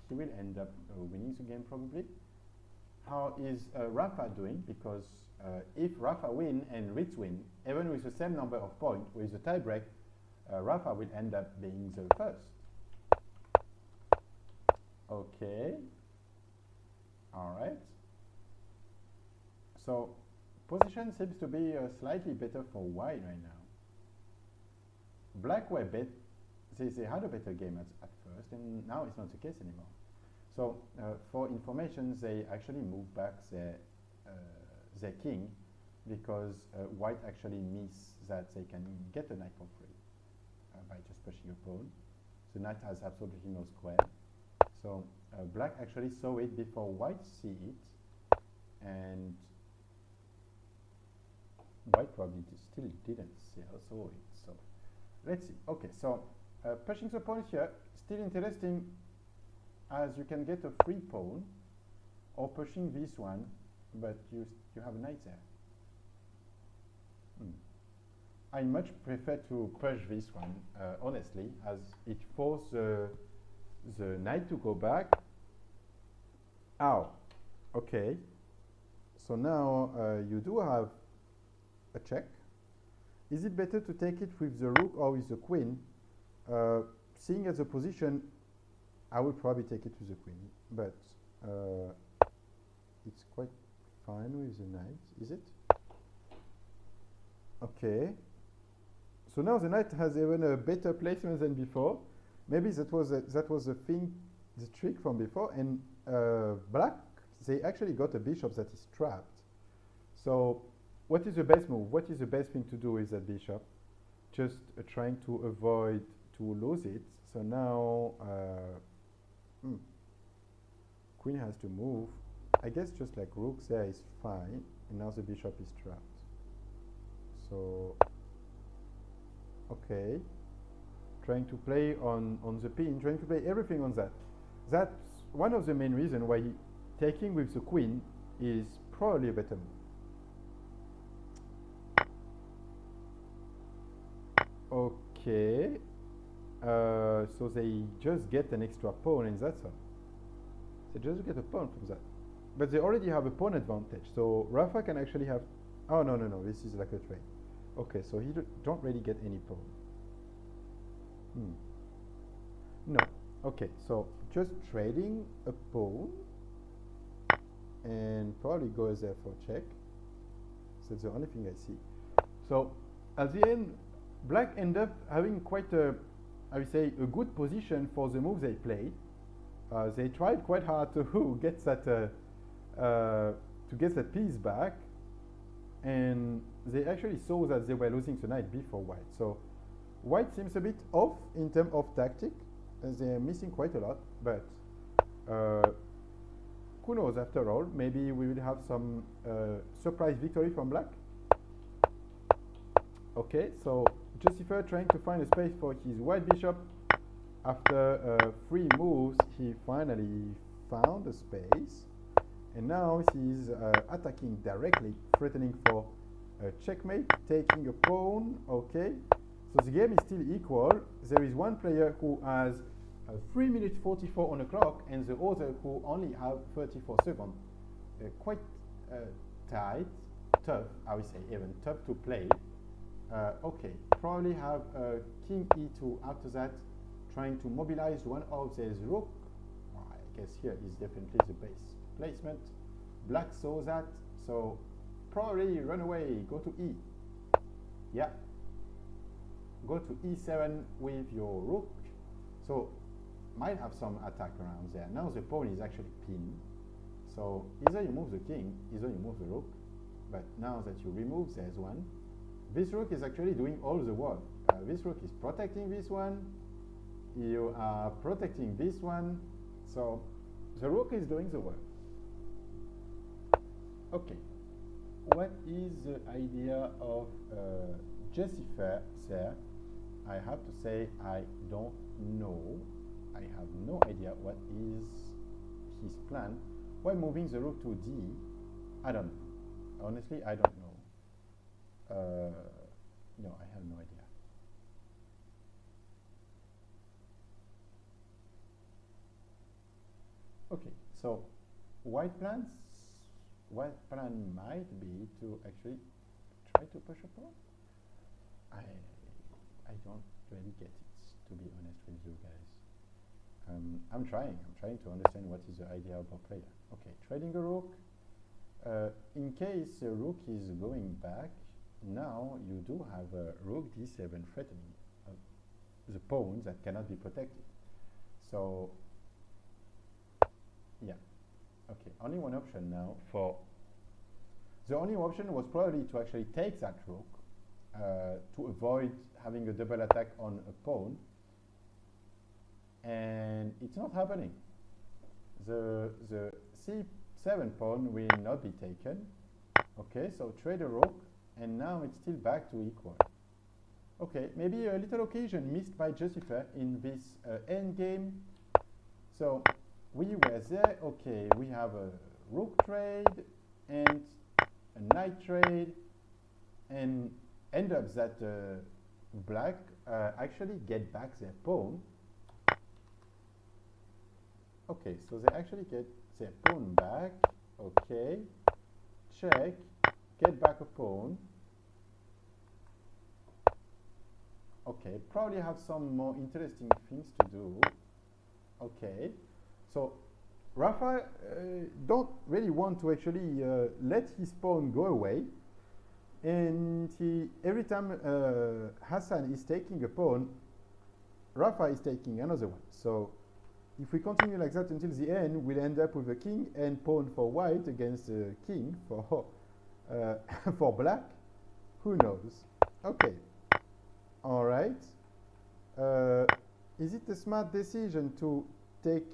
he will end up winning the game probably. How is Rafa doing? Because if Rafa win and Ritz win, even with the same number of points, with the tiebreak, Rafa will end up being the first. Okay. Alright. So position seems to be slightly better for white right now. Black were they had a better game at first, and now it's not the case anymore. So for information, they actually moved back their king, because white actually miss that they can get a knight for free by just pushing a pawn. The knight has absolutely no square. So black actually saw it before white see it, and white probably still didn't see it. So let's see. Okay, so pushing the pawn here, still interesting, as you can get a free pawn, or pushing this one, but you have a knight there. I much prefer to push this one, honestly, as it forces the knight to go back. Ow. Okay. So now you do have a check. Is it better to take it with the rook or with the queen? Seeing as a position, I would probably take it with the queen, but it's quite fine with the knight, is it? Okay. So now the knight has even a better placement than before. Maybe that was the thing, the trick from before. And black, they actually got a bishop that is trapped. So what is the best move? What is the best thing to do with that bishop? Just trying to avoid to lose it. So now queen has to move. I guess just like rook there is fine. And now the bishop is trapped. So okay, trying to play on the pin, trying to play everything on that. That's one of the main reasons why taking with the queen is probably a better move. Okay, so they just get an extra pawn and that's all. They just get a pawn from that. But they already have a pawn advantage, so Rafa can actually have... Oh, no, this is like a trade. Okay, so he don't really get any pawn. No. Okay, so just trading a pawn and probably goes there for check. So that's the only thing I see. So at the end, black end up having quite a, I would say, a good position for the move they played. They tried quite hard to get that piece back, and they actually saw that they were losing the knight before white. So white seems a bit off in terms of tactic, as they're missing quite a lot, but who knows, after all, maybe we will have some surprise victory from black. Okay, so Jussifer trying to find a space for his white bishop. After 3 moves, he finally found a space, and now he's attacking directly, threatening for a checkmate, taking a pawn. Okay, so the game is still equal. There is one player who has 3 minutes 44 on the clock, and the other who only have 34 seconds. Quite tight, tough, I would say, even tough to play. Okay, probably have king e2 after that, trying to mobilize one of these rook. I guess here is definitely the base placement. Black saw that, so probably run away, go to e. Yeah, go to e7 with your rook. So might have some attack around there. Now the pawn is actually pinned, so either you move the king, either you move the rook. But now that you remove, there's one. This rook is actually doing all the work. This rook is protecting this one. You are protecting this one. So the rook is doing the work. Okay. What is the idea of Jussifer there? I have to say I don't know. I have no idea what is his plan. Why moving the rook to d? I don't know. Honestly, I don't know. No, I have no idea. Okay, so white plan might be to actually try to push a pawn. I don't really get it, to be honest with you guys. I'm trying to understand what is the idea of a player. Okay, trading a rook. In case the rook is going back, now you do have a rook d7 threatening the pawn that cannot be protected. So yeah, okay, only one option now for... The only option was probably to actually take that rook to avoid having a double attack on a pawn, and it's not happening. The c7 pawn will not be taken. Okay, so trade a rook, and now it's still back to equal. Okay, maybe a little occasion missed by Jussifer in this endgame. So we were there. Okay, we have a rook trade and a knight trade, and end up that black actually get back their pawn. Okay, so they actually get their pawn back. Okay, check, get back a pawn. Okay, probably have some more interesting things to do. Okay, so Rafa don't really want to actually let his pawn go away. And every time Hassan is taking a pawn, Rafa is taking another one. So if we continue like that until the end, we'll end up with a king and pawn for white against a king for for black. Who knows? Okay. All right. Is it a smart decision to take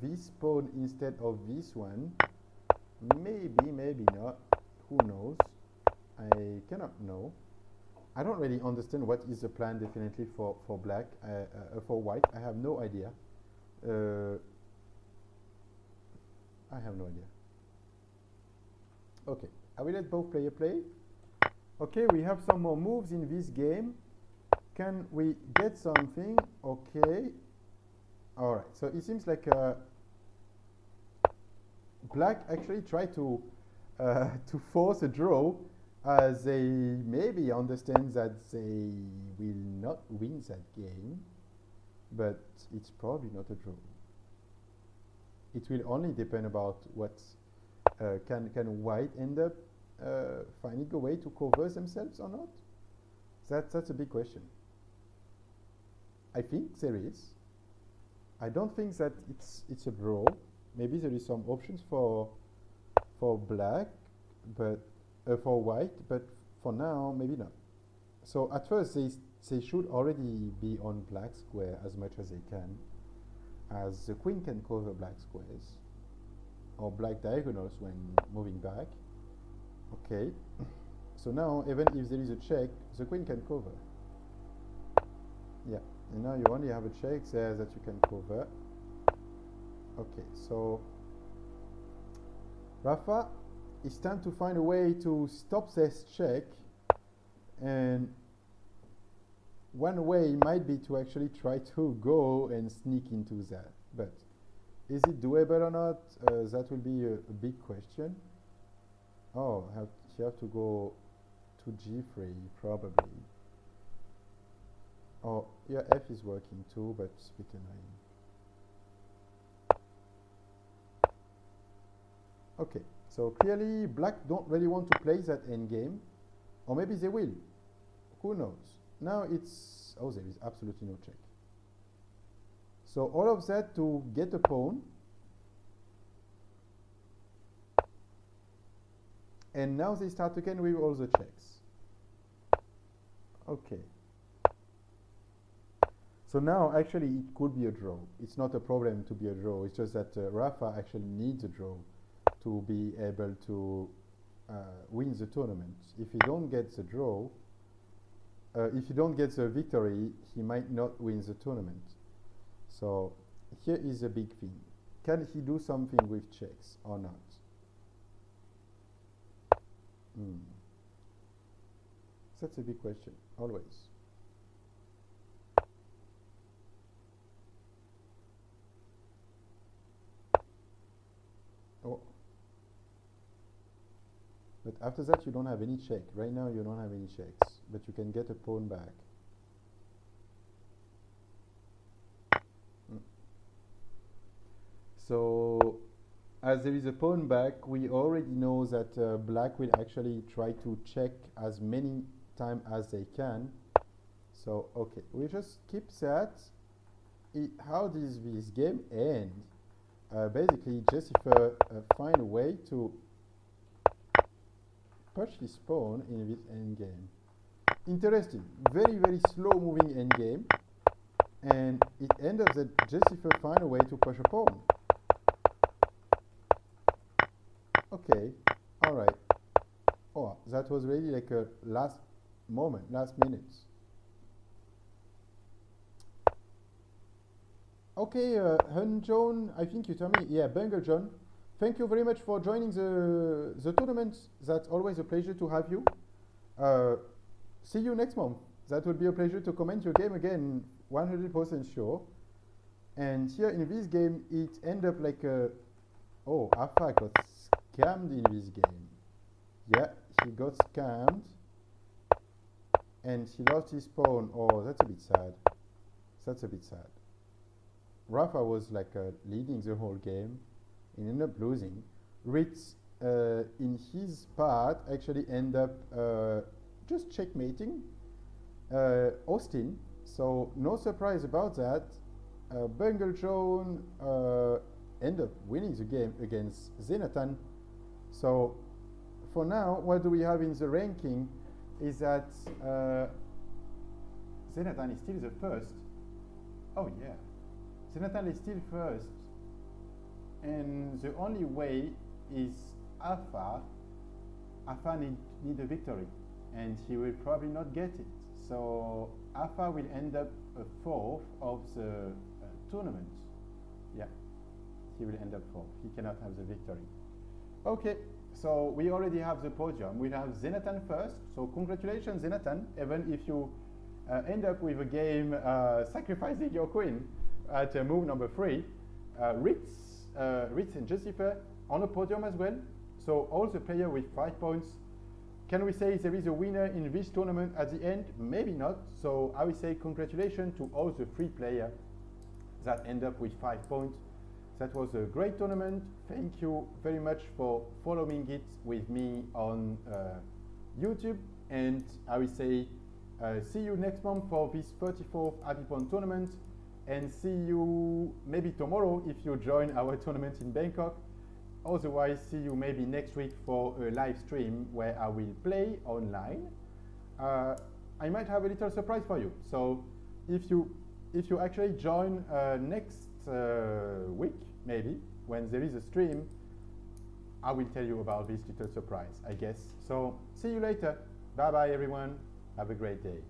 this pawn instead of this one? Maybe, maybe not. Who knows? I cannot know. I don't really understand what is the plan definitely for black, for white. I have no idea. I have no idea. Okay, I will let both players play. Okay, we have some more moves in this game. Can we get something? Okay. All right, so it seems like black actually tried to force a draw, as they maybe understand that they will not win that game, but it's probably not a draw. It will only depend about what can white end up finding a way to cover themselves or not. That's a big question. I think there is. I don't think that it's a draw. Maybe there is some options for black, but for white, but for now maybe not. So at first they should already be on black square as much as they can, as the queen can cover black squares or black diagonals when moving back. Okay, so now even if there is a check, the queen can cover. Yeah, and now you only have a check there that you can cover. Okay, so Rafa, it's time to find a way to stop this check, and one way might be to actually try to go and sneak into that, but is it doable or not? That will be a big question. Oh, you have to go to g3 probably. Oh, yeah, f is working too, but it's a bit annoying. Okay, so clearly black don't really want to play that endgame, or maybe they will. Who knows? Now it's, oh, there is absolutely no check. So all of that to get a pawn. And now they start again with all the checks. Okay. So now actually it could be a draw. It's not a problem to be a draw. It's just that Rafa actually needs a draw to be able to win the tournament. If he don't get the draw, if he don't get the victory, he might not win the tournament. So here is a big thing. Can he do something with checks or not? That's a big question, always. Oh. But after that you don't have any check. Right now you don't have any checks, but you can get a pawn back. So as there is a pawn back, we already know that black will actually try to check as many times as they can. So okay, we just keep that. How does this game end? Basically, Jessica find a way to push this pawn in this endgame. Interesting, very, very slow moving endgame, and it ends up that Jessica find a way to push a pawn. Okay, all right. Oh, that was really like a last moment, last minutes. Okay, Hun John, I think you tell me. Yeah, Bungle John. Thank you very much for joining the tournament. That's always a pleasure to have you. See you next month. That will be a pleasure to comment your game again, 100% sure. And here in this game, it ended up like a... Oh, Afa got scammed in this game. Yeah, he got scammed. And he lost his pawn. Oh, that's a bit sad. That's a bit sad. Rafa was like leading the whole game and ended up losing. Ritz in his part actually end up just checkmating Austin. So no surprise about that. Bunglejohn end up winning the game against Zenatan. So for now, what do we have in the ranking is that Zenatan is still the first. Oh yeah, Zenatan is still first, and the only way is Alpha need a victory, and he will probably not get it. So Alpha will end up a fourth of the tournament. Yeah, he will end up fourth. He cannot have the victory. Okay, so we already have the podium. We have Zenatan first. So congratulations, Zenatan. Even if you end up with a game sacrificing your queen at move number 3, Ritz and Jessifer on a podium as well. So all the players with 5 points. Can we say there is a winner in this tournament at the end? Maybe not. So I will say congratulations to all the 3 players that end up with 5 points. That was a great tournament. Thank you very much for following it with me on YouTube. And I will say see you next month for this 34th Happy Pond tournament. And see you maybe tomorrow if you join our tournament in Bangkok. Otherwise, see you maybe next week for a live stream where I will play online. I might have a little surprise for you. So if you actually join next week, maybe when there is a stream, I will tell you about this little surprise, I guess. So see you later. Bye bye everyone. Have a great day.